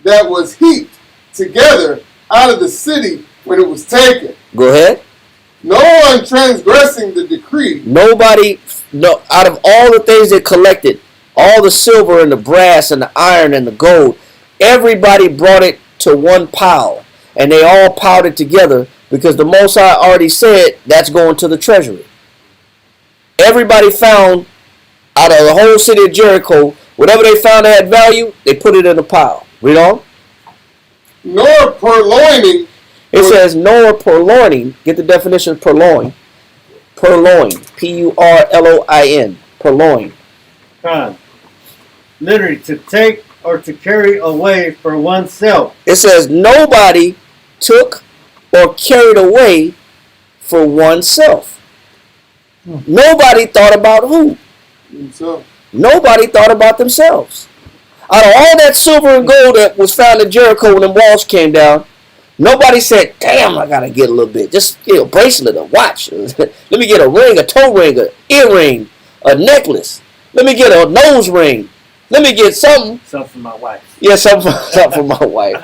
that was heaped together out of the city when it was taken. Go ahead. No one transgressing the decree. Nobody. No. Out of all the things they collected, all the silver and the brass and the iron and the gold, everybody brought it to one pile, and they all piled it together because the Most High already said that's going to the treasury. Everybody found out of the whole city of Jericho, whatever they found that had value, they put it in a pile. Read on. Nor purloining It says nor purloining. Get the definition of purloin. Purloin. Purloin. Purloin. Con. Literally, to take or to carry away for oneself. It says nobody took or carried away for oneself. Nobody thought about who? Himself. Nobody thought about themselves. Out of all that silver and gold that was found in Jericho when the walls came down, nobody said, damn, I got to get a little bit. Just a bracelet, a watch. Let me get a ring, a toe ring, an earring, a necklace. Let me get a nose ring. Let me get something. Something for my wife. Yeah, something for my wife.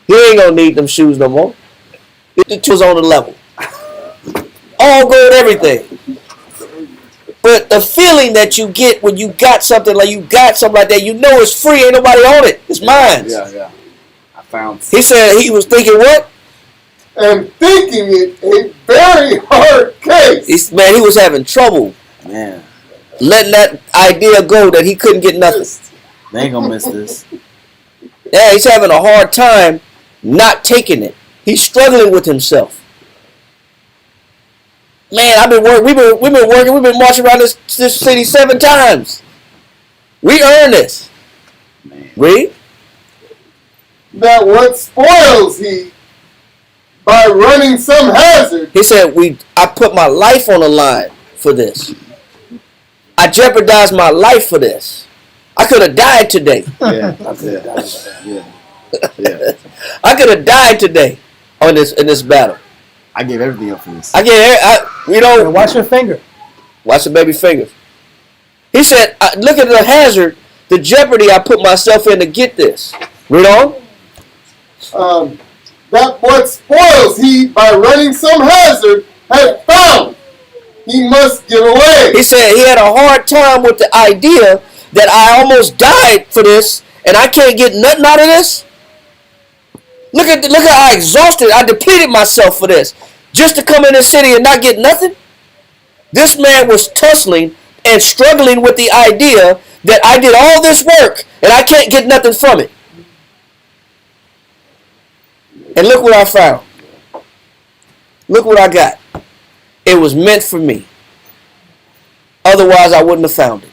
He ain't going to need them shoes no more. The shoes on the level. All gold, everything. But the feeling that you get when you got something like that, you know it's free. Ain't nobody on it. It's mine. Yeah. I found. He said he was thinking what? And thinking it a very hard case. He was having trouble, Man, letting that idea go that he couldn't get nothing. they ain't gonna miss this. Yeah, he's having a hard time not taking it. He's struggling with himself. Man, we've been working, we've been marching around this city 7 times. We earned this. Man. Read. That what spoils he by running some hazard. He said, I put my life on the line for this. I jeopardized my life for this. I could have died today. Yeah. I could have died today in this battle. I gave everything up for this. And watch your finger. Watch the baby fingers. He said, look at the hazard, the jeopardy I put myself in to get this. Read on. That what spoils he by running some hazard had found. He must give away. He said he had a hard time with the idea that I almost died for this and I can't get nothing out of this. Look at how exhausted, I depleted myself for this. Just to come in the city and not get nothing? This man was tussling and struggling with the idea that I did all this work and I can't get nothing from it. And look what I found. Look what I got. It was meant for me. Otherwise, I wouldn't have found it.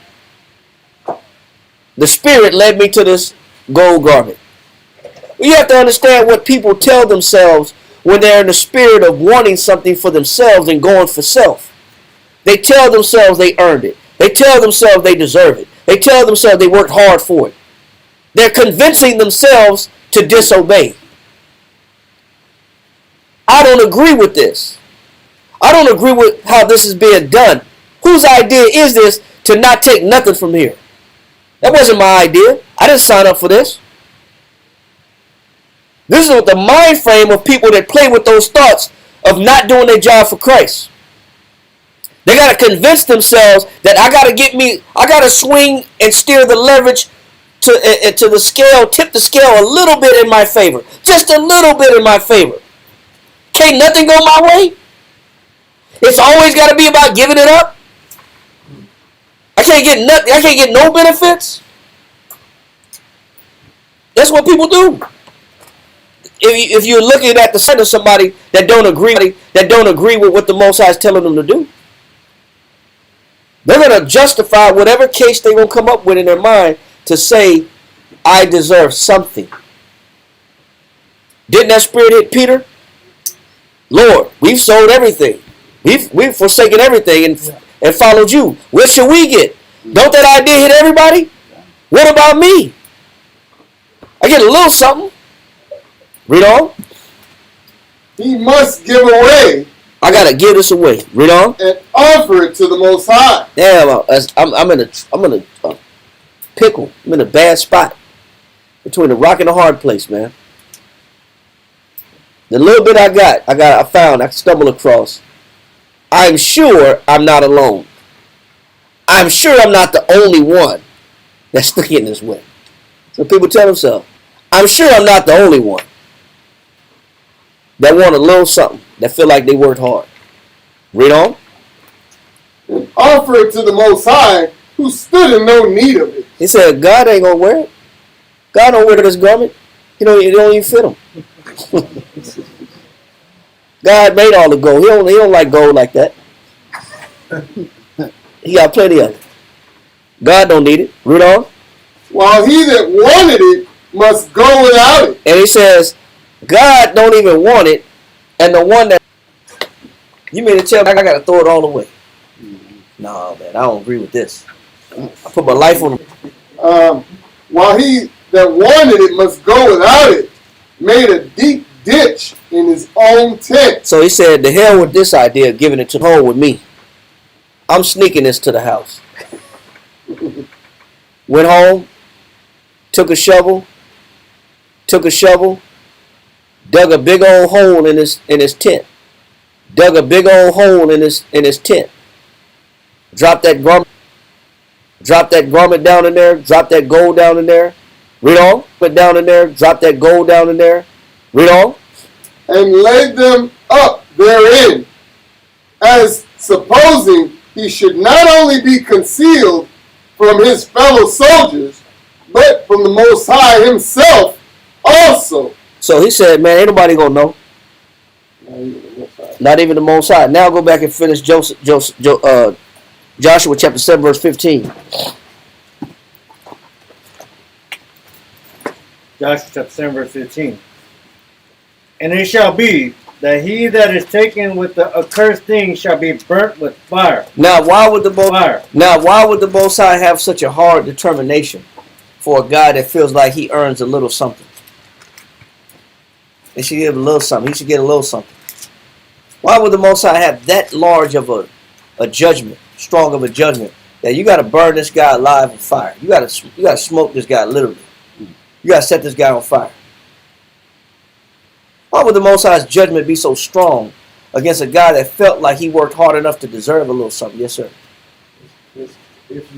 The Spirit led me to this gold garment. You have to understand what people tell themselves when they're in the spirit of wanting something for themselves and going for self. They tell themselves they earned it. They tell themselves they deserve it. They tell themselves they worked hard for it. They're convincing themselves to disobey. I don't agree with this. I don't agree with how this is being done. Whose idea is this to not take nothing from here? That wasn't my idea. I didn't sign up for this. This is the mind frame of people that play with those thoughts of not doing their job for Christ. They got to convince themselves that I got to swing and steer the leverage to the scale, tip the scale a little bit in my favor. Just a little bit in my favor. Can't nothing go my way? It's always got to be about giving it up? I can't get nothing. I can't get no benefits? That's what people do. If you're looking at the side of somebody that don't agree with what the Most High is telling them to do, they're going to justify whatever case they're going to come up with in their mind to say, I deserve something. Didn't that spirit hit Peter? Lord, we've sold everything. We've forsaken everything and followed you. What should we get? Don't that idea hit everybody? What about me? I get a little something. Read on. He must give away. I gotta give this away. Read on. And offer it to the Most High. Damn, I'm in a pickle. I'm in a bad spot between the rock and the hard place, man. The little bit I stumbled across. I'm sure I'm not alone. I'm sure I'm not the only one that's thinking this way. So people tell themselves, I'm sure I'm not the only one that want a little something, that feel like they worked hard. Read on. And offer it to the Most High, who stood in no need of it. He said, God ain't going to wear it. God don't wear this garment. It don't even fit him. God made all the gold. He don't like gold like that. He got plenty of it. God don't need it. Read on. While he that wanted it must go without it. And he says, God don't even want it, and the one that you mean to tell me I gotta throw it all away? No, man, I don't agree with this. I put my life on him. While he that wanted it must go without it, made a deep ditch in his own tent. So he said, the hell with this idea of giving it to home with me. I'm sneaking this to the house. Went home, took a shovel, dug a big old hole in his tent. Dug a big old hole in his tent. Dropped that garment down in there, dropped that gold down in there. Read on. Put down in there, drop that gold down in there. Read on. And laid them up therein, as supposing he should not only be concealed from his fellow soldiers, but from the Most High himself also. So he said, man, ain't nobody gonna know. Not even the Most High. Now go back and finish Joshua chapter 7, verse 15. Joshua chapter 7, verse 15. And it shall be that he that is taken with the accursed thing shall be burnt with fire. Now why would the Most High have such a hard determination for a guy that feels like he earns a little something? He should give a little something. He should get a little something. Why would the Most High have that large of a judgment, strong of a judgment, that you got to burn this guy alive with fire? You got to smoke this guy literally. You got to set this guy on fire. Why would the Most High's judgment be so strong against a guy that felt like he worked hard enough to deserve a little something? Yes, sir. If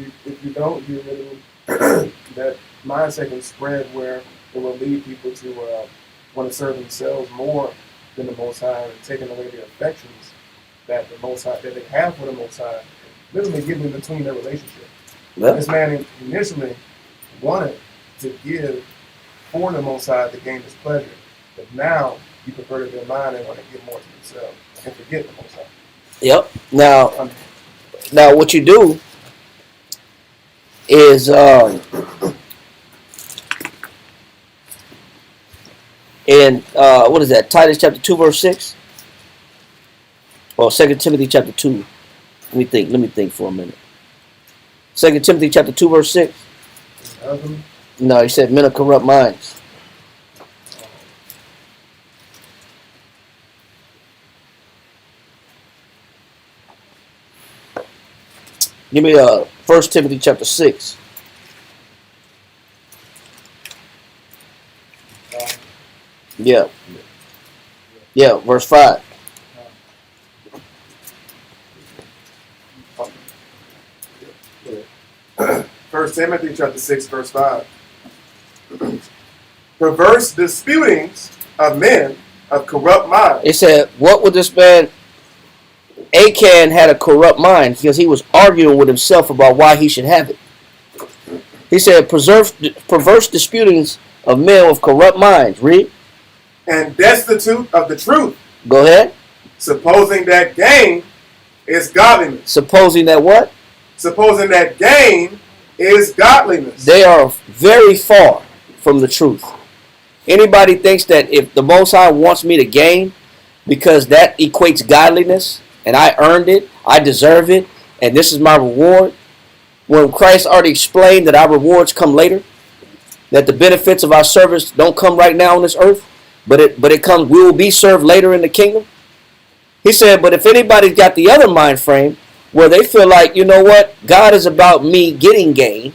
you don't, you really that mindset can spread where it will lead people to want to serve themselves more than the Most High, and taking away the affections that the Most High that they have for the Most High, literally getting in between their relationship. Yep. This man initially wanted to give for the Most High to gain his pleasure, but now you perverted their mind and want to give more to themselves and forget the Most High. Yep. Now what you do is in what is that? Titus chapter 2 verse 6, or 2 Timothy chapter 2. Let me think for a minute. 2 Timothy chapter 2 verse 6. No, he said men of corrupt minds. Give me 1 Timothy chapter 6. Yeah, verse 5. First Timothy chapter 6, verse 5. Perverse disputings of men of corrupt minds. It said, what would this man? Achan had a corrupt mind because he was arguing with himself about why he should have it. He said, perverse disputings of men with corrupt minds. Read. And destitute of the truth. Go ahead. Supposing that gain is godliness. Supposing that what? Supposing that gain is godliness. They are very far from the truth. Anybody thinks that if the Most High wants me to gain, because that equates godliness, and I earned it, I deserve it, and this is my reward, when Christ already explained that our rewards come later, that the benefits of our service don't come right now on this earth, but it comes, we will be served later in the kingdom. He said, but if anybody's got the other mind frame, where they feel like, you know what, God is about me getting gain,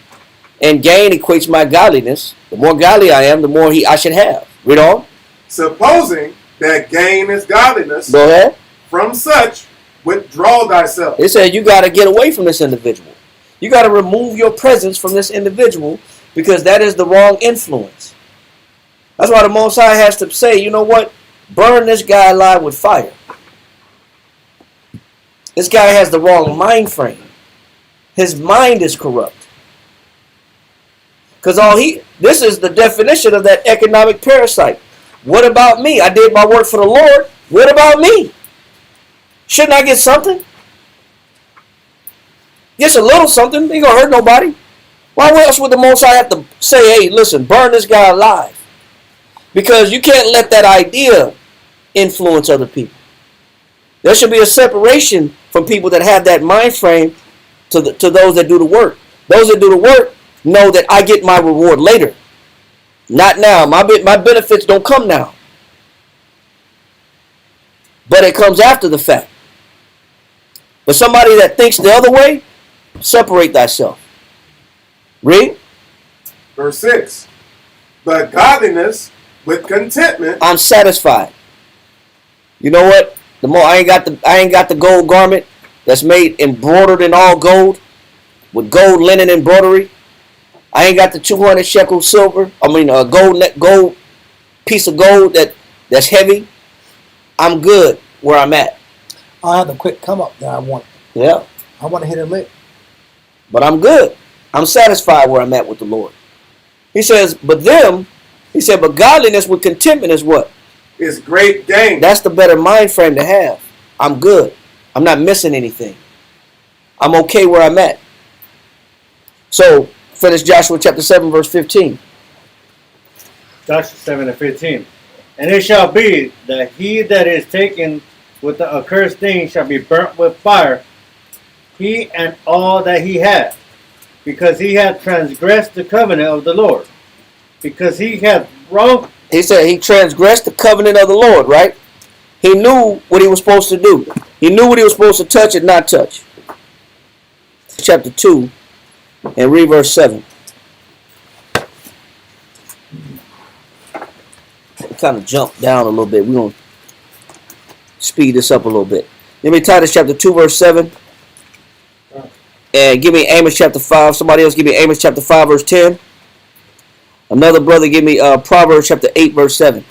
and gain equates my godliness. The more godly I am, the more I should have. Read on. Supposing that gain is godliness. Go ahead. From such, withdraw thyself. It said you got to get away from this individual. You got to remove your presence from this individual, because that is the wrong influence. That's why the Most High has to say, you know what, burn this guy alive with fire. This guy has the wrong mind frame. His mind is corrupt. Because this is the definition of that economic parasite. What about me? I did my work for the Lord. What about me? Shouldn't I get something? Just a little something. Ain't gonna hurt nobody. Why else would the Most High have to say, hey, listen, burn this guy alive? Because you can't let that idea influence other people. There should be a separation from people that have that mind frame to those that do the work. Those that do the work know that I get my reward later. Not now. My benefits don't come now. But it comes after the fact. But somebody that thinks the other way, separate thyself. Read. Verse 6. But godliness with contentment. I'm satisfied. You know what? The more I ain't got the gold garment that's made embroidered in all gold with gold linen embroidery. I ain't got the 200 shekel silver. I mean gold piece of gold that's heavy. I'm good where I'm at. I have a quick come up that I want. Yeah. I want to hit it lit. But I'm good. I'm satisfied where I'm at with the Lord. He says, but godliness with contentment is what? Is great gain. That's the better mind frame to have. I'm good. I'm not missing anything. I'm okay where I'm at. So, finish Joshua chapter 7, verse 15. Joshua 7 and 15. And it shall be that he that is taken with the accursed thing shall be burnt with fire, he and all that he hath, because he hath transgressed the covenant of the Lord. Because he hath wronged. He said he transgressed the covenant of the Lord, right? He knew what he was supposed to do. He knew what he was supposed to touch and not touch. Chapter 2 and read verse 7. Kind of jump down a little bit. We're going to speed this up a little bit. Give me Titus chapter 2 verse 7. And give me Amos chapter 5. Somebody else give me Amos chapter 5 verse 10. Another brother give me Proverbs chapter 8 verse 7.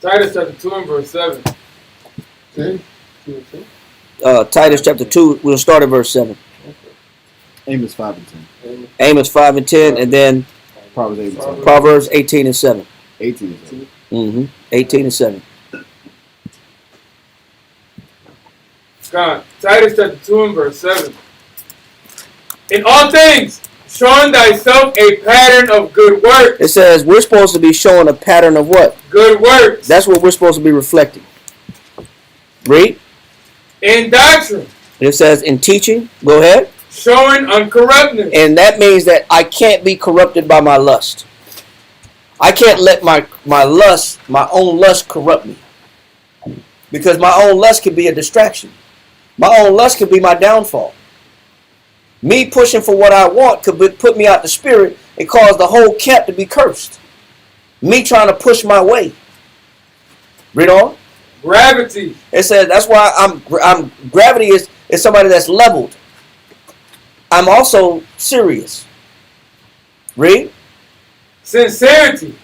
Titus chapter 2 and verse 7. Titus chapter 2, we'll start at verse 7. Amos 5 and 10. Amos 5 and 10, and then Proverbs 18 and 7. 18 and 7. 18 and 7. God, Titus chapter 2 and verse 7. In all things, showing thyself a pattern of good works. It says we're supposed to be showing a pattern of what? Good works. That's what we're supposed to be reflecting. Read. In doctrine. It says in teaching. Go ahead. Showing uncorruptness. And that means that I can't be corrupted by my lust. I can't let my own lust corrupt me. Because my own lust can be a distraction. My own lust could be my downfall. Me pushing for what I want could put me out the spirit and cause the whole camp to be cursed. Me trying to push my way. Read on. Gravity. It says that's why I'm gravity is somebody that's leveled. I'm also serious. Read. Sincerity.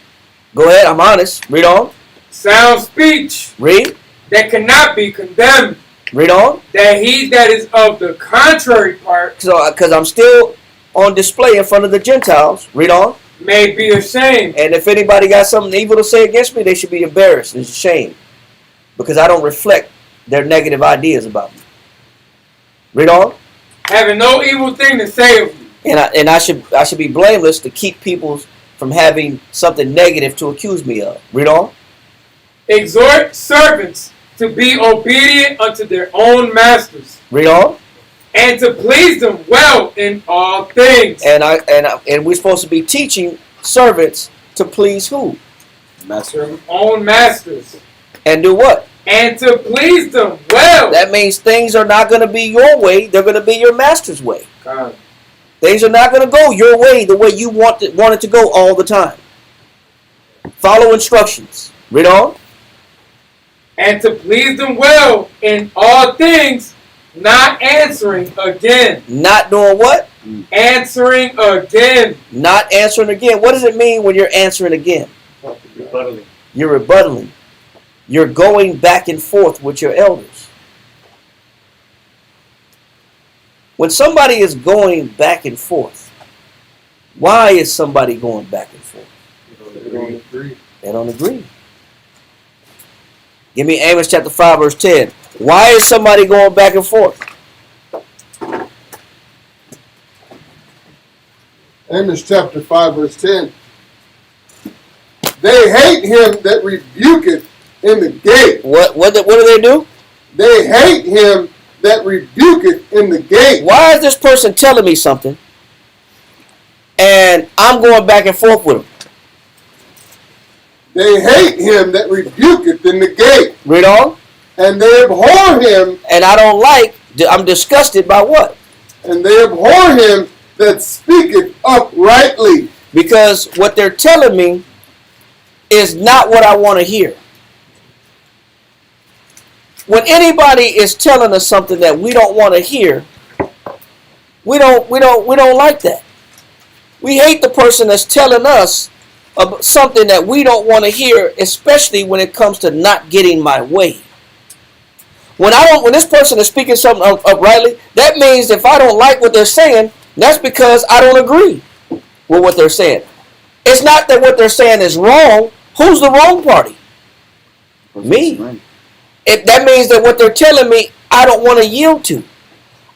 Go ahead, I'm honest. Read on. Sound speech. Read. That cannot be condemned. Read on. That he that is of the contrary part. So, because I'm still on display in front of the Gentiles. Read on. May be ashamed. And if anybody got something evil to say against me, they should be embarrassed and ashamed. Because I don't reflect their negative ideas about me. Read on. Having no evil thing to say of you. And I should be blameless to keep people from having something negative to accuse me of. Read on. Exhort servants to be obedient unto their own masters. Read on. And to please them well in all things. And we're supposed to be teaching servants to please who? Their own masters. And do what? And to please them well. That means things are not going to be your way. They're going to be your master's way. God. Things are not going to go your way the way you want it to go all the time. Follow instructions. Read on. And to please them well in all things, not answering again. Not doing what? Answering again. Not answering again. What does it mean when you're answering again? Rebuttaling. You're rebuttaling. You're going back and forth with your elders. When somebody is going back and forth, why is somebody going back and forth? They don't agree. They don't agree. Give me Amos chapter 5, verse 10. Why is somebody going back and forth? Amos chapter 5, verse 10. They hate him that rebuketh in the gate. What do they do? They hate him that rebuketh in the gate. Why is this person telling me something and I'm going back and forth with them? They hate him that rebuketh in the gate. Read on. And they abhor him. And I don't like, I'm disgusted by what? And they abhor him that speaketh uprightly. Because what they're telling me is not what I want to hear. When anybody is telling us something that we don't want to hear, we don't like that. We hate the person that's telling us something that we don't want to hear, especially when it comes to not getting my way. When this person is speaking something uprightly, that means if I don't like what they're saying, that's because I don't agree with what they're saying. It's not that what they're saying is wrong. Who's the wrong party? Me. That means that what they're telling me, I don't want to yield to.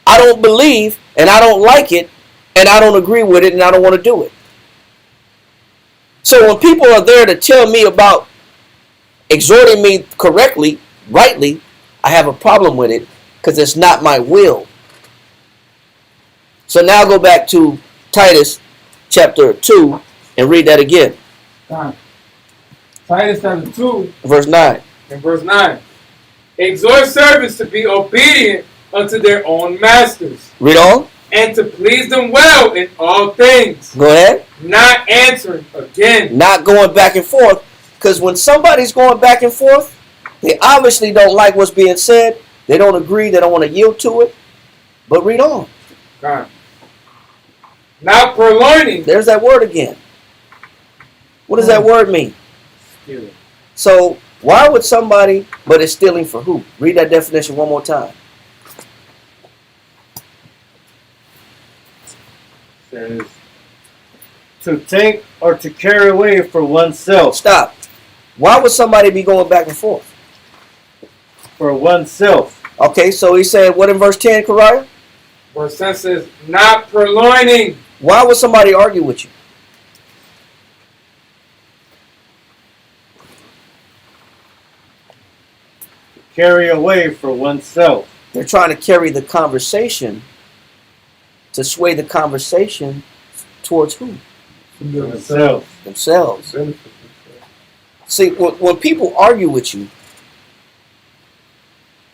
I don't believe, and I don't like it, and I don't agree with it, and I don't want to do it. So when people are there to tell me about exhorting me correctly, rightly, I have a problem with it because it's not my will. So now go back to Titus chapter 2 and read that again. Titus chapter 2, verse 9. And verse 9. Exhort servants to be obedient unto their own masters. Read on. And to please them well in all things. Go ahead. Not answering again. Not going back and forth. Because when somebody's going back and forth, they obviously don't like what's being said. They don't agree. They don't want to yield to it. But read on. God. Not purloining. There's that word again. What does that word mean? Stealing. So why would somebody, but it's stealing for who? Read that definition one more time. Says to take or to carry away for oneself. Stop. Why would somebody be going back and forth? For oneself. Okay, so he said, what in verse 10, Kariah? Verse 10 says, not purloining. Why would somebody argue with you? Carry away for oneself. They're trying to carry the conversation, to sway the conversation towards who? Themselves. Themselves. See, when people argue with you,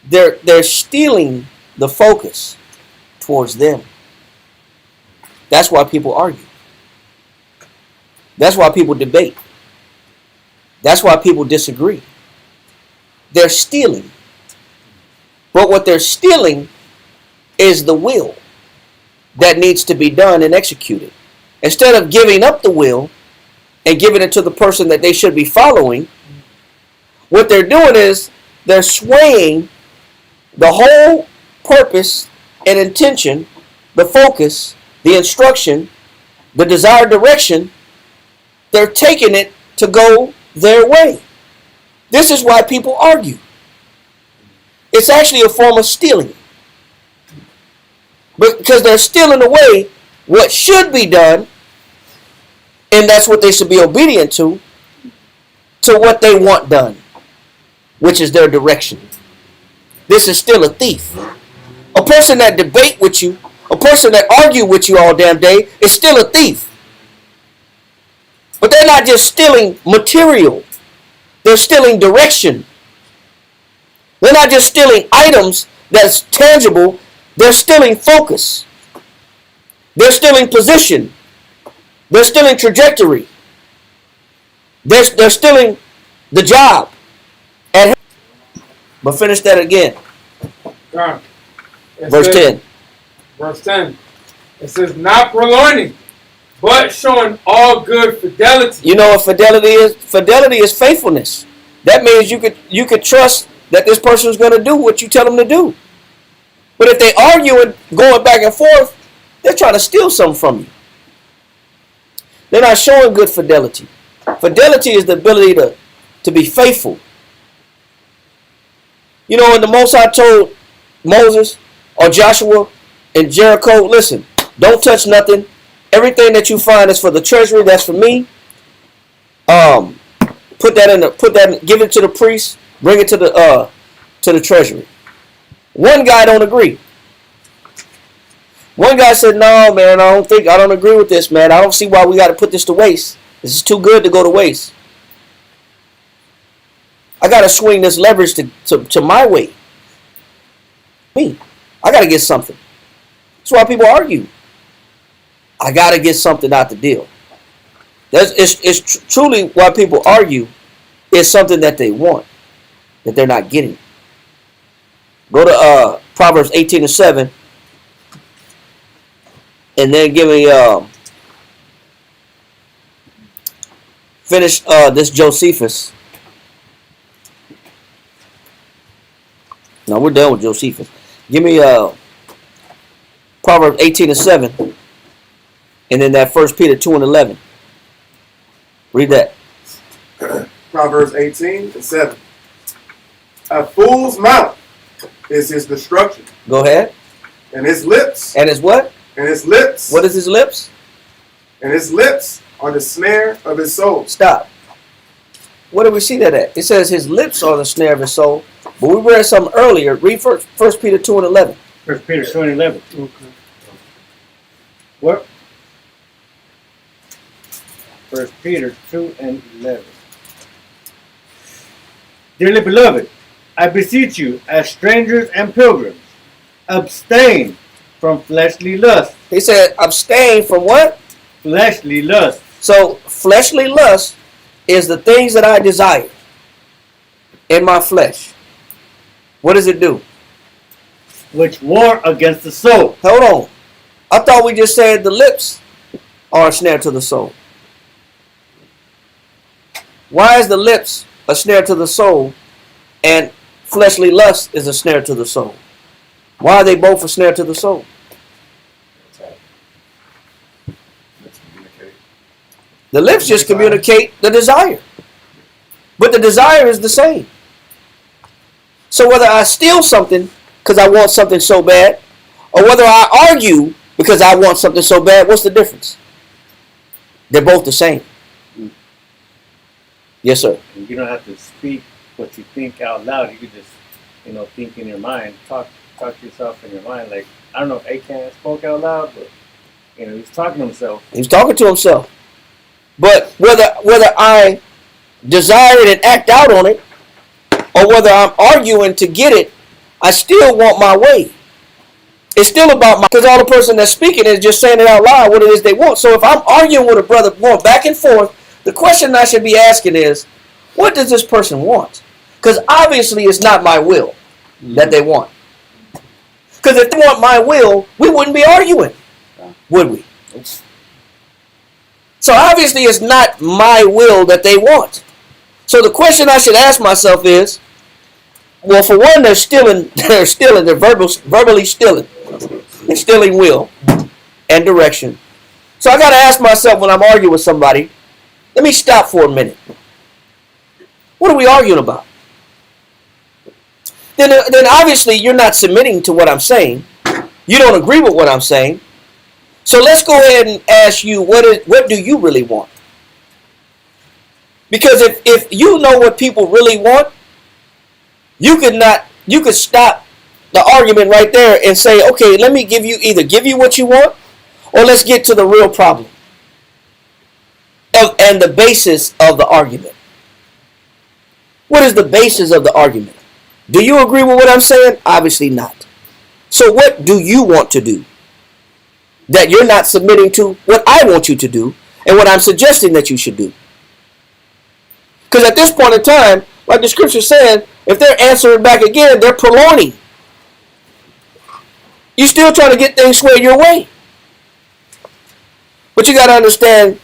they're stealing the focus towards them. That's why people argue. That's why people debate. That's why people disagree. They're stealing. But what they're stealing is the will that needs to be done and executed. Instead of giving up the will and giving it to the person that they should be following, what they're doing is they're swaying the whole purpose and intention, the focus, the instruction, the desired direction. They're taking it to go their way. This is why people argue. It's actually a form of stealing. Because they're stealing away what should be done, and that's what they should be obedient to what they want done, which is their direction. This is still a thief. A person that debate with you, a person that argue with you all damn day is still a thief. But they're not just stealing material. They're stealing direction. They're not just stealing items that's tangible. They're stealing focus. They're stealing position. They're stealing trajectory. They're stealing the job. But finish that again. Verse 10. Verse 10. It says, not purloining, but showing all good fidelity. You know what fidelity is? Fidelity is faithfulness. That means you could trust that this person is going to do what you tell them to do. But if they argue and going back and forth, they're trying to steal something from you. They're not showing good fidelity. Fidelity is the ability to be faithful. You know, when the Most High told Moses or Joshua and Jericho, listen, don't touch nothing. Everything that you find is for the treasury. That's for me. Give it to the priest. Bring it to the treasury. One guy don't agree. One guy said, "No, man, I don't agree with this, man. I don't see why we got to put this to waste. This is too good to go to waste. I got to swing this leverage to my way. Me, I got to get something. That's why people argue. I got to get something out the deal. It's truly why people argue. It's something that they want that they're not getting. Go to Proverbs 18:7, and then give me finish this Josephus. No, we're done with Josephus. Give me Proverbs 18:7, and then that 1 Peter 2:11. Read that. Proverbs 18:7. A fool's mouth is his destruction. Go ahead. And his lips. And his what? And his lips. What is his lips? And his lips are the snare of his soul. Stop. Where do we see that at? It says his lips are the snare of his soul. But we read something earlier. Read 1 Peter 2:11. 1 Peter 2:11. Okay. What? 1 Peter 2:11. Dearly beloved, I beseech you, as strangers and pilgrims, abstain from fleshly lust. He said, abstain from what? Fleshly lust. So, fleshly lust is the things that I desire in my flesh. What does it do? Which war against the soul. Hold on. I thought we just said the lips are a snare to the soul. Why is the lips a snare to the soul and fleshly lust is a snare to the soul? Why are they both a snare to the soul? The lips just communicate the desire. But the desire is the same. So whether I steal something because I want something so bad, or whether I argue because I want something so bad, what's the difference? They're both the same. Yes, sir. You don't have to speak what you think out loud. You can just, think in your mind. Talk to yourself in your mind. Like, I don't know if Achan spoke out loud, but, he's talking to himself. He's talking to himself. But whether I desire it and act out on it, or whether I'm arguing to get it, I still want my way. It's still about because all the person that's speaking is just saying it out loud what it is they want. So if I'm arguing with a brother going back and forth, the question I should be asking is, what does this person want? Because obviously it's not my will that they want. Because if they want my will, we wouldn't be arguing, would we? So obviously it's not my will that they want. So the question I should ask myself is, well, for one, they're verbally stealing. They're stealing will and direction. So I got to ask myself when I'm arguing with somebody, let me stop for a minute. What are we arguing about? Then obviously you're not submitting to what I'm saying. You don't agree with what I'm saying. So let's go ahead and ask you, what do you really want? Because if you know what people really want, you could stop the argument right there and say, okay, let me give you what you want, or let's get to the real problem and the basis of the argument. What is the basis of the argument? Do you agree with what I'm saying? Obviously not. So what do you want to do that you're not submitting to what I want you to do and what I'm suggesting that you should do? Because at this point in time, like the scripture said, if they're answering back again, they're prolonging. You're still trying to get things swayed your way. But you got to understand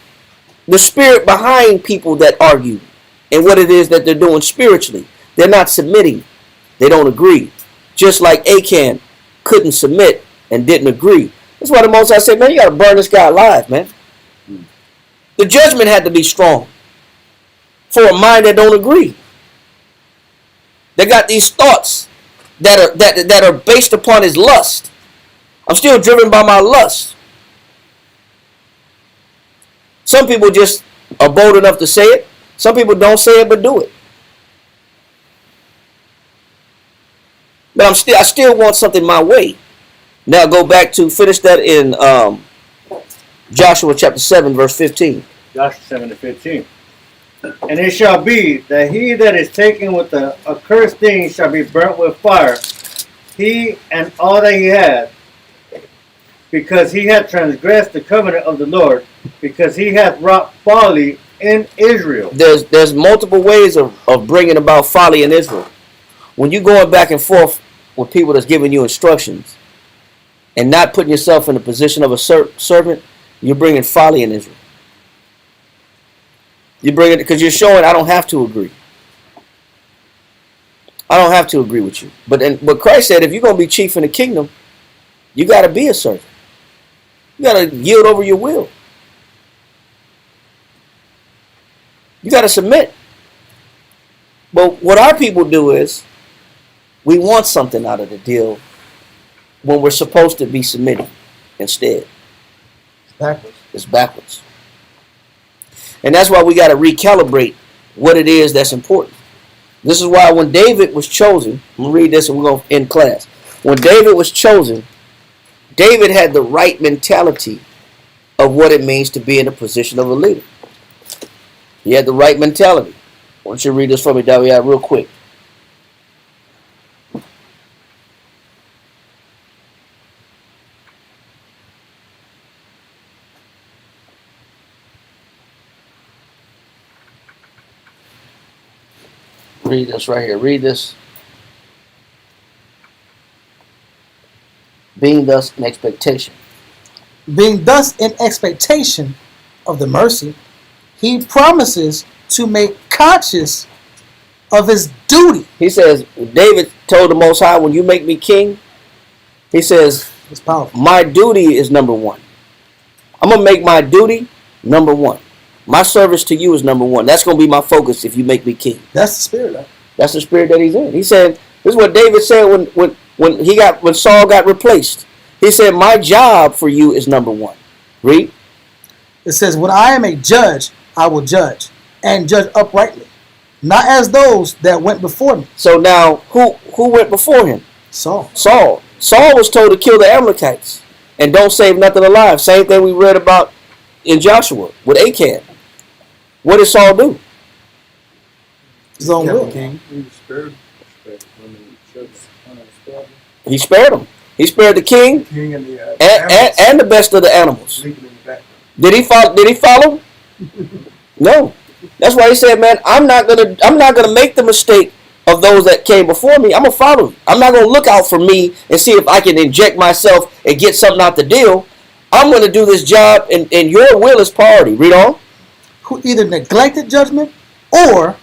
the spirit behind people that argue and what it is that they're doing spiritually. They're not submitting. They don't agree. Just like Achan couldn't submit and didn't agree. That's why the Most High said, man, you got to burn this guy alive, man. The judgment had to be strong for a mind that don't agree. They got these thoughts that are based upon his lust. I'm still driven by my lust. Some people just are bold enough to say it. Some people don't say it but do it. But I still want something my way. Now go back to finish that in Joshua chapter 7 verse 15. Joshua 7:15. And it shall be that he that is taken with the accursed thing shall be burnt with fire, he and all that he had, because he hath transgressed the covenant of the Lord, because he hath wrought folly in Israel. There's multiple ways of bringing about folly in Israel. When you're going back and forth with people that's giving you instructions and not putting yourself in the position of a servant, you're bringing folly in Israel. You bring it because you're showing I don't have to agree. I don't have to agree with you. But Christ said if you're going to be chief in the kingdom, you got to be a servant. You got to yield over your will. You got to submit. But what our people do is we want something out of the deal when we're supposed to be submitting instead. It's backwards. It's backwards. And that's why we got to recalibrate what it is that's important. This is why when David was chosen, I'm going to read this and we're going to end class. When David was chosen, David had the right mentality of what it means to be in a position of a leader. He had the right mentality. Why don't you read this for me, David, real quick. Read this right here. Read this. Being thus in expectation. Being thus in expectation of the mercy, he promises to make conscious of his duty. He says, David told the Most High, when you make me king, he says, it's powerful. My duty is number one. I'm going to make my duty number one. My service to you is number one. That's going to be my focus if you make me king. That's the spirit, though. That's the spirit that he's in. He said, this is what David said when Saul got replaced. He said, my job for you is number one. Read. It says, when I am a judge, I will judge and judge uprightly, not as those that went before me. So now, who went before him? Saul. Saul was told to kill the Amalekites and don't save nothing alive. Same thing we read about in Joshua with Achan. What did Saul do? His own will. He spared him. He spared the king and the best of the animals. Did he follow? No. That's why he said, man, I'm not gonna make the mistake of those that came before me. I'm gonna follow you. I'm not gonna look out for me and see if I can inject myself and get something out the deal. I'm gonna do this job, and your will is priority. Read on. Who either neglected judgment or,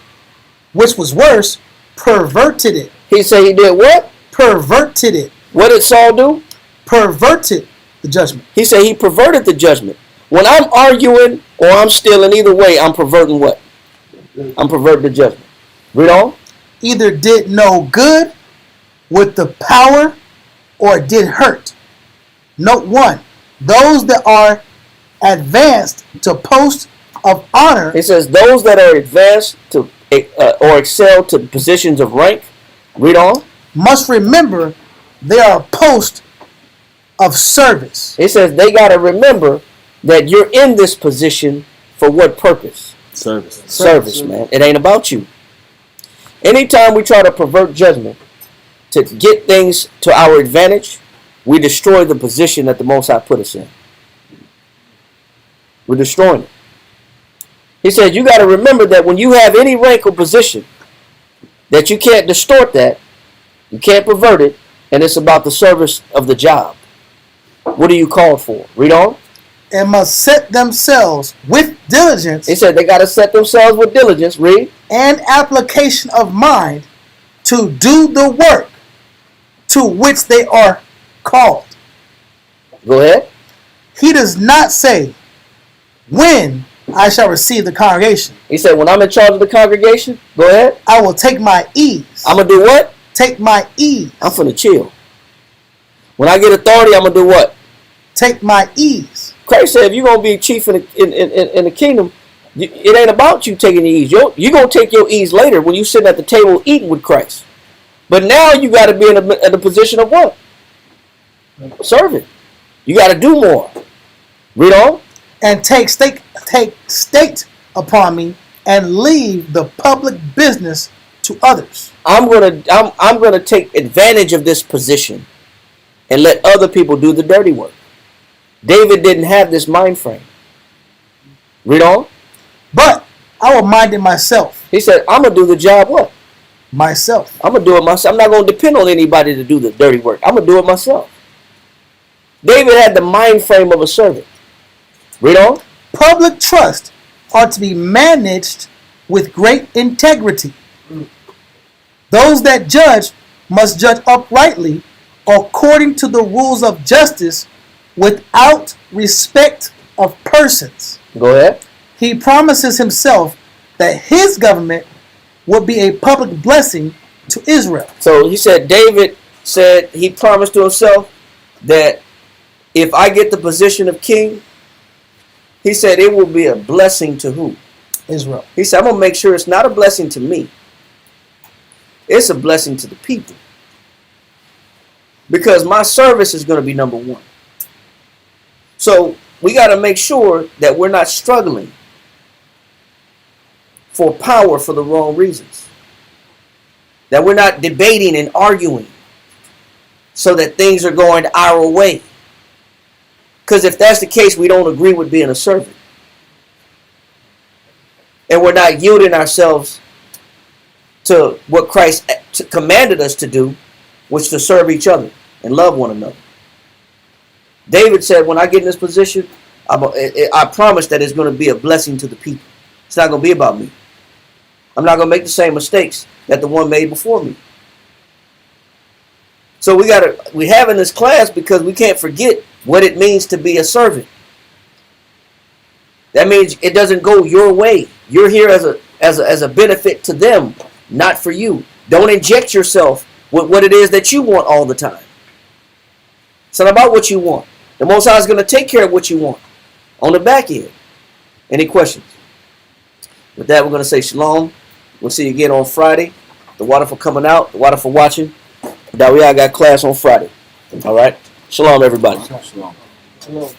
which was worse, perverted it. He said he did what? Perverted it. What did Saul do? Perverted the judgment. He said he perverted the judgment. When I'm arguing or I'm stealing, either way, I'm perverting what? I'm perverting the judgment. Read on. Either did no good with the power or did hurt. Note 1. Those that are advanced to post of honor. It says those that are advanced to or excel to positions of rank. Read on. Must remember they are a post of service. It says they got to remember that you're in this position for what purpose? Service, man. It ain't about you. Anytime we try to pervert judgment to get things to our advantage, we destroy the position that the Most High put us in. We're destroying it. He said you got to remember that when you have any rank or position, that you can't distort that, you can't pervert it, and it's about the service of the job. What are you called for? Read on. And must set themselves with diligence. He said they got to set themselves with diligence. Read. And application of mind to do the work to which they are called. Go ahead. He does not say when I shall receive the congregation. He said when I'm in charge of the congregation, go ahead. I will take my ease. I'm going to do what? Take my ease. I'm finna chill. When I get authority, I'm gonna do what? Take my ease. Christ said, if you're gonna be chief in the kingdom, it ain't about you taking the ease. You're gonna take your ease later when you sitting at the table eating with Christ. But now you got to be in a position of what? Servant. You got to do more. Read on. And take state upon me and leave the public business to others. I'm gonna take advantage of this position and let other people do the dirty work. David didn't have this mind frame. Read on. But I will mind it myself. He said, I'm gonna do the job what? Myself. I'm gonna do it myself. I'm not gonna depend on anybody to do the dirty work. I'm gonna do it myself. David had the mind frame of a servant. Read on. Public trust are to be managed with great integrity. Those that judge must judge uprightly according to the rules of justice without respect of persons. Go ahead. He promises himself that his government would be a public blessing to Israel. So he said, David said he promised to himself that if I get the position of king, he said it will be a blessing to who? Israel. He said, I'm going to make sure it's not a blessing to me. It's a blessing to the people. Because my service is going to be number one. So we got to make sure that we're not struggling for power for the wrong reasons. That we're not debating and arguing so that things are going our way. Because if that's the case, we don't agree with being a servant. And we're not yielding ourselves to what Christ commanded us to do, which to serve each other and love one another. David said, when I get in this position, I promise that it's going to be a blessing to the people. It's not going to be about me. I'm not going to make the same mistakes that the one made before me. So we have in this class because we can't forget what it means to be a servant. That means it doesn't go your way. You're here as a benefit to them, not for you. Don't inject yourself with what it is that you want all the time. It's not about what you want. The Most High is going to take care of what you want on the back end. Any questions? With that, we're going to say shalom. We'll see you again on Friday. The water for coming out, the water for watching. That we all got class on Friday. All right. Shalom, everybody. Shalom. Shalom.